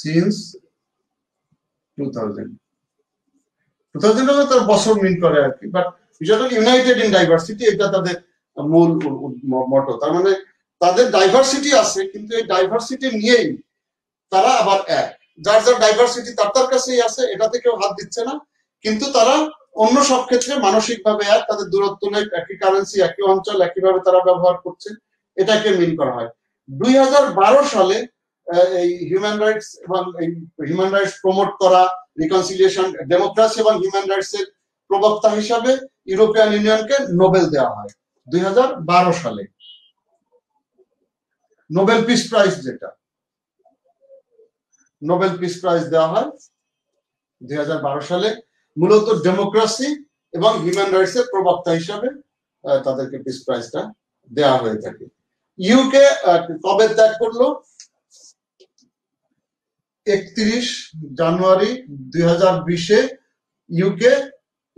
since 2000 হলো তার বছর মিন করে আর কি, বাট বিষয়টা ইউনাইটেড ইন ডাইভার্সিটি, এটা তাদের মূল মটো। তার মানে তাদের ডাইভার্সিটি আছে, কিন্তু এই ডাইভার্সিটি নিয়েই তারা আবার এক, যার যার ডাইভার্সিটি তার কাছেই আছে, এটাতে কেউ হাত দিচ্ছে না, কিন্তু তারা অন্য সব ক্ষেত্রে মানসিক ভাবে এক, তাদের দূরত্ব নেই, একই কারেন্সি, একই অঞ্চল, একইভাবে তারা ব্যবহার করছে, এটাকে মিন করা হয়। 2012 সালে এই হিউম্যান রাইটস এবং এই হিউম্যান রাইটস প্রমোট করা, রিকনসিলিয়েশন, ডেমোক্রেসি এবং হিউম্যান রাইটস এর প্রবক্তা হিসাবে ইউরোপিয়ান ইউনিয়নকে নোবেল দেওয়া হয় 2012 সালে। নোবেল পিস প্রাইজ, যেটা নোবেল পিস প্রাইজ দেওয়া হয় 2012 সালে, মূলত ডেমোক্রেসি এবং হিউম্যান রাইটস এর প্রবক্তা হিসাবে তাদেরকে পিস প্রাইজটা দেওয়া হয়ে থাকে। ইউকে কবে ত্যাগ করলো? 31 জানুয়ারি 2020-এ ইউকে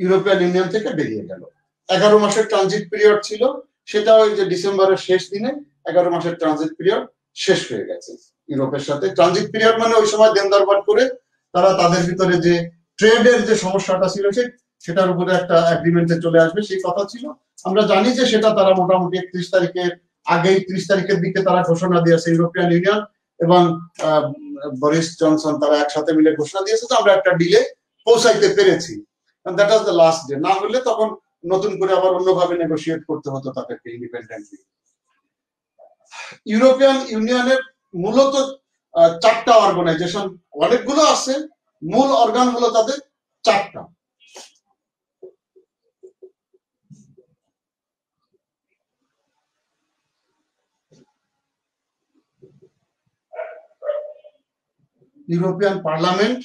ইউরোপিয়ান ইউনিয়ন থেকে বেরিয়ে গেল। 11 মাসের ট্রানজিট পিরিয়ড ছিল, সেটা ওই যে ডিসেম্বরের শেষ দিনে 11 মাসের ট্রানজিট পিরিয়ড শেষ হয়ে গেছে ইউরোপের সাথে। ট্রানজিট পিরিয়ড মানে ওই সময় দেন দরবার করে তারা তাদের ভিতরে যে ট্রেডের যে সমস্যাটা ছিল সেটার উপরে একটা এগ্রিমেন্টে চলে আসবে সেই কথা ছিল। আমরা জানি যে সেটা তারা মোটামুটি 31 তারিখের আগেই 30 তারিখের দিকে তারা ঘোষণা দিয়েছে, ইউরোপিয়ান ইউনিয়ন এবং বরিস জনসন তারা একসাথে মিলে ঘোষণা দিয়েছে যে আমরা একটা ডিলে পৌঁছাইতে পেরেছি। That was the last day. না হলে তখন নতুন করে আবার অন্যভাবে নেগোশিয়েট করতে হতো তাদেরকে ইন্ডিপেন্ডেন্টলি। ইউরোপিয়ান ইউনিয়নের মূলত 4টা অর্গানাইজেশন, অনেকগুলো আছে, মূল অর্গান হলো তাদের 4টা। European Parliament,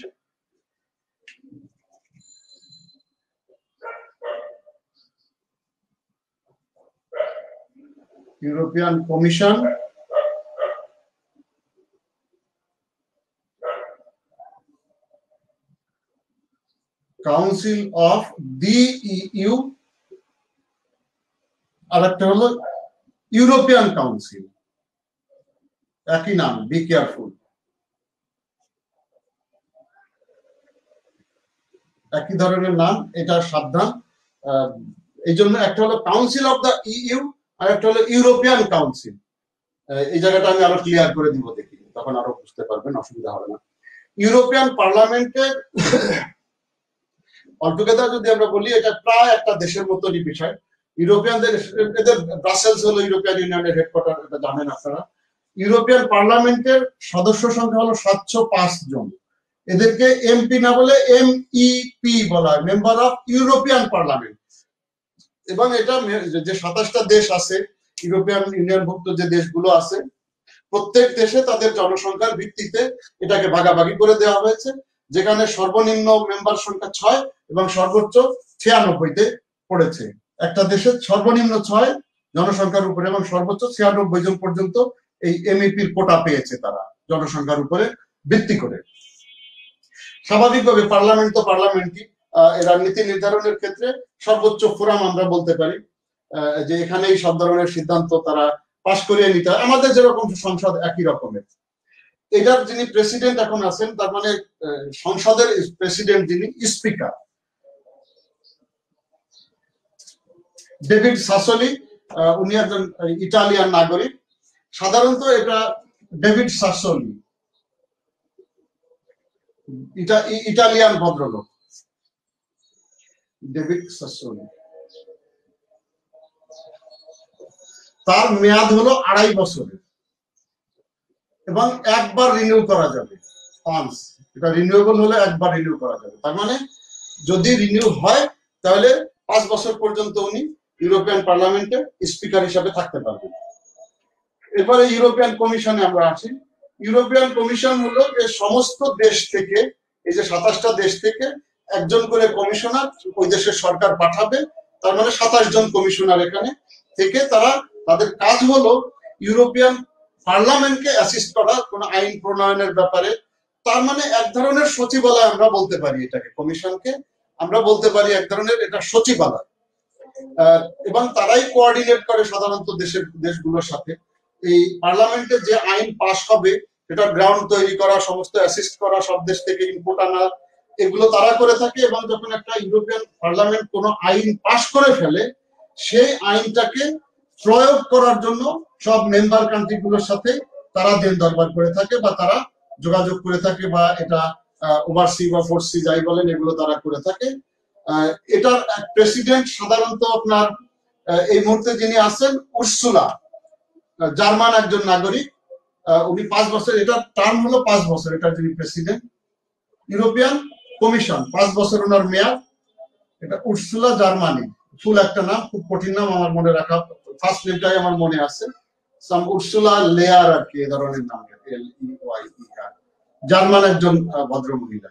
European Commission, Council of the EU, আর একটা হলো ইউরোপিয়ান কাউন্সিল, একই নাম, বি কেয়ারফুল, একই ধরনের নাম, এটা সাবধান। এই জন্য একটা হলো কাউন্সিল অফ দ্য ইউ আর একটা হলো ইউরোপিয়ান কাউন্সিল। এই জায়গাটা আমি আরো ক্লিয়ার করে দিব, দেখি তখন আরো বুঝতে পারবেন, অসুবিধা হবে না। ইউরোপিয়ান পার্লামেন্টের অলটুগেদার যদি আমরা বলি, এটা প্রায় একটা দেশের মতনই বিষয়। ইউরোপিয়ানদের এদের ব্রাসেলস হলো ইউরোপিয়ান ইউনিয়নের হেডকোয়ার্টার, এটা জানেন আপনারা। ইউরোপিয়ান পার্লামেন্টের সদস্য সংখ্যা হলো 705 জন। এদেরকে এমপি না বলে MEP বলা হয়, মেম্বার অফ ইউরোপিয়ান পার্লামেন্ট। এবং এটা যে 27টা দেশ আছে ইউরোপিয়ান ইউনিয়নভুক্ত যে দেশগুলো আছে, প্রত্যেক দেশে তাদের জনসংখ্যার ভিত্তিতে এটাকে ভাগাভাগি করে দেওয়া হয়েছে, যেখানে সর্বনিম্ন মেম্বার সংখ্যা 6 এবং সর্বোচ্চ 96-তে পড়েছে। একটা দেশে সর্বনিম্ন 6 জনসংখ্যার উপরে এবং সর্বোচ্চ 96 জন পর্যন্ত এই MEPর কোটা পেয়েছে তারা জনসংখ্যার উপরে ভিত্তি করে। স্বাভাবিকভাবে পার্লামেন্ট তো পার্লামেন্টই, এরা নীতি নির্ধারণের ক্ষেত্রে সর্বোচ্চ ফোরাম আমরা বলতে পারি, যে এখানেই সব ধরনের সিদ্ধান্ত তারা পাশ করিয়ে নিতে হয়, আমাদের যেরকম সংসদ একই রকমের। এটার যিনি প্রেসিডেন্ট এখন আছেন, তার মানে সংসদের প্রেসিডেন্ট যিনি, স্পিকার ডেভিড সাসোলি, উনি একজন ইটালিয়ান নাগরিক। সাধারণত এটা ডেভিড সাসোলি, ইটালিয়ান ভদ্রলোক ডেভিড সাসোলি। তার মেয়াদ হলো 2.5 বছরের এবং একবার রিনিউ করা যাবে। এটা রিনিউয়েবল হলে একবার রিনিউ করা যাবে। তার মানে যদি রিনিউ হয় তাহলে 5 বছর পর্যন্ত উনি ইউরোপিয়ান পার্লামেন্টে স্পিকার হিসাবে থাকতে পারবেন। এরপরে ইউরোপিয়ান কমিশনে আমরা আছি। ইউরোপিয়ান কমিশন হলো যে সমস্ত দেশ থেকে, এই যে 27টা দেশ থেকে একজন করে কমিশনার ওই দেশের সরকার পাঠাবে। তার মানে 27 জন কমিশনার এখানে থেকে তারা, তাদের কাজ হলো ইউরোপিয়ান পার্লামেন্টকে অ্যাসিস্ট করা কোন আইন প্রণয়নের ব্যাপারে। তার মানে এক ধরনের সচিবালয় আমরা বলতে পারি এটাকে, কমিশনকে আমরা বলতে পারি এক ধরনের এটা সচিবালয়। এবং তারাই কোঅর্ডিনেট করে সাধারণত দেশগুলোর সাথে। এই পার্লামেন্টে যে আইন পাস হবে সেটা গ্রাউন্ড তৈরি করা, সমস্ত অ্যাসিস্ট করা, সব দেশ থেকে ইনপুট আনা, এগুলো তারা করে থাকে। এবং যখন একটা ইউরোপিয়ান পার্লামেন্ট কোনো আইন পাস করে ফেলে, সেই আইনটাকে প্রয়োগ করার জন্য সব মেম্বার কান্ট্রিগুলোর সাথে তারা দেন দরবার করে থাকে বা তারা যোগাযোগ করে থাকে, বা এটা ওভারসি বা ফোর্সি যাই বলেন, এগুলো তারা করে থাকে। এটার প্রেসিডেন্ট সাধারণত আপনার এই মুহূর্তে যিনি আছেন উর্সুলা, জার্মান একজন নাগরিক। উনি 5 বছর, এটা টার্ম হলো 5 বছর, এটার যিনি প্রেসিডেন্ট। ইউরোপিয়ান কমিশন 5 বছর ওনার মেয়াদ। এটা উর্সুলা, জার্মানি, ফুল একটা নাম, খুব কঠিন নাম আমার মনে রাখা, ফার্স্ট নেমটাই আমার মনে আছে, সাম উর্সুলা লেয়ার আর কি, এ ধরনের নাম, LEYER, জার্মান একজন ভদ্র মহিলা।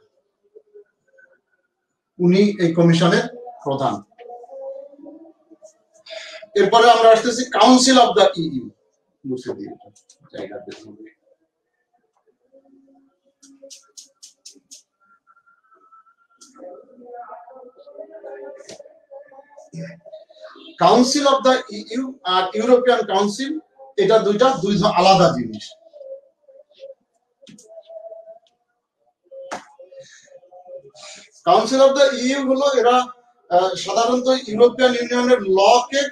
উনি এই কমিশনের প্রধান। এরপরে আমরা আসতেছি কাউন্সিল অফ দ্য ইউ, মুছে দিয়ে জায়গা কাউন্সিল অফ দ্য ইউ আর ইউরোপিয়ান কাউন্সিল এটা দুই আলাদা জিনিস। কাউন্সিল অফ দ্য ইউ হলো এরা সাধারণত ইউরোপিয়ান ইউনিয়নের লকে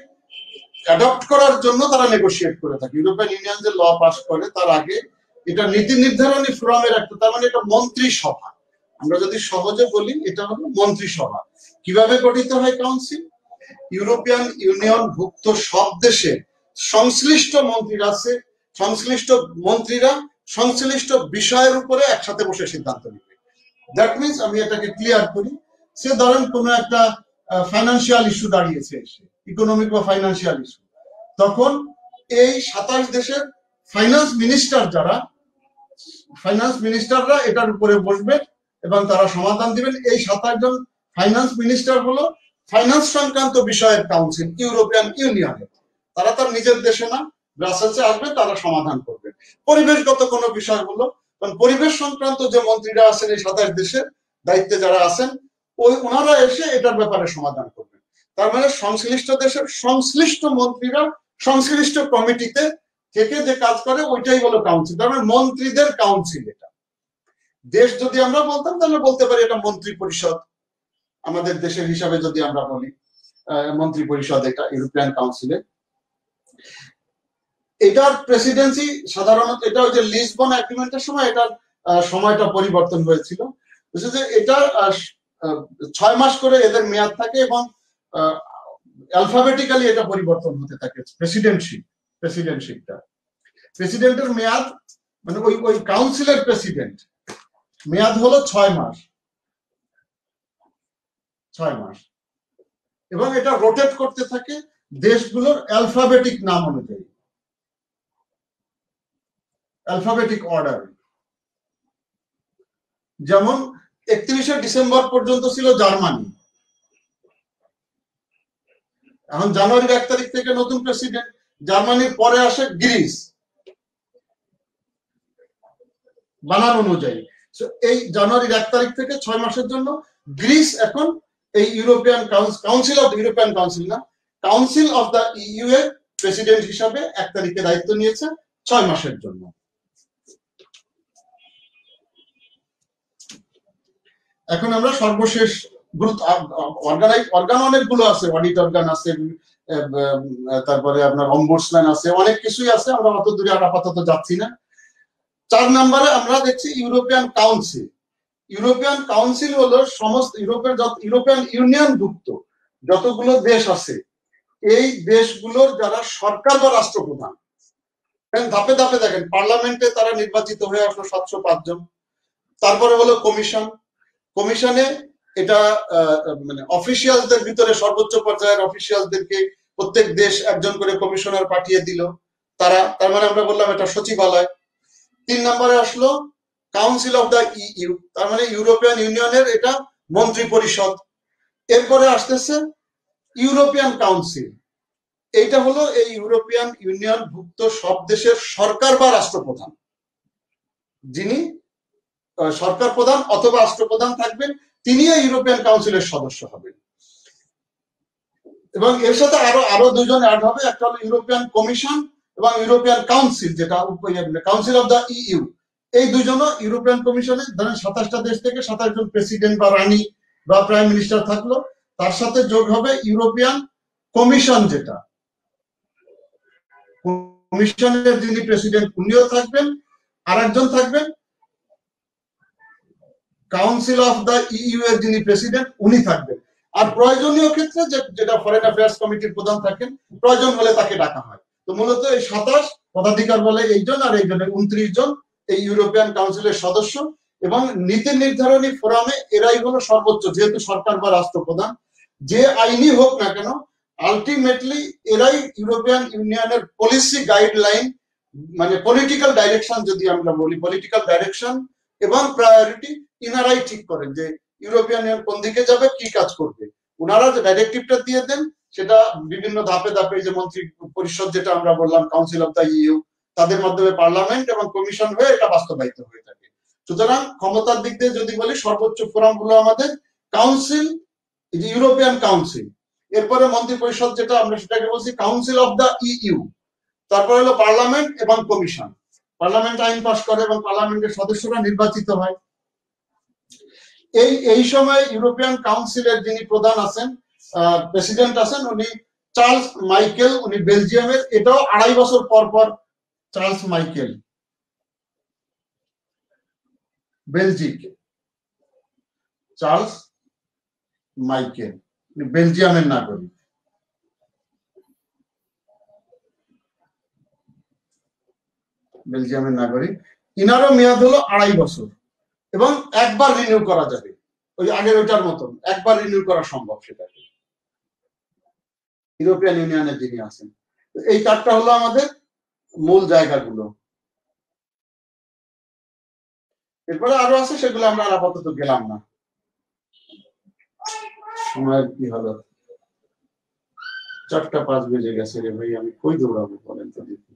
অ্যাডপ্ট করার জন্য তারা নেগোশিয়েট করে থাকে। ইউরোপিয়ান ইউনিয়ন যে ল পাস করে তার আগে এটা নীতি নির্ধারণী ফোরামের একটা, তার মানে এটা মন্ত্রিসভা। আমরা যদি সহজে বলি এটা হলো মন্ত্রিসভা। কিভাবে গঠিত হয় কাউন্সিল? ইউরোপিয়ান ইউনিয়ন ভুক্ত সব দেশে সংশ্লিষ্ট মন্ত্রীরা আছে, সংশ্লিষ্ট মন্ত্রীরা সংশ্লিষ্ট বিষয়ের উপরে একসাথে বসে সিদ্ধান্ত নেবে। দ্যাট মিনস আমি এটাকে ক্লিয়ার করি, সে ধরেন কোনো একটা ফাইন্যান্সিয়াল ইস্যু দাঁড়িয়েছে, ইকোনমিক বা ফাইন্যান্সিয়াল ইস্যু, তখন এই 27 দেশের ফাইন্যান্স মিনিস্টাররা এটার উপরে বসবে এবং তারা সমাধান দিবেন। এই 27 জন ফাইন্যান্স মিনিস্টার হলো ফাইন্যান্স সংক্রান্ত বিষয়ের কাউন্সিল ইউরোপিয়ান ইউনিয়নের। তারা তার নিজের দেশে না, ব্রাসেলসে আসবে, তারা সমাধান করবে। পরিবেশগত কোনো বিষয় হলো, কারণ পরিবেশ সংক্রান্ত যে মন্ত্রীরা আছেন এই 27 দেশের দায়িত্বে যারা আছেন, ওনারা এসে এটার ব্যাপারে সমাধান করবেন। তার মানে সংশ্লিষ্ট দেশের সংশ্লিষ্ট মন্ত্রীরা সংশ্লিষ্ট কমিটিতে থেকে যে কাজ করে ওইটাই হলো কাউন্সিল। তার মানে মন্ত্রীদের কাউন্সিল এটা। দেশ যদি আমরা বলতাম তাহলে বলতে পারি এটা মন্ত্রী পরিষদ। আমাদের দেশের হিসাবে যদি আমরা বলি মন্ত্রী পরিষদ এটা ইউরোপিয়ান কাউন্সিলে। এটার প্রেসিডেন্সি সাধারণত এটা ওই যে লিসবন এগ্রিমেন্টের সময় এটার সময়টা পরিবর্তন হয়েছিল, বুঝছে যে এটা 6 মাস করে এদের মেয়াদ থাকে এবং অ্যালফাবেটিক্যালি এটা পরিবর্তন হতে থাকে। প্রেসিডেন্টশিপটা প্রেসিডেন্টের মেয়াদ মানে ওই কাউন্সিলের প্রেসিডেন্ট মেয়াদ হলো 6 মাস এবং এটা রোটেট করতে থাকে দেশগুলোর অ্যালফাবেটিক নাম অনুযায়ী, অ্যালফাবেটিক অর্ডার। যেমন 31শে ডিসেম্বর পর্যন্ত ছিল জার্মানি, এখন জানুয়ারির 1 তারিখ থেকে নতুন প্রেসিডেন্ট। জার্মানির পরে আসে গ্রিস বানান অনুযায়ী। এই জানুয়ারির 1 তারিখ থেকে 6 মাসের জন্য গ্রিস এখন এই European council of European council না, কাউন্সিল অফ দ্য ইইউ এর প্রেসিডেন্ট হিসাবে 1 তারিখে দায়িত্ব নিয়েছে 6 মাসের জন্য। এখন আমরা সর্বশেষ অর্গান অনেকগুলো আছে, অডিট অর্গান আছে, তারপরে আপনার অম্বুডসম্যান আছে, অনেক কিছুই আছে, আমরা অত দূরে আর আপাতত যাচ্ছি না। 4 নম্বরে আমরা দেখছি ইউরোপিয়ান কাউন্সিল। ইউরোপিয়ান কাউন্সিল হলো সমস্ত ইউরোপিয়ান ইউনিয়ন ভুক্ত যতগুলো দেশ আছে এই দেশগুলোর যারা সরকার বা রাষ্ট্রপ্রধান, ধাপে ধাপে দেখেন পার্লামেন্টে তারা নির্বাচিত হয়ে আসলো 705 জন। তারপরে হলো কমিশনে এটা মানে অফিসিয়ালদের ভিতরে সর্বোচ্চ পর্যায়ের অফিসিয়ালদেরকে প্রত্যেক দেশ একজন করে কমিশনার পাঠিয়ে দিল তারা, তার মানে আমরা বললাম এটা সচিবালয়। 3 নম্বরে আসলো কাউন্সিল অফ দ্য ইইউ, তার মানে ইউরোপিয়ান ইউনিয়নের এটা মন্ত্রী পরিষদ। এরপরে আসতেছে ইউরোপিয়ান কাউন্সিল, এইটা হলো এই ইউরোপিয়ান ইউনিয়ন ভুক্ত সব দেশের সরকার বা রাষ্ট্রপ্রধান, যিনি সরকার প্রধান অথবা রাষ্ট্রপ্রধান থাকবেন, তিনি ইউরোপিয়ান কাউন্সিলের সদস্য হবেন। এবং এর সাথে আরো 2 জন অ্যাড হবে, একটা হলো ইউরোপিয়ান কমিশন এবং ইউরোপিয়ান কাউন্সিল যেটা কাউন্সিল অফ দ্য ইইউ। এই 2 জন ইউরোপিয়ান কমিশনে ধরেন 27টা দেশ থেকে 27 জন প্রেসিডেন্ট বা রানী বা প্রাইম মিনিস্টার থাকলো, তার সাথে যোগ হবে ইউরোপিয়ান কমিশন, যেটা কমিশনের যিনি প্রেসিডেন্ট উনিও থাকবেন, আর একজন থাকবেন কাউন্সিল অফ দ্য ইইউ এর যিনি প্রেসিডেন্ট উনি থাকবেন। আর প্রয়োজনীয় ক্ষেত্রে যেটা ফরেন অ্যাফেয়ার্স কমিটির প্রধান থাকেন, প্রয়োজন হলে তাকে ডাকা হয়। তো মূলত এই 27 পদাধিকার বলে এইজন, আর এইজনের 29 জন এই ইউরোপিয়ান কাউন্সিলের সদস্য। এবং নীতি নির্ধারণী ফোরামে এরাই হলো সর্বোচ্চ, যেহেতু সরকার বা রাষ্ট্রপ্রধান যে আইনই হোক না কেন আলটিমেটলি এরাই ইউরোপিয়ান ইউনিয়নের পলিসি গাইডলাইন মানে পলিটিক্যাল ডাইরেকশন, যদি আমরা বলি পলিটিক্যাল ডাইরেকশন এবং প্রায়োরিটি ইনারাই ঠিক করেন যে ইউরোপিয়ান ইউনিয়ন কোন দিকে যাবে, কি কাজ করবে। ওনারা যে ডাইরেক্টিভটা দিয়ে দেন সেটা বিভিন্ন ধাপে ধাপে, যে মন্ত্রী পরিষদ যেটা আমরা বললাম কাউন্সিল অফ দ্য ইইউ, তাদের মাধ্যমে পার্লামেন্ট এবং কমিশন হয়ে এটা বাস্তবায়িত হয়ে থাকে। সুতরাং ক্ষমতার দিক দিয়ে যদি বলি সর্বোচ্চ ফোরাম গুলো আমাদের কাউন্সিল, ইউরোপিয়ান কাউন্সিল, এরপরে মন্ত্রী পরিষদ যেটা আমরা সেটাকে বলছি কাউন্সিল অফ দ্য ইইউ। তারপরে হলো পার্লামেন্ট এবং কমিশন। পার্লামেন্ট আইন পাস করে এবং পার্লামেন্টের সদস্যরা নির্বাচিত হয়। এই সময় ইউরোপিয়ান কাউন্সিলের যিনি প্রধান আছেন, প্রেসিডেন্ট আছেন, উনি চার্লস মাইকেল, উনি বেলজিয়ামের। এটাও 2.5 বছর পর পর চার্লস মাইকেল, বেলজিক, চার্লস মাইকেল বেলজিয়ামের নাগরিক। বেলজিয়ামের নাগরিক, ইনারও মেয়াদ হলো 2.5 বছর এবং একবার রিনিউ করা যাবে, ওই আগের ওইটার মতন একবার রিনিউ করা সম্ভব সেটাকে। ইউরোপিয়ান ইউনিয়নের যিনি আছেন। এই 4টা হলো আমাদের মূল জায়গাগুলো। এরপরে আরো আছে, সেগুলো আমরা আপাতত গেলাম না। সময় কি হলো? 4টা 5 বেজে গেছে রে ভাই, আমি কই দৌড়াবো বলেন তো দেখি।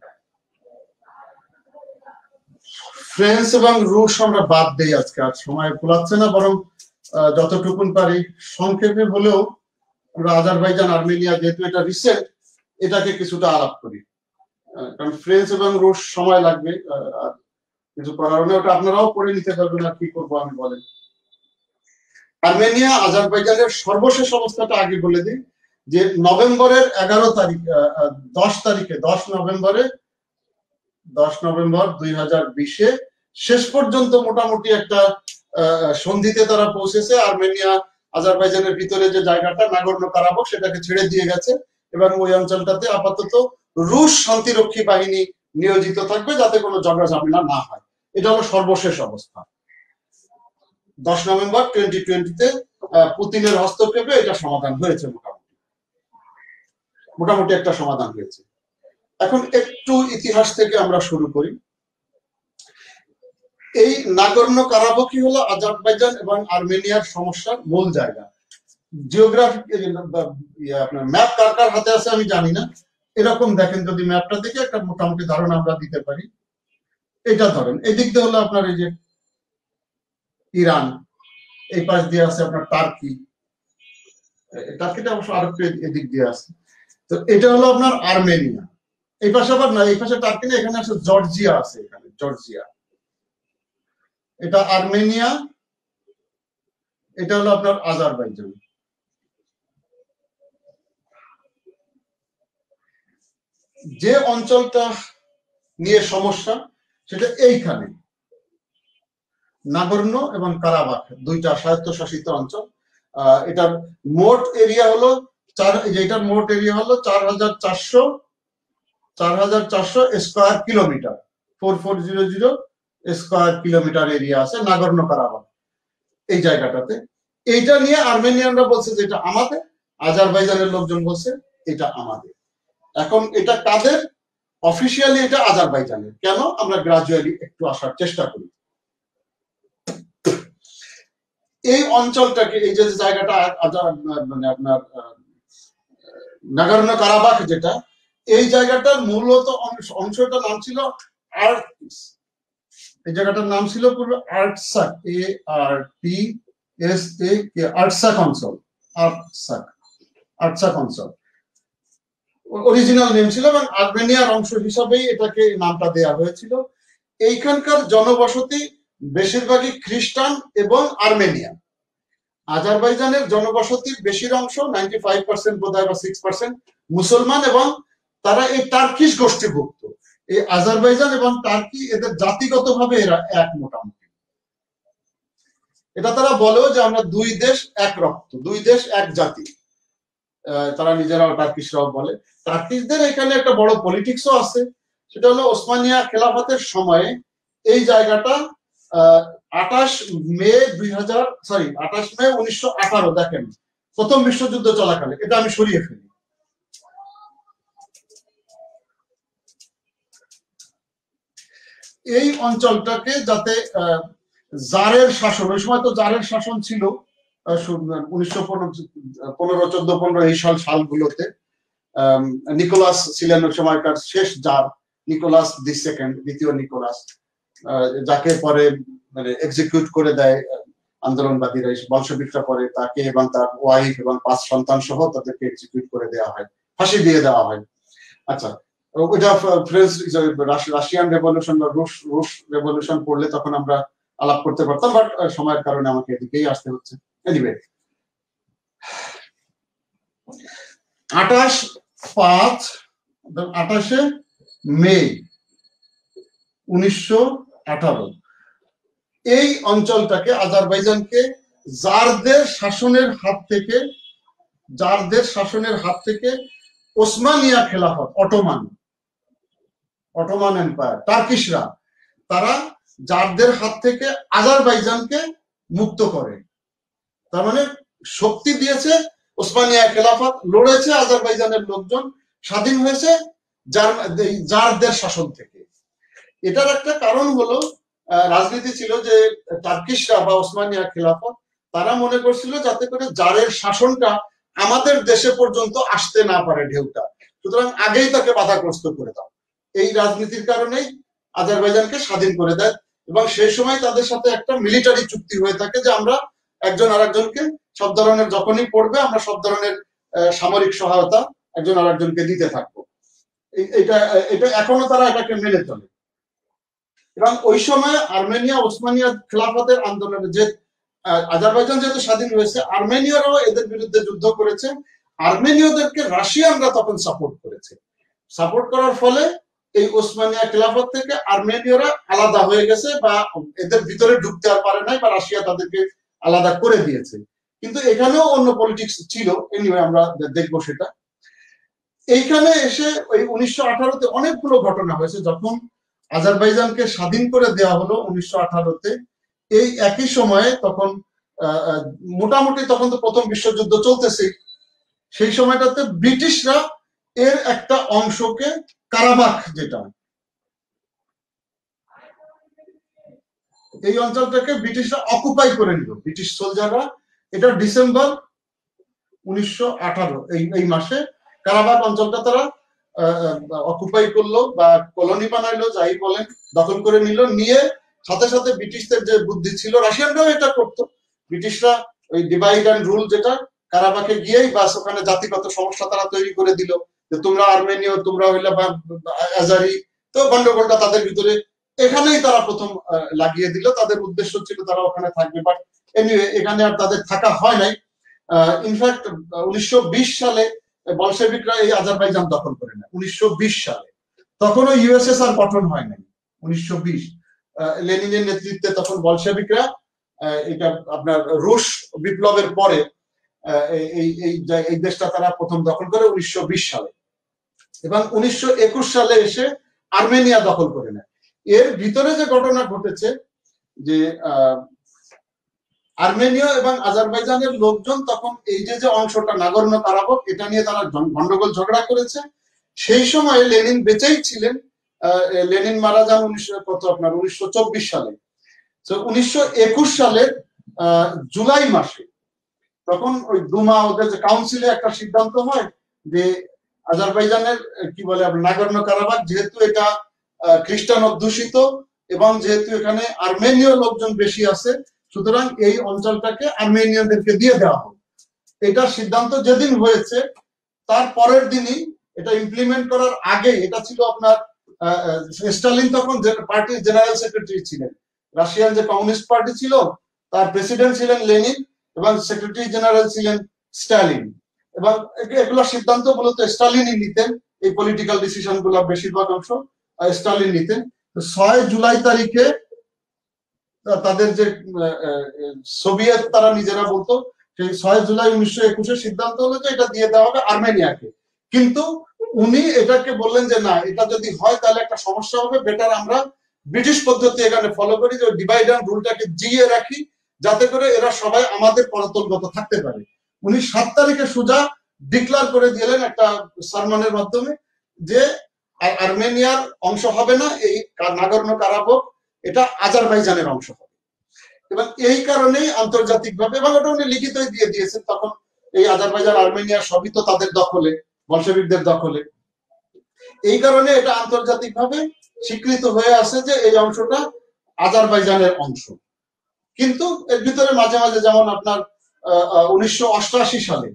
ফ্রান্স এবং রুশ আমরা বাদ দেই আজকে, আর সময় কুলাচ্ছে না, বরং যতটুকুন পারি সংক্ষেপে হলেও আমরা আজারবাইজান, আর্মেনিয়া, যেহেতু এটা রিসেন্ট, এটাকে কিছুটা আলাপ করি। কারণ ফ্রান্স এবং রুশ সময় লাগবে, কিছু করার নেই, ওটা আপনারাও পড়ে নিতে পারবেন। আর কি করবো আমি বলেন। আর্মেনিয়া আজারবাইজানের সর্বশেষ অবস্থাটা আগে বলে দিই, যে নভেম্বরের 11 তারিখ, 10 তারিখে, 10 নভেম্বর 2020-এ শেষ পর্যন্ত মোটামুটি একটা সন্ধিতে তারা পৌঁছেছে। আর্মেনিয়া আজারবাইজানের ভিতরে যে জায়গাটা নাগর্নো কারাবাখ, সেটাকে ছেড়ে দিয়ে গেছে এবং ওই অঞ্চলটাতে আপাতত রুশ শান্তিরক্ষী বাহিনী নিয়োজিত থাকবে, যাতে কোনো ঝগড়া ঝামেলা না হয়। এটা হলো সর্বশেষ অবস্থা। 10 নভেম্বর 2020-তে পুতিনের হস্তক্ষেপে এটা সমাধান হয়েছে, মোটামুটি একটা সমাধান হয়েছে। এখন একটু ইতিহাস থেকে আমরা শুরু করি। এই নাগর্নো কারাবাখই হলো আজারবাইজান এবং আর্মেনিয়ার সমস্যার মূল জায়গা। জিওগ্রাফিক আপনার ম্যাপ কার কার হাতে আছে আমি জানি না, এরকম দেখেন, যদি ম্যাপটা দেখে একটা মোটামুটি ধারণা আমরা দিতে পারি। এটা ধরেন, এই দিক দিয়ে হলো আপনার এই যে ইরান, এই পাশ দিয়ে আছে আপনার টার্কি, টার্কিটা অবশ্য আরেকটু এদিক দিয়ে আছে। তো এটা হলো আপনার আর্মেনিয়া। এই পাশে আবার না, এই পাশে টার্কি না, এখানে আছে জর্জিয়া আছে, এখানে জর্জিয়া। এটা আর্মেনিয়া, এটা হলো আপনার আজারবাইজান। যে অঞ্চলটা নিয়ে সমস্যা সেটা এইখানে, নাগর্নো এবং কারাবাখ, দুইটা স্বায়ত্তশাসিত অঞ্চল। এটার মোট এরিয়া হলো এটার মোট এরিয়া হলো 4,400 square kilometre, 4400 square kilometre area আছে নাগর্নো কারাবাখ এই জায়গাটাতে। এইটা নিয়ে আর্মেনিয়ানরা বলছে যে এটা আমাদের, আজারবাইজানের লোকজন বলছে এটা আমাদের। এখন এটা কাদের? অফিসিয়ালি এটা আজারবাইজানের। কেন? আমরা গ্রাজুয়ালি একটু আসার চেষ্টা করি। এই অঞ্চলটাকে, এই যে জায়গাটা মানে আপনার নাগর্নো কারাবাখ যেটা, এই জায়গাটার মূলত অংশটার নাম ছিল আর্টস। এই জায়গাটার নাম ছিল পূর্বে আর্টসাক, ARTSAK, আর্টসাক অঞ্চল, আর্টসাক অঞ্চল অরিজিনাল নেম ছিল এবং আর্মেনিয়ার অংশ হিসাবেই এটাকে নামটা দেওয়া হয়েছিল। এইখানকার জনবসতি বেশিরভাগই খ্রিস্টান এবং আর্মেনিয়ান। আজারবাইজানের জনবসতির বেশির অংশ 95% বোধহয় বা 6% মুসলমান, এবং তারা এই টার্কিশ গোষ্ঠীভুক্ত। এই আজারবাইজান এবং টার্কি এদের জাতিগতভাবে এরা এক মোটামুটি। এটা তারা বলেও যে আমরা দুই দেশ এক রক্ত, দুই দেশ এক জাতি। তারা নিজেরাও টার্কিশরাও বলে। টার্কিশদের এখানে একটা বড় পলিটিক্সও আছে, সেটা হলো ওসমানিয়া খেলাফতের সময়ে এই জায়গাটা 28 মে 1918, দেখেন, প্রথম বিশ্বযুদ্ধ চলাকালে, এটা আমি সরিয়ে ফেলি। এই অঞ্চলটাকে যাতে জারের শাসন, ওই সময় তো জারের শাসন ছিল 1915 এই সালগুলোতে। নিকোলাস ছিলেন ওই সময়কার শেষ জার, নিকোলাস দ্বিতীয় নিকোলাস, যাকে পরে মানে এক্সিকিউট করে দেয় আন্দোলনবাদীরা বলশবিকরা পরে তাকে এবং তার ওয়াইফ এবং 5 সন্তান সহ তাদেরকে এক্সিকিউট করে দেওয়া হয়, ফাঁসি দিয়ে দেওয়া হয়। আচ্ছা, ওইটা ফ্রেঞ্চ রাশিয়ান রেভলিউশন বা রুশ রেভলিউশন পড়লে তখন আমরা আলাপ করতে পারতাম, বাট সময়ের কারণে আমাকে এদিকেই আসতে হচ্ছে। এনিওয়ে, 28 মে 1918 এই অঞ্চলটাকে, আজারবাইজানকে জারদের শাসনের হাত থেকে ওসমানিয়া খেলাফত, অটোমান এম্পায়ার, টার্কিশরা, তারা জারদের হাত থেকে আজারবাইজানকে মুক্ত করে। তার মানে শক্তি দিয়েছে ওসমানিয়া খেলাফত, লড়েছে আজারবাইজানের লোকজন, স্বাধীন হয়েছে জারদের শাসন থেকে। এটার একটা কারণ হলো রাজনীতি ছিল যে টার্কিশরা বা ওসমানিয়া খেলাফত তারা মনে করছিল যাতে করে জারের শাসনটা আমাদের দেশে পর্যন্ত আসতে না পারে ঢেউটা, সুতরাং আগেই তাকে বাধাগ্রস্ত করে দাও। এই রাজনীতির কারণেই আজারবাইজানকে স্বাধীন করে দেয়, এবং সেই সময় তাদের সাথে একটা মিলিটারি চুক্তি হয়ে থাকে যে আমরা একজন আরেকজনকে সব ধরনের, যখনই পড়বে আমরা সব ধরনের সামরিক সহায়তা একজন আরেকজনকে দিতে থাকবো। এটা এখনো তারা এটাকে মেনে চলে। এবং ওই সময় আর্মেনিয়া ওসমানিয়া খেলাফতের আন্দোলনে, যে আজারবাইজান যেহেতু স্বাধীন হয়েছে, আর্মেনিয়ারাও এদের বিরুদ্ধে যুদ্ধ করেছে। আর্মেনীয়দেরকে রাশিয়ানরা তখন সাপোর্ট করার ফলে এই ওসমানিয়া খেলাফত থেকে আর্মেনীয়রা আলাদা হয়ে গেছে, বা এদের ভিতরে ঢুকতে আর পারে নাই, বা রাশিয়া তাদেরকে আলাদা করে দিয়েছে। কিন্তু এখানেও অন্য পলিটিক্স ছিল, এনিওয়ে আমরা দেখবো সেটা। এইখানে এসে ওই 1918-তে অনেকগুলো ঘটনা হয়েছে। যখন আজারবাইজানকে স্বাধীন করে দেওয়া হলো 1918-তে, এই একই সময়ে তখন মোটামুটি তখন তো প্রথম বিশ্বযুদ্ধ চলতেছে, সেই সময়টাতে ব্রিটিশরা এর একটা অংশকে, কারাবাখ যেটা, এই অঞ্চলটাকে ব্রিটিশরা অকুপাই করে নিল, ব্রিটিশ সোলজাররা। এটা ডিসেম্বর 1918 এই মাসে কারাবাখ অঞ্চলটা তারা অকুপাই করলো বা কলোনি বানাইলো, যাই বলেন, দখল করে নিল। নিয়ে সাথে সাথে ব্রিটিশদের যে বুদ্ধি ছিল, রাশিয়ানরাও এটা করতো, ব্রিটিশরা ওই ডিভাইড অ্যান্ড রুল, যেটা কারাবাখে গিয়েই বাস ওখানে জাতিগত সমস্যা তারা তৈরি করে দিল, যে তোমরা আর্মেনীয়, তোমরা হইলে আজারি, তো গন্ডগোলটা তাদের ভিতরে এখানেই তারা প্রথম লাগিয়ে দিল। তাদের উদ্দেশ্য ছিল তারা ওখানে থাকবে, বাট এনিওয়ে এখানে আর তাদের থাকা হয় নাই। ইনফ্যাক্ট 1920 সালে বলশেভিকরা এই আজারবাইজান দখল করে নেয়। 1920 সালে, তখনও ইউএসএসআর গঠন হয় নাই। 1920 লেনিনের নেতৃত্বে তখন বলশেভিকরা, এটা আপনার রুশ বিপ্লবের পরে এই দেশটা তারা প্রথম দখল করে 1920 সালে, এবং 1921 সালে এসে আর্মেনিয়া দখল করে নেয়। এর ভিতরে যে ঘটনা ঘটেছে, যে আর্মেনীয় এবং আজারবাইজানের লোকজন তখন এই যে অংশটা নাগর্নো কারাবাখ, এটা নিয়ে তারা গন্ডগোল ঝগড়া করেছে। সেই সময় লেনিন বেঁচেই ছিলেন। লেনিন মারা যান 1924 সালে। তো 1921 সালের জুলাই মাসে তখন ওই দুমা, ওদের যে কাউন্সিলে একটা সিদ্ধান্ত হয় যে আজারবাইজানের কি বলে নাগর্নো কারাবাখ, যেহেতু এটা খ্রিস্টান অধ্যুষিত এবং যেহেতু এখানে আর্মেনীয় লোকজন বেশি আছে, সুতরাং এই অঞ্চলটাকে আর্মেনিয়ানদেরকে দিয়ে দেওয়া হবে। এটা সিদ্ধান্ত যেদিন হয়েছে তার পরের দিনই এটা ইমপ্লিমেন্ট করার আগে, এটা ছিল আপনার স্টালিন তখন পার্টির জেনারেল সেক্রেটারি ছিলেন। রাশিয়ান যে কমিউনিস্ট পার্টি ছিল তার প্রেসিডেন্ট ছিলেন লেনিন এবং সেক্রেটারি জেনারেল ছিলেন স্টালিন, এবং এগুলো সিদ্ধান্ত মূলত স্টালিনই নিতেন। এই পলিটিক্যাল ডিসিশন গুলো বেশিরভাগ অংশ স্টালিন নিতেন। 6 জুলাই তারিখে তাদের যে সোভিয়েত তারা নিজেরা বলতো, সেই 6 জুলাই 1921 সিদ্ধান্ত হলো যে এটা দিয়ে দেওয়া হবে আর্মেনিয়াকে। কিন্তু উনি এটাকে বললেন যে না, এটা যদি হয় তাহলে একটা সমস্যা হবে, বেটার আমরা ব্রিটিশ পদ্ধতি এখানে ফলো করি, যে ডিভাইড অ্যান্ড রুলটাকে জিয়ে রাখি, যাতে করে এরা সবাই আমাদের পরতলগত থাকতে পারে। উনি 7 তারিখে সোজা ডিক্লার করে দিলেন একটা সারমনের মাধ্যমে যে আর্মেনিয়ার অংশ হবে না, এই নাগর্নো কারাবাখ এটা আজারবাইজানের অংশ হবে। এবং এই কারণেই আন্তর্জাতিকভাবে, এবং ওটা উনি লিখিতই দিয়ে দিয়েছেন, তখন এই আজারবাইজান আর্মেনিয়া সবই তো তাদের দখলে, বলশেভিকদের দখলে। এই কারণে এটা আন্তর্জাতিকভাবে স্বীকৃত হয়ে আছে যে এই অংশটা আজারবাইজানের অংশ। কিন্তু এর ভিতরে মাঝে মাঝে যেমন আপনার 1988 সালে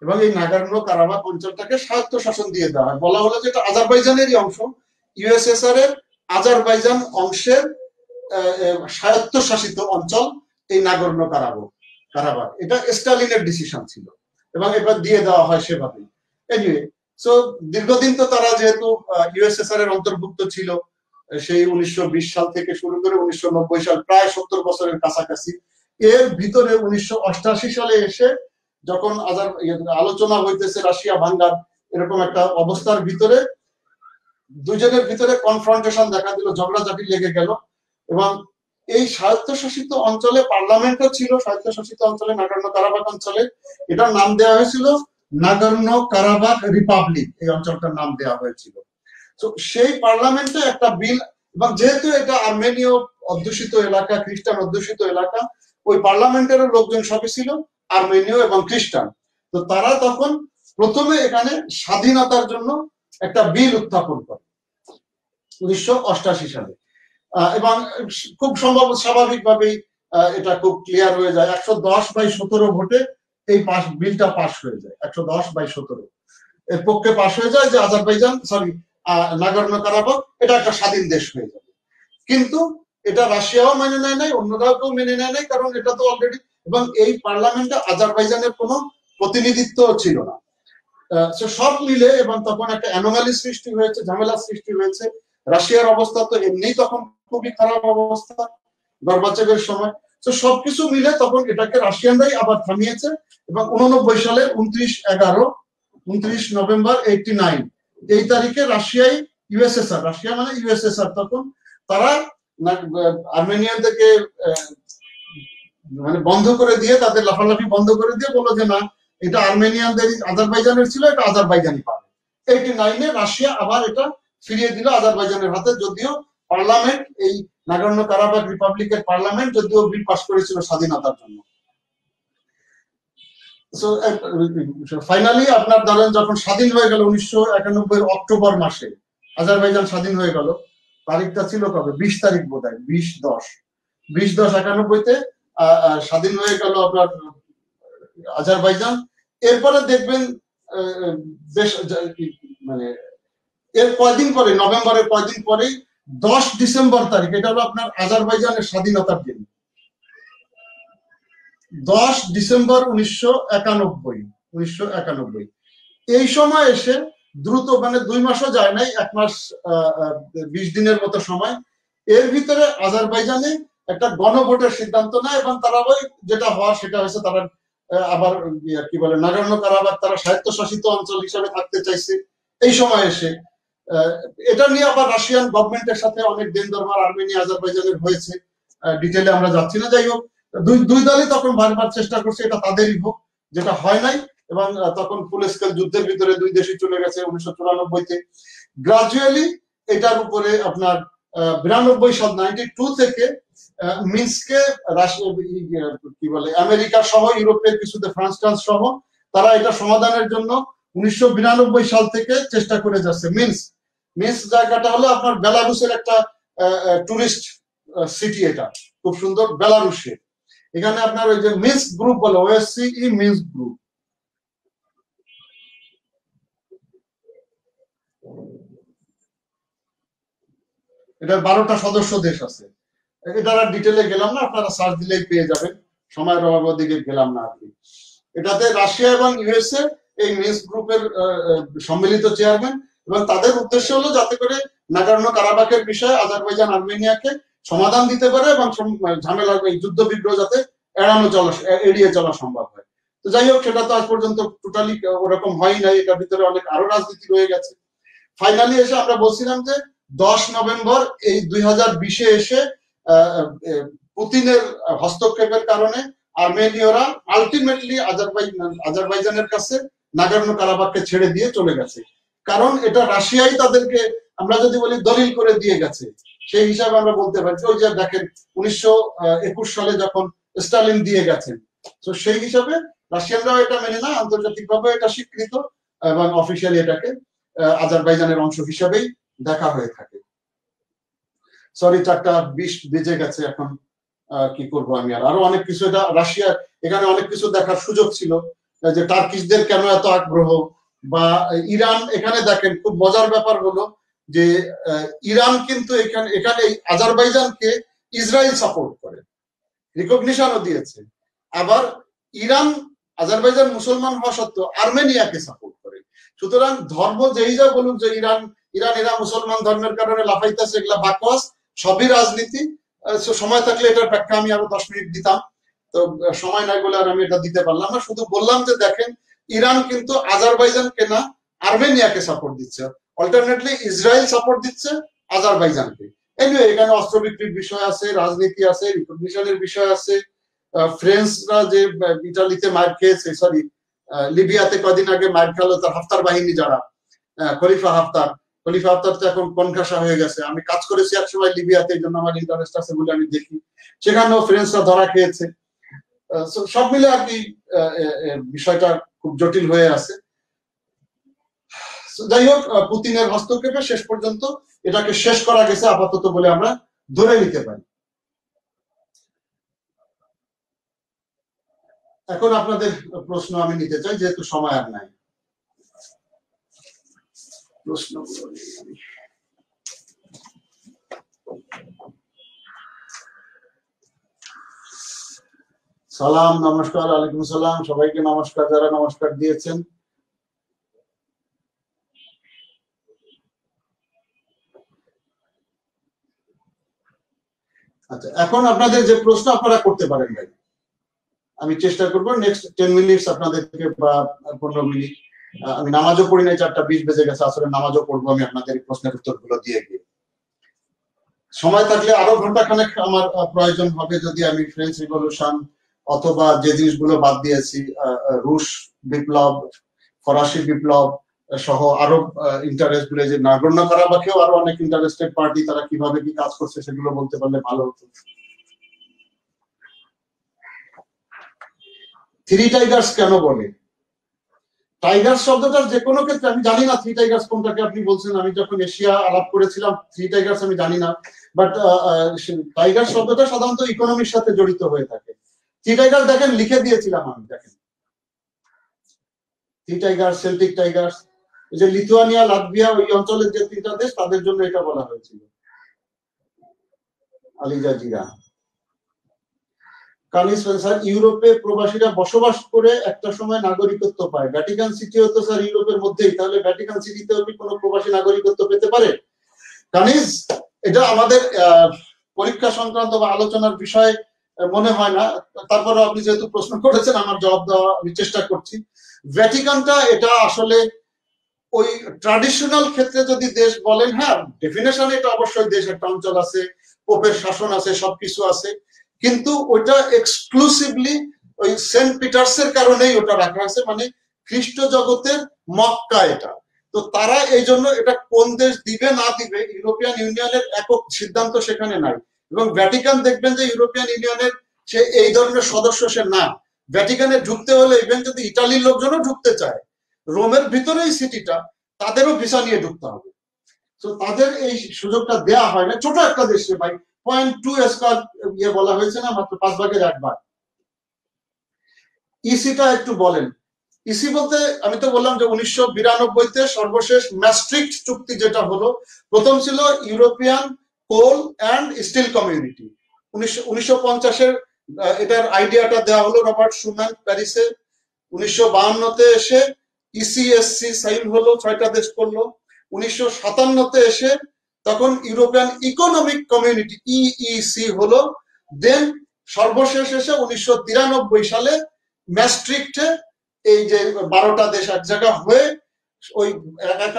এবং এই নাগোর্নো কারাবাখ অঞ্চলটাকে স্বায়ত্তশাসন দিয়ে দেওয়া হয়, বলা হলো যে এটা আজারবাইজানেরই অংশ, ইউএসএসআর এর আজারবাইজান অংশের স্বায়ত্তশাসিত অঞ্চল এই নাগোর্নো কারাবাখ। এটা স্টালিনের ডিসিশন ছিল এবং এবার দিয়ে দেওয়া হয় সেভাবেই। এনিওয়ে, সো দীর্ঘদিন তো তারা যেহেতু ইউএসএসআর এর অন্তর্ভুক্ত ছিল, সেই 1920 সাল থেকে শুরু করে 1990 সাল, প্রায় 70 বছরের কাছাকাছি। এর ভিতরে 1988 সালে এসে যখন আলোচনা হইতেছে রাশিয়া ভাঙ্গার এরকম একটা অবস্থার ভিতরে দুজনের ভিতরে কনফ্রন্টেশন দেখা দিল, ঝগড়াঝাটি লেগে গেল এবং এই স্বায়ত্তশাসিত অঞ্চলে পার্লামেন্টও ছিল, স্বায়ত্তশাসিত অঞ্চলে নাগোর্নো কারাবাখ অঞ্চলে এটার নাম দেওয়া হয়েছিল নাগোর্নো কারাবাখ রিপাবলিক, এই অঞ্চলটার নাম দেওয়া হয়েছিল। তো সেই পার্লামেন্টে একটা বিল, এবং যেহেতু এটা আর্মেনীয় অধ্যুষিত এলাকা, খ্রিস্টান অধ্যুষিত এলাকা, ওই পার্লামেন্টের লোকজন সবই ছিল আর্মেনীয় এবং খ্রিস্টান। তো তারা তখন প্রথমে এখানে স্বাধীনতার জন্য একটা বিল উত্থাপন করে 1988 সালে, এবং খুব সম্ভব স্বাভাবিকভাবেই এটা খুব ক্লিয়ার হয়ে যায়, 110/17 ভোটে এই বিলটা পাশ হয়ে যায়। 110/17 এর পক্ষে পাশ হয়ে যায় যে আজারবাইজান, নাগোর্নো কারাবাখ এটা একটা স্বাধীন দেশ হয়ে যাবে। কিন্তু এটা রাশিয়াও মেনে নেয় নাই, অন্যরাও কেউ মেনে নেয় নাই, কারণ এটা তো অলরেডি, এবং এই পার্লামেন্টে আজারবাইজানের কোনো প্রতিনিধিত্ব ছিল না। সব মিলে এবং তখন একটা অ্যানোমালি সৃষ্টি হয়েছে, ঝামেলা সৃষ্টি হয়েছে। রাশিয়ার অবস্থা তো এমনি তখন খুবই খারাপ অবস্থা গর্বাচেভের সময়। তো সবকিছু মিলে তখন এটাকে রাশিয়ানরাই আবার থামিয়েছে এবং 89 সালের 29 নভেম্বর 89 এই তারিখে রাশিয়ায় রাশিয়া মানে ইউএসএসআর, তখন তারা আর্মেনিয়ানদেরকে মানে বন্ধ করে দিয়ে, তাদের লাফালাফি বন্ধ করে দিয়ে বললো যে না, এটা আর্মেনিয়ানদের, আজারবাইজানের ছিল, এটা আজারবাইজানি পাবে। 89-এ রাশিয়া আবার এটা ফিরিয়ে দিল আজারবাইজানের হাতে, যদিও পার্লামেন্ট, এই নাগোর্নো কারাবাখ রিপাবলিকের পার্লামেন্ট যদিও বিল পাস করেছিল স্বাধীনতার জন্য। ফাইনালি আপনার ধরেন যখন স্বাধীন হয়ে গেল 1991 অক্টোবর মাসে, আজারবাইজান স্বাধীন হয়ে গেল, তারিখটা ছিল কবে, 20 তারিখ বোধ হয়, 20/10/91 স্বাধীন হয়ে গেল আপনার আজারবাইজান। এরপরে দেখবেন বেশ মানে এর কয়দিন পরে, নভেম্বরের কয়দিন পরেই 10 ডিসেম্বর তারিখ, এটা হলো আপনার আজারবাইজানের স্বাধীনতার দিন, 10 ডিসেম্বর 1991। এই সময় এসে দ্রুত, মানে 2 মাসও যায় নাই, 1 মাস 20 দিনের মতো সময়, এর ভিতরে আজারবাইজানে একটা গণভোটের সিদ্ধান্ত নেয় এবং তারা ওই যেটা হওয়া সেটা হয়েছে, তারা আবার কি বলে নাগোর্নো কারাবাখ তারা স্বায়ত্তশাসিত অঞ্চল হিসেবে থাকতে চাইছে। এই সময় এসে এটা নিয়ে আবার রাশিয়ান গভর্নমেন্টের সাথে অনেক দিন দরবার আর্মেনিয়া আজারবাইজানের হয়েছে, ডিটেলে আমরা যাচ্ছি না। যাই হোক, দুই দলই তখন বারবার চেষ্টা করছে এটা তাদেরই হোক, যেটা হয় নাই, এবং তখন ফুল স্কেল যুদ্ধের ভিতরে দুই দেশই চলে গেছে 1994-তে। গ্রাজুয়ালি এটার উপরে আপনার 92 সাল 92 থেকে মিন্সকে কি বলে আমেরিকা সহ ইউরোপের কিছুতে ফ্রান্স সহ তারা এটা সমাধানের জন্য 1992 সাল থেকে চেষ্টা করে যাচ্ছে। মিন্স জায়গাটা হলো আপনার বেলারুসের একটা টুরিস্ট সিটি, এটা খুব সুন্দর, বেলারুশে। এখানে আপনার ওই যে মিন্স্ক গ্রুপ বলে, ওএসসিই মিন্স্ক গ্রুপ, এটার 12টা সদস্য দেশ আছে। এটার আর ডিটেলে গেলাম না, আপনারা সার্চ দিলেই পেয়ে যাবেন, সময়ের অভাবের দিকে গেলাম না আর কি। এটাতে রাশিয়া এবং ইউএসএ এই মিন্স্ক গ্রুপের সম্মিলিত চেয়ারম্যান, এবং তাদের উদ্দেশ্য হলো যাতে করে নাগোর্নো কারাবাখের বিষয়ে আজারবাইজান আর্মেনিয়াকে সমাধান দিতে পারে এবং ঝামেলা, এই যুদ্ধ বিগ্রহ যাতে এড়িয়ে চলা সম্ভব হয়। তো যাই হোক, সেটা তো আজ পর্যন্ত টোটালি ওরকম হয় নাই, এটার ভিতরে অনেক আরো রাজনীতি রয়ে গেছে। ফাইনালি এসে আমরা বলছিলাম যে 10 নভেম্বর এই 2020-এ এসে পুতিনের হস্তক্ষেপের কারণে আর্মেনীয়রা আলটিমেটলি আজারবাইজানের কাছে নাগোর্নো কারাবাখকে ছেড়ে দিয়ে চলে গেছে, কারণ এটা রাশিয়াই তাদেরকে, আমরা যদি বলি দলিল করে দিয়ে গেছে, সেই হিসাবে আমরা বলতে পারি। ওই যে দেখেন 1921 সালে যখন স্টালিন দিয়ে গেছেন, তো সেই হিসাবে রাশিয়ানরাও এটা মেনে না, আন্তর্জাতিকভাবে এটা স্বীকৃত এবং অফিসিয়ালি এটাকে আজারবাইজানের অংশ হিসাবেই দেখা হয়ে থাকে। সরি 4:20 বেজে গেছে এখন, কি করব আমি আর আরো অনেক কিছু, এটা রাশিয়া, এখানে অনেক কিছু দেখার সুযোগ ছিল, যে টার্কিশদের কেন এত আগ্রহ, বা ইরান। এখানে দেখেন খুব মজার ব্যাপার হলো যে ইরান কিন্তু এখানে আজারবাইজানকে ইসরায়েল সাপোর্ট করে, রিকগনিশনও দিয়েছে। আবার ইরান, আজারবাইজান মুসলমান হওয়া সত্ত্বেও আর্মেনিয়াকে সাপোর্ট করে। সুতরাং ধর্ম যেই যা বলুক যে এরা মুসলমান ধর্মের কারণে লাফাইতেছে, এগুলা বাকওয়াস, সবই রাজনীতি। সময় থাকলে এটার ব্যাখ্যা আমি আরো 10 মিনিট দিতাম, তো সময় নাই বলে আর আমি এটা দিতে পারলাম না। শুধু বললাম যে দেখেন ইরান কিন্তু আজারবাইজানকে না আর্মেনিয়াকে সাপোর্ট দিচ্ছে, অল্টারনেটলি ইসরায়েল সাপোর্ট দিচ্ছে আজারবাইজানকে। এনিওয়ে এখানে অস্ত্র বিক্রির বিষয় আছে, রাজনীতি আছে, রিকগনিশনের বিষয় আছে। ফ্রেঞ্চরা যে ইটালিতে মার খেয়েছে, সরি লিবিয়াতে কদিন আগে মার খেলো তার হাফতার বাহিনী, যারা খলিফা হাফতার তো এখন কনকাশা হয়ে গেছে। আমি কাজ করেছি এক সময় লিবিয়াতে, এই জন্য আমার ইন্টারেস্ট আছে বলে আমি দেখি, সেখানেও ফ্রেঞ্চরা ধরা খেয়েছে। সব মিলে আর কি বিষয়টা খুব জটিল হয়ে আছে। যাই হোক, পুতিনের হস্তক্ষেপে শেষ পর্যন্ত এটাকে শেষ করা গেছে আপাতত বলে আমরা ধরে নিতে পারি। এখন আপনাদের প্রশ্ন আমি নিতে চাই, যেহেতু সময় আর নাই। সালাম, নমস্কার, আলাইকুম সালাম, সবাইকে নমস্কার যারা নমস্কার দিয়েছেন। আচ্ছা, এখন আপনাদের যে প্রশ্ন আপনারা করতে পারেন ভাই, আমি চেষ্টা করবো নেক্সট 10 মিনিটস আপনাদেরকে, বা 15 মিনিট। আমি নামাজও পড়ি নাই, 4:20 বেজে গেছে, আসলে নামাজও পড়বো আমি আপনাদের প্রশ্নের উত্তরগুলো দিয়ে গিয়ে। সময় থাকলে আরো ঘন্টাখানেক আমার প্রয়োজন হবে, যদি আমি ফ্রেঞ্চ রিভলিউশন অথবা যে জিনিসগুলো বাদ দিয়েছি, রুশ বিপ্লব, ফরাসি বিপ্লব সহ আরো ইন্টারেস্ট গুলো, যে নাগর্নো কারাবাখেও আরো অনেক ইন্টারেস্টেড পার্টি, তারা কিভাবে কি কাজ করছে সেগুলো বলতে পারলে ভালো হতো। থ্রি টাইগার্স কেন বলে? টাইগার্স শব্দটা যে কোনো ক্ষেত্রে, আমি জানি না থ্রি টাইগার্স কোনটাকে আপনি বলছেন। আমি যখন এশিয়া আলাপ করেছিলাম, থ্রি টাইগার্স আমি জানি না, বাট টাইগার শব্দটা সাধারণত ইকোনমির সাথে জড়িত হয়ে থাকে। থ্রি টাইগার দেখেন লিখে দিয়েছিলাম আমি, দেখেন থ্রি টাইগার্স, সেল্টিক টাইগার্স, এই যে লিথুয়ানিয়া, লাটভিয়া, ওই অঞ্চলের যে 3টা দেশ, তাদের জন্য এটা বলা হয়েছিল। Al Jazeera. কানিস স্যার, ইউরোপে প্রবাসীরা বসবাস করে একটা সময় নাগরিকত্ব পায়, ভ্যাটিকান সিটিও তো স্যার ইউরোপের মধ্যেই, তাহলে ভ্যাটিকান সিটিতেও কি কোনো প্রবাসী নাগরিকত্ব পেতে পারে? কানিস, এটা আমাদের পরীক্ষা সংক্রান্ত বা আলোচনার বিষয় মনে হয় না, তারপরে আপনি যেহেতু প্রশ্ন করেছেন আমার জবাব দেওয়া আমি চেষ্টা করছি। ভ্যাটিকানটা এটা আসলে ওই ট্রাডিশনাল ক্ষেত্রে যদি দেশ বলেন, হ্যাঁ ডেফিনেশনে এটা অবশ্যই দেশ, একটা অঞ্চল আছে, পোপের শাসন আছে, সবকিছু আছে, কিন্তু ওটা এক্সক্লুসিভলি ওই সেন্ট পিটার্সের কারণেই ওটা রাখা আছে, মানে খ্রিস্ট জগতের মক্কা এটা। তো তারা এই জন্য এটা কোন দেশ দিবে না দিবে ইউরোপিয়ান ইউনিয়নের একক সিদ্ধান্ত সেখানে নাই। এবং ভ্যাটিকান দেখবেন যে ইউরোপিয়ান ইউনিয়নের সে এই ধরনের সদস্য সে না। ভ্যাটিকানে ঢুকতে হলে ইভেন যদি ইটালির লোকজনও ঢুকতে চায়, রোমের ভিতরেই সিটিটা, তাদেরও ভিসা নিয়ে ঢুকতে হবে। তো তাদের এই সুযোগটা দেয়া হয় না। ছোট একটা দেশে ভাই, 0.2 স্কয়ার ইয়ে বলা হয়েছে না, মাত্র 5 ভাগের 1 ভাগ। ইসিটা একটু বলেন। ইসি বলতে আমি তো বললাম যে 1992-তে সর্বশেষ ম্যাস্ট্রিক্ট চুক্তি যেটা হলো, প্রথম ছিল European Coal and Steel Community. 1950-এর এটার আইডিয়াটা দেওয়া হলো রবার্ট শুম্যান প্যারিসে। 1952-তে এসে ইসিএসসি সাইন হলো, 6টা দেশ করলো। 1957-তে এসে তখন ইউরোপিয়ান ইকোনমিক কমিউনিটি ইইসি হলো। দেন সর্বশেষ এসে 1993 সালে ম্যাস্ট্রিক্টে এই যে 12টা দেশ এক জায়গা হয়ে ওই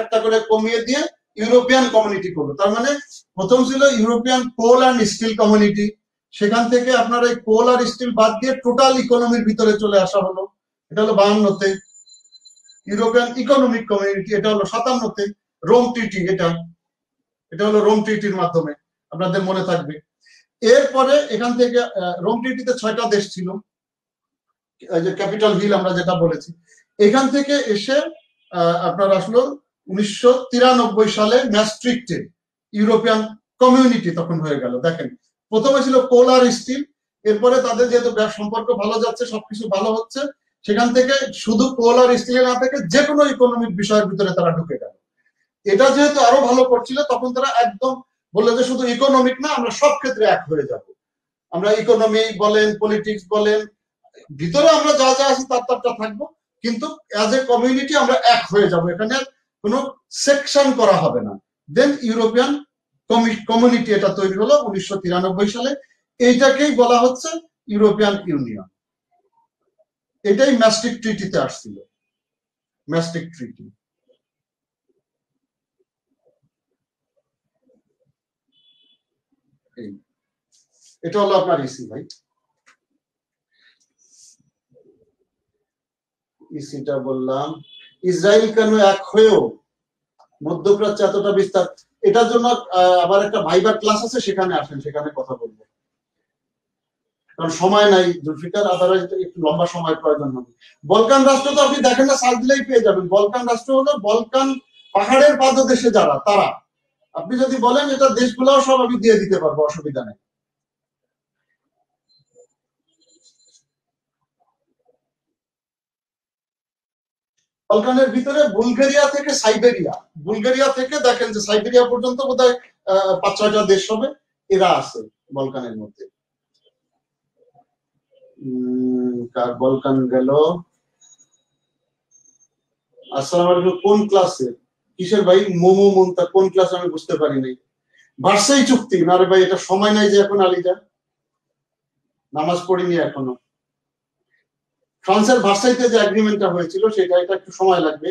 একটা করে কমিয়ে দিয়ে ইউরোপিয়ান কমিউনিটি করলো। তার মানে প্রথম ছিল European Coal and Steel Community, সেখান থেকে আপনার এই কোল আর স্টিল বাদ দিয়ে টোটাল ইকোনমির ভিতরে চলে আসা হলো, এটা হলো 52-তে। ইউরোপিয়ান ইকোনমিক কমিউনিটি এটা হলো 57-তে। রোম ট্রিটি, এটা হলো রোম ট্রিটির মাধ্যমে, আপনাদের মনে থাকবে। এরপরে এখান থেকে রোম ট্রিটিতে 6টা দেশ ছিল, যে ক্যাপিটাল হিল আমরা যেটা বলেছি। এখান থেকে এসে আপনার আসলো 1993 সালে ম্যাস্ট্রিক্টে ইউরোপিয়ান কমিউনিটি তখন হয়ে গেল। দেখেন, প্রথমে ছিল কোল আর স্টিল, এরপরে তাদের যেহেতু সম্পর্ক ভালো যাচ্ছে, সবকিছু ভালো হচ্ছে, সেখান থেকে শুধু কোল আর স্টিলে না থেকে যে কোনো ইকোনমিক বিষয়ের ভিতরে তারা ঢুকে গেল। এটা যেহেতু আরো ভালো করছিল, তখন তারা একদম বললো যে শুধু ইকোনমিক না, আমরা সব ক্ষেত্রে এক হয়ে যাব। আমরা ইকোনমি বলেন, পলিটিক্স বলেন, ভিতরে আমরা যা যা আছে তারটা থাকবো, কিন্তু অ্যাজ এ কমিউনিটি আমরা এক হয়ে যাব, এখানে কোনো সেকশন করা হবে না। দেন ইউরোপিয়ান কমিউনিটি এটা তৈরি হলো 1993 সালে। এইটাকেই বলা হচ্ছে ইউরোপিয়ান ইউনিয়ন। এটাই ম্যাস্ট্রিক্ট ট্রিটিতে আসছিল, ম্যাস্ট্রিক্ট ট্রিটি। এটা হলো আপনার ইসি ভাই। ইসিটা বললাম। ইসরায়েল কেন এক হয়েও মধ্যপ্রাচ্যে এতটা বিস্তার, এটার জন্য আবার একটা ভাইবার ক্লাস আছে, সেখানে আসেন, সেখানে কথা বলবো, কারণ সময় নাই জুলফিকার, আদারওয়াইজ একটু লম্বা সময় প্রয়োজন হবে। বলকান রাষ্ট্র তো আপনি দেখেন না, সার্চ দিলেই পেয়ে যাবেন। বলকান রাষ্ট্র হলো বলকান পাহাড়ের পাদদেশে যারা, তারা। আপনি যদি বলেন এটা দেশগুলোও সব আমি দিয়ে দিতে পারবো, অসুবিধা নেই। বলকানের ভিতরে বুলগেরিয়া থেকে সাইবেরিয়া, বুলগেরিয়া থেকে দেখেন যে সাইবেরিয়া পর্যন্ত বোধহয় 5-6টা দেশ হবে, এরা আছে বলকানের মধ্যে। বলকান গেল। আসসালামু আলাইকুম, কোন ক্লাসে? কিসের ভাই? মোমো মন্তা কোন ক্লাসে আমি বুঝতে পারি নাই। ভার্সাই চুক্তি না রে ভাই, এটা সময় নাই যে এখন আলিজা, নামাজ পড়িনি এখনো। ফ্রান্সের ভার্সাইতে যে এগ্রিমেন্টটা হয়েছিল সেটা, এটা একটু সময় লাগবে।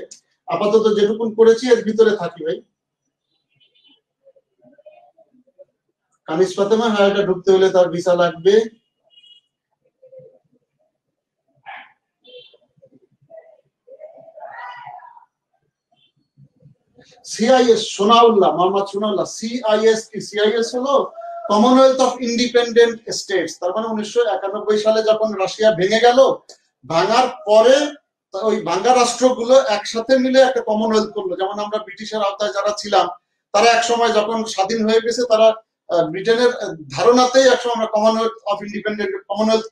আপাতত যেটুকুন করেছি এর ভিতরে থাকি ভাই। কানিস ফাতেমা, হ্যাঁ, এটা ঢুকতে হলে তার ভিসা লাগবে। সিআইএস, সোনাউল্লাহ, মোহাম্মদ সোনাউল্লাহ। সিআইএস কি? সিআইএস হলো কমনওয়েলথ অফ ইন্ডিপেন্ডেন্ট স্টেটস। তার মানে 1991 সালে যখন রাশিয়া ভেঙে গেল, ভাঙার পরে ওই ভাঙ্গা রাষ্ট্রগুলো একসাথে মিলে একটা কমনওয়েলথ করলো। যেমন আমরা ব্রিটিশের আওতায় যারা ছিলাম, তারা একসময় যখন স্বাধীন হয়ে গেছে, তারা ব্রিটেনের ধারণাতেই একসময় আমরা কমনওয়েলথ অফ ইন্ডিপেন্ডেন্ট কমনওয়েলথ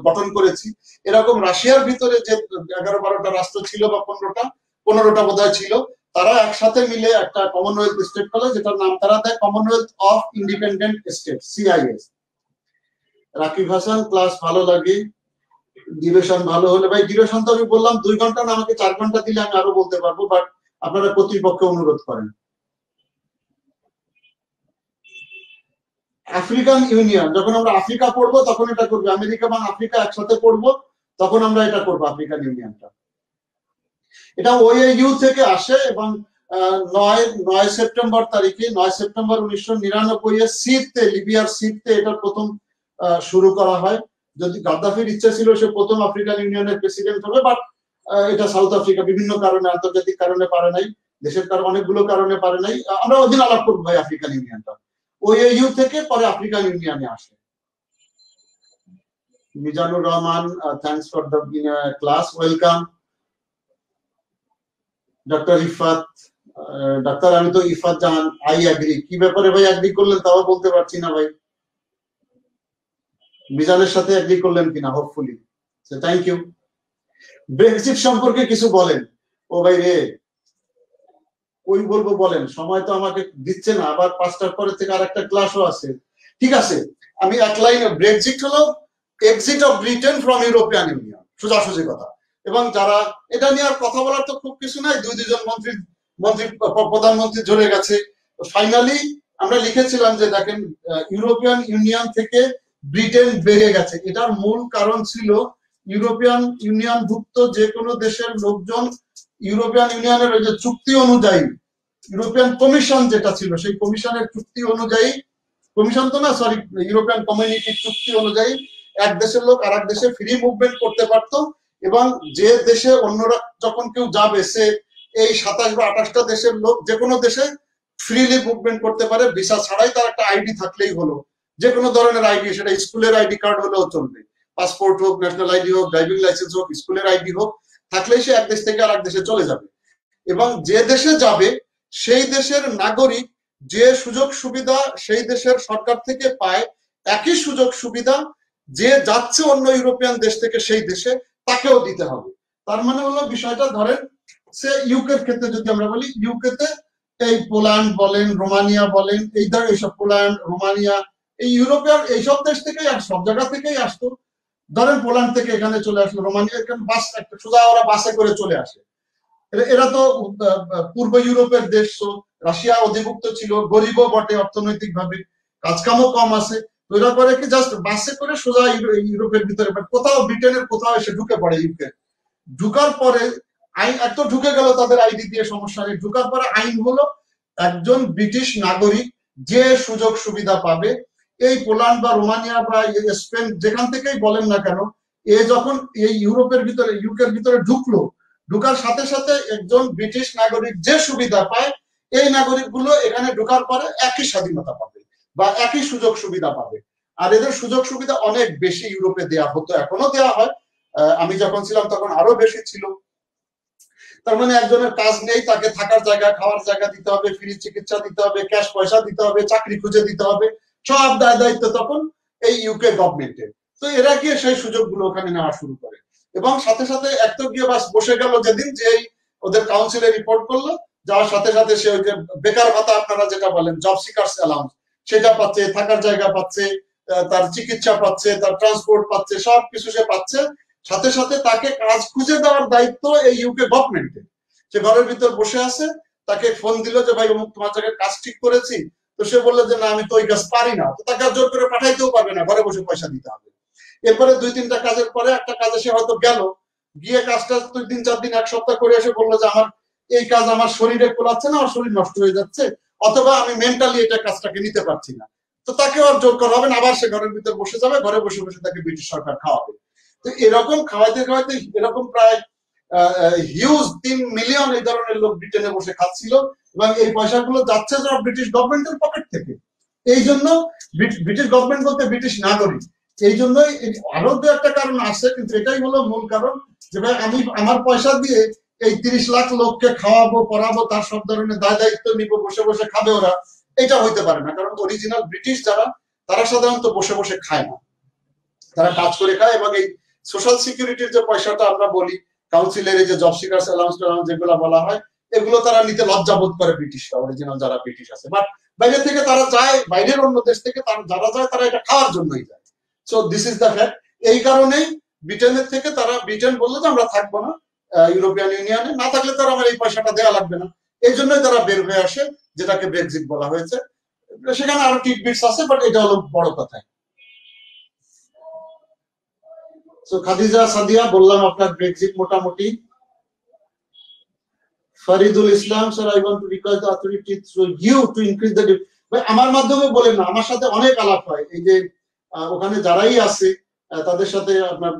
গঠন করেছি। এরকম রাশিয়ার ভিতরে যে 11-12টা রাষ্ট্র ছিল বা 15টা বোধহয় ছিল, তারা একসাথে মিলে একটা কমনওয়েলথ স্টেট করলো, যেটার নাম তারা দেয় Commonwealth of independent state, CIS. Rakib Hasan, class ভালো লাগে, ডিউরেশন ভালো হলে। ভাই ডিউরেশন তো আমি বললাম 2 ঘন্টা না, আমাকে 4 ঘন্টা দিলে আমি আরো বলতে পারবো, বাট আপনারা কর্তৃপক্ষকে অনুরোধ করেন। আফ্রিকান ইউনিয়ন, যখন আমরা আফ্রিকা পড়বো তখন এটা করবো, আমেরিকা এবং আফ্রিকা একসাথে পড়বো তখন আমরা এটা করবো, আফ্রিকান ইউনিয়নটা। এটা ওএইউ থেকে আসে এবং 9 সেপ্টেম্বর তারিখে, 9 সেপ্টেম্বর 1999 সিরতে, লিবিয়ার সিরতে এটা প্রথম শুরু করা হয়। যদি গাদ্দাফির ইচ্ছা ছিল সে প্রথম আফ্রিকান ইউনিয়নের প্রেসিডেন্ট হবে, বাট এটা সাউথ আফ্রিকা বিভিন্ন কারণে, আন্তর্জাতিক কারণে পারে নাই, দেশের অনেকগুলো কারণে পারে নাই। আমরা ওদিন আলাপ করবো ভাই আফ্রিকান ইউনিয়নটা। ওএইউ থেকে পরে আফ্রিকান ইউনিয়নে আসে। Mizanur Rahman, thanks for the class, welcome. Doctor Ifat, doctor আমি তো ইফাত জাহান, আই এগ্রি। কি ব্যাপারে ভাই এগ্রি করলেন তাও বলতে পারছি না ভাই। মিজানের সাথে এগ্রি করলেন কিনা, হোপফুলি। Thank you. ব্রেক্সিট সম্পর্কে কিছু বলেন। ও ভাই রে, ওই বলবো বলেন, সময় তো আমাকে দিচ্ছে না, আবার 5টার পরে থেকে আরেকটা ক্লাসও আছে। ঠিক আছে, আমি এক লাইনে, ব্রেক্সিট হলো exit of Britain from European union, সোজাসুজি কথা। এবং যারা এটা নিয়ে আর কথা বলার তো খুব কিছু নাই, 2-2 জন প্রধানমন্ত্রী ঝরে গেছে। ফাইনালি আমরা লিখেছিলাম যে দেখেন, ইউরোপিয়ান ইউনিয়ন থেকে ব্রিটেন বেড়ে গেছে। এটার মূল কারণ ছিল ইউরোপিয়ান ইউনিয়ন ভুক্ত যে কোনো দেশের লোকজন ইউরোপিয়ান ইউনিয়নের ওই যে চুক্তি অনুযায়ী, ইউরোপিয়ান কমিশন যেটা ছিল সেই কমিশনের চুক্তি অনুযায়ী, কমিশন তো না সরি, ইউরোপিয়ান কমিউনিটির চুক্তি অনুযায়ী এক দেশের লোক আর এক দেশে ফ্রি মুভমেন্ট করতে পারতো। এবং যে দেশে অন্যরা যখন কেউ যাবে, সে এই 27 বা 28টা দেশের লোক যে কোনো দেশে ফ্রিলি মুভমেন্ট করতে পারে, ভিসা ছাড়াই। তার একটা আইডি থাকলেই হলো, যে কোনো ধরনের আইডি, সেটা স্কুলের আইডি কার্ড হলেও চলবে, পাসপোর্ট হোক, ন্যাশনাল আইডি হোক, ড্রাইভিং লাইসেন্স হোক, স্কুলের আইডি হোক, থাকলেই সে এক দেশ থেকে আর এক দেশে চলে যাবে। এবং যে দেশে যাবে সেই দেশের নাগরিক যে সুযোগ সুবিধা সেই দেশের সরকার থেকে পায়, একই সুযোগ সুবিধা যে যাচ্ছে অন্য ইউরোপিয়ান দেশ থেকে সেই দেশে তাকেও দিতে হবে। তার মানে হলো বিষয়টা, ধরেন সে ইউকের ক্ষেত্রে যদি আমরা বলি, ইউকেতে এই পোল্যান্ড বলেন, রোমানিয়া বলেন, এই ধর এইসব পোল্যান্ড, রোমানিয়া, এই ইউরোপের এইসব দেশ থেকেই সব জায়গা থেকেই আসতো। ধরেন পোল্যান্ড থেকে এখানে চলে আসলো, রোমানিয়া, এখানে বাস একটা সোজা ওরা বাসে করে চলে আসে। এরা তো পূর্ব ইউরোপের দেশ, তো রাশিয়া অধিভুক্ত ছিল, গরিবও বটে অর্থনৈতিক ভাবে, কাজকামও কম আছে। তো এরা করে কি, জাস্ট বাসে করে সোজা ইউরোপের ভিতরে, কোথাও ব্রিটেনের কোথাও এসে ঢুকে পড়ে ইউকে। ঢুকার পরে আইন এত ঢুকে গেল তাদের আইডি দিয়ে, সমস্যা নেই। ঢুকার পরে আইন হলো একজন ব্রিটিশ নাগরিক যে সুযোগ সুবিধা পাবে, এই পোল্যান্ড বা রোমানিয়া বা স্পেন যেখান থেকেই বলেন না কেন, এ যখন এই ইউরোপের ভিতরে, ইউকের ভিতরে ঢুকলো, ঢুকার সাথে সাথে একজন ব্রিটিশ নাগরিক যে সুবিধা পায়, এই নাগরিকগুলো এখানে ঢুকার পরে একই স্বাধীনতা পাবে বা একই সুযোগ সুবিধা পাবে। আর এদের সুযোগ সুবিধা অনেক বেশি ইউরোপে দেয়া হতো, এখনো দেওয়া হয়। আমি যখন ছিলাম তখন আরো বেশি ছিল। তার মানে একজনের কাজ নেই, তাকে থাকার জায়গা, খাওয়ার জায়গা দিতে হবে, ফ্রি চিকিৎসা দিতে হবে, ক্যাশ পয়সা দিতে হবে, চাকরি খুঁজে দিতে হবে, সব দায় দায়িত্ব তখন এই ইউকে গভর্নমেন্টের। তো এরা গিয়ে সেই সুযোগগুলো ওখানে নেওয়া শুরু করে, এবং সাথে সাথে এক তো গিয়ে বাস বসে গেল যেদিন, যে ওদের কাউন্সিলে রিপোর্ট করলো, যাওয়ার সাথে সাথে সে ওই যে বেকার ভাতা আপনারা যেটা বলেন, জব সিকার্স অ্যালাউন্স, সেটা পাচ্ছে, থাকার জায়গা পাচ্ছে, তার চিকিৎসা পাচ্ছে, তার ট্রান্সপোর্ট পাচ্ছে, সবকিছু সে পাচ্ছে। সাথে সাথে তাকে কাজ খুঁজে দেওয়ার দায়িত্ব এই ইউকে গভর্নমেন্টের। সে ঘরের ভিতর বসে আছে, তাকে ফোন দিল যে ভাই অমুক তোমার জায়গায় কাজ ঠিক করেছি, তো সে বললো যে না আমি তো ওই কাজ পারি না, তো তাকে জোর করে পাঠাইতেও পারবে না, ঘরে বসে পয়সা দিতে হবে। এরপরে 2-3টা কাজের পরে একটা কাজে সে হয়তো গেল, গিয়ে কাজটা 2-3-4 দিন, এক সপ্তাহ করে এসে বললো যে আমার এই কাজ আমার শরীরে কোলাচ্ছে না, আমার শরীর নষ্ট হয়ে যাচ্ছে, অথবা আমি মেন্টালি এটা কাজটাকে নিতে পারছি না, তো তাকে আর জোর করা হবে না, আবার সে ঘরের ভিতর বসে যাবে, ঘরে বসে বসে তাকে ব্রিটিশ সরকার খাওয়াবে। তো এরকম খাওয়াইতে খাওয়াইতে এরকম প্রায় হিউজ 3 মিলিয়ন এই ধরনের লোক ব্রিটেনে বসে খাচ্ছিল, এবং এই পয়সাগুলো যাচ্ছে সব ব্রিটিশ গভর্নমেন্টের পকেট থেকে। এই জন্য ব্রিটিশ গভর্নমেন্ট বলতে ব্রিটিশ নাগরিক। এই জন্যই আরো দু একটা কারণ আছে, কিন্তু এটাই হলো মূল কারণ, যে ভাই আমি আমার পয়সা দিয়ে এই 30 লাখ লোককে খাওয়াবো, পড়াবো, তার সব ধরনের দায় দায়িত্ব নিব, বসে বসে খাবে ওরা, এটা হইতে পারে না। কারণ অরিজিনাল ব্রিটিশ যারা, তারা সাধারণত বসে বসে খায় না, তারা কাজ করে খায়। এবং এই সোশ্যাল সিকিউরিটির যে পয়সাটা আমরা বলি, কাউন্সিলের এই যে জব সিকার্স অ্যালাউন্স যেগুলো বলা হয়, এগুলো তারা নিতে লজ্জাবোধ করে ব্রিটিশরা, অরিজিনাল যারা ব্রিটিশ আছে। বাট বাইরে থেকে তারা যায়, বাইরের অন্য দেশ থেকে যারা যায়, তারা এটা খাওয়ার জন্যই যায়। So this is the fact. এই কারণেই ব্রিটেনের থেকে তারা, ব্রিটেন বললো যে আমরা থাকবো না ইউরোপিয়ান ইউনিয়নে, না থাকলে তারা আমার এই পয়সাটা দেওয়া লাগবে না, এই জন্যই তারা বের হয়ে আসে, যেটাকে ব্রেক্সিট বলা হয়েছে। সেখানে আরো টিটবিটস আছে, বাট এটা হলো বড় কথা। সো খাদিজা সাদিয়া, বললাম আপনার ব্রেক্সিট মোটামুটি। Faridul Islam, sir I want to request the authority through you to increase the, আমার মাধ্যমে বলেন না, আমার সাথে অনেক আলাপ হয়, এই যে ওখানে যারাই আছে তাদের সাথে আপনার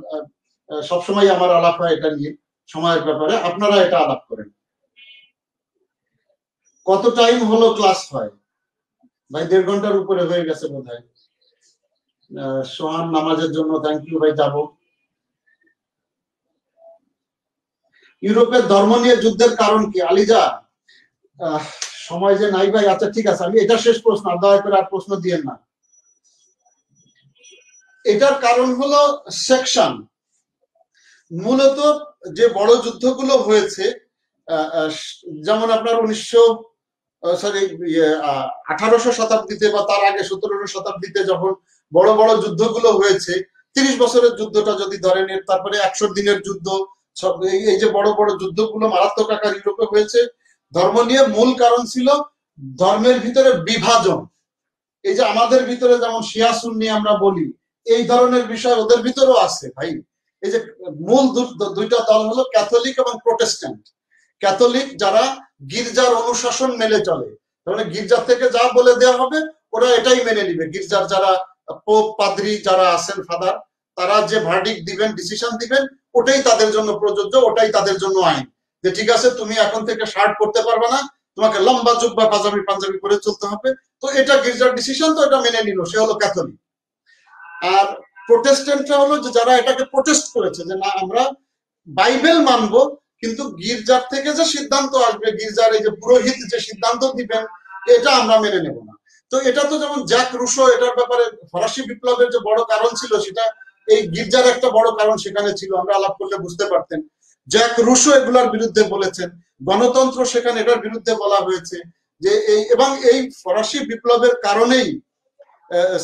সবসময় আমার আলাপ হয় এটা নিয়ে, সময়ের ব্যাপারে। আপনারা এটা আলাপ করেন। কত টাইম হলো ক্লাস হয়? ভাই 1.5 ঘন্টার উপরে হয়ে গেছে বোধ হয়। সোহান, নামাজের জন্য থ্যাংক ইউ ভাই, যাবো। ইউরোপের ধর্ম নিয়ে যুদ্ধের কারণ কি? আলিজা, সময় যে নাই ভাই। আচ্ছা ঠিক আছে, আমি এটা শেষ প্রশ্ন, দয়া করে আর প্রশ্ন দিয়েন না। এটার কারণ হলো সেকশন। মূলত যে বড় যুদ্ধগুলো হয়েছে, যেমন আপনার 1800 শতাব্দীতে বা তার আগে 1700 শতাব্দীতে যখন বড় বড় যুদ্ধগুলো হয়েছে, 30 বছরের যুদ্ধটা যদি ধরেন, তারপরে 100 দিনের যুদ্ধ, এই যে বড় বড় যুদ্ধগুলো মারাত্মক আকার ইউরোপে হয়েছে, ধর্ম নিয়ে মূল কারণ ছিল ধর্মের ভিতরে বিভাজন। এই যে আমাদের ভিতরে যেমন শিয়া সুন্নি আমরা বলি, এই ধরনের বিষয় ওদের ভিতরেও আছে ভাই। এই যে মূল দুইটা দল হলো ক্যাথলিক এবং প্রোটেস্ট্যান্ট। ক্যাথলিক যারা গির্জার অনুশাসন মেনে চলে, মানে গির্জার থেকে যা বলে দেওয়া হবে ওরা এটাই মেনে নিবে। গির্জার যারা পোপ, পাদ্রী যারা আছেন, ফাদার, তারা যে ভার্ডিক্ট দিবেন, ডিসিশন দিবেন, ওটাই তাদের জন্য প্রযোজ্য, ওটাই তাদের জন্য আইন। যে ঠিক আছে, তুমি এখন থেকে শার্ট পরতে পারবে না, তোমাকে লম্বা জুব্বা পাঞ্জাবি পরে চলতে হবে। তো এটা গির্জার ডিসিশন, তো এটা মেনে নিল, সে হলো ক্যাথলিক। আর প্রোটেস্ট্যান্টরা হলো যে যারা এটাকে প্রোটেস্ট করেছে, যে না আমরা বাইবেল মানবো, কিন্তু গির্জার থেকে যে সিদ্ধান্ত আসবে, গির্জার এই যে পুরোহিত যে সিদ্ধান্ত দিবেন, এটা আমরা মেনে নেব না। তো এটা তো যেমন জ্যাক রুশো এটার ব্যাপারে ফরাসি বিপ্লবের যে বড় কারণ ছিল সেটা এই গির্জার একটা বড় কারণ সেখানে ছিল, আমরা আলাপ করলে বুঝতে পারতেন। জ্যাক রুশো এগুলার বিরুদ্ধে বলেছেন, গণতন্ত্র সেখানে এটার বিরুদ্ধে বলা হয়েছে যে এই, এবং এই ফরাসি বিপ্লবের কারণেই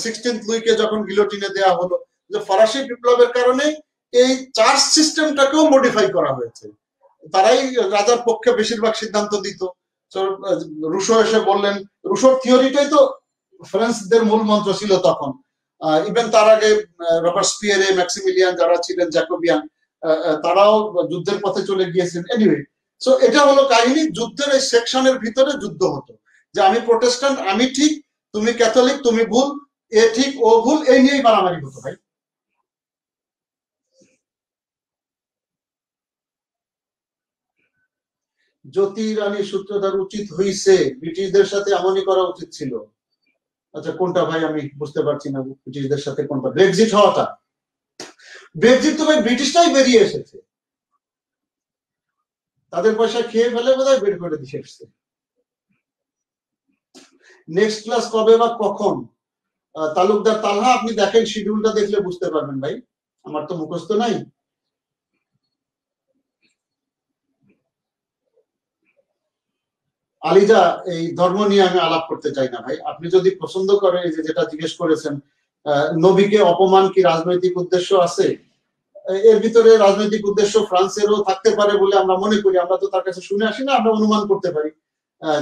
16 লুইকে যখন গিলোটিনে দেওয়া হলো, যে ফরাসি বিপ্লবের কারণে এই চার্চ সিস্টেমটাকেও মডিফাই করা হয়েছে। তারাই রাজার পক্ষে বেশিরভাগ সিদ্ধান্ত দিত। রুশো এসে বললেন, রুশোর থিওরিটাই তো ফ্রান্সদের মূল মন্ত্র ছিল তখন। ইভেন তার আগে রবার্ট স্পিয়ারে, ম্যাক্সিমিলিয়ান যারা ছিলেন জ্যাকোবিয়ান, তারাও যুদ্ধের পথে চলে গিয়েছেন। এনিওয়ে, সো এটা হলো কাহিনী। যুদ্ধের এই সেকশনের ভিতরে যুদ্ধ হতো, যে আমি প্রোটেস্ট্যান্ট, আমি ঠিক, তুমি ক্যাথলিক, তুমি ভুল, এ ঠিক ও ভুল, এই নিয়েই মারামারি হতো ভাই। জ্যোতি রানী সূত্রধার উচিত হইছে, ব্রিটিশদের সাথে এমনই করা উচিত ছিল। আচ্ছা কোনটা ভাই আমি বুঝতে পারছি না, ব্রিটিশদের সাথে কোনটা? ব্রেক্সিট হওয়াটা? ব্রেক্সিট তো ভাই ব্রিটিশটাই বেরিয়ে এসেছে, তাদের পয়সা খেয়ে ফেলে বোধহয় বের করে দিয়ে এসছে। নেক্সট ক্লাস কবে বা কখন? তালুকদার তালহা, আপনি দেখেন শিডিউলটা, দেখলে বুঝতে পারবেন ভাই, আমার তো মুখস্থ নাই। আলিজা, এই ধর্ম নিয়ে আমি আলাপ করতে চাই না ভাই। আপনি যদি পছন্দ করেন, এই যে যেটা জিজ্ঞেস করেছেন, নবীকে অপমান কি রাজনৈতিক উদ্দেশ্য আছে? এর ভিতরে রাজনৈতিক উদ্দেশ্য ফ্রান্সেরও থাকতে পারে বলে আমরা মনে করি। আমরা তো তার কাছে শুনে আসি না, আমরা অনুমান করতে পারি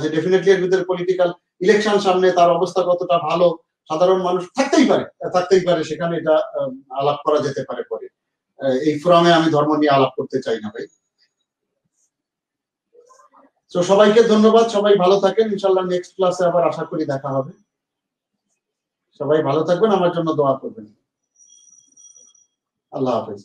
যে ডেফিনেটলি এর ভিতরে পলিটিক্যাল ইলেকশন সামনে, তার অবস্থা কতটা ভালো, সাধারণ মানুষ থাকতেই পারে সেখানে, এটা আলাপ করা যেতে পারে পরে। এই ফোরামে আমি ধর্ম নিয়ে আলাপ করতে চাই না ভাই। তো সবাইকে ধন্যবাদ, সবাই ভালো থাকেন। ইনশাল্লাহ নেক্সট ক্লাসে আবার আশা করি দেখা হবে। সবাই ভালো থাকবেন, আমার জন্য দোয়া করবেন। আল্লাহ হাফেজ।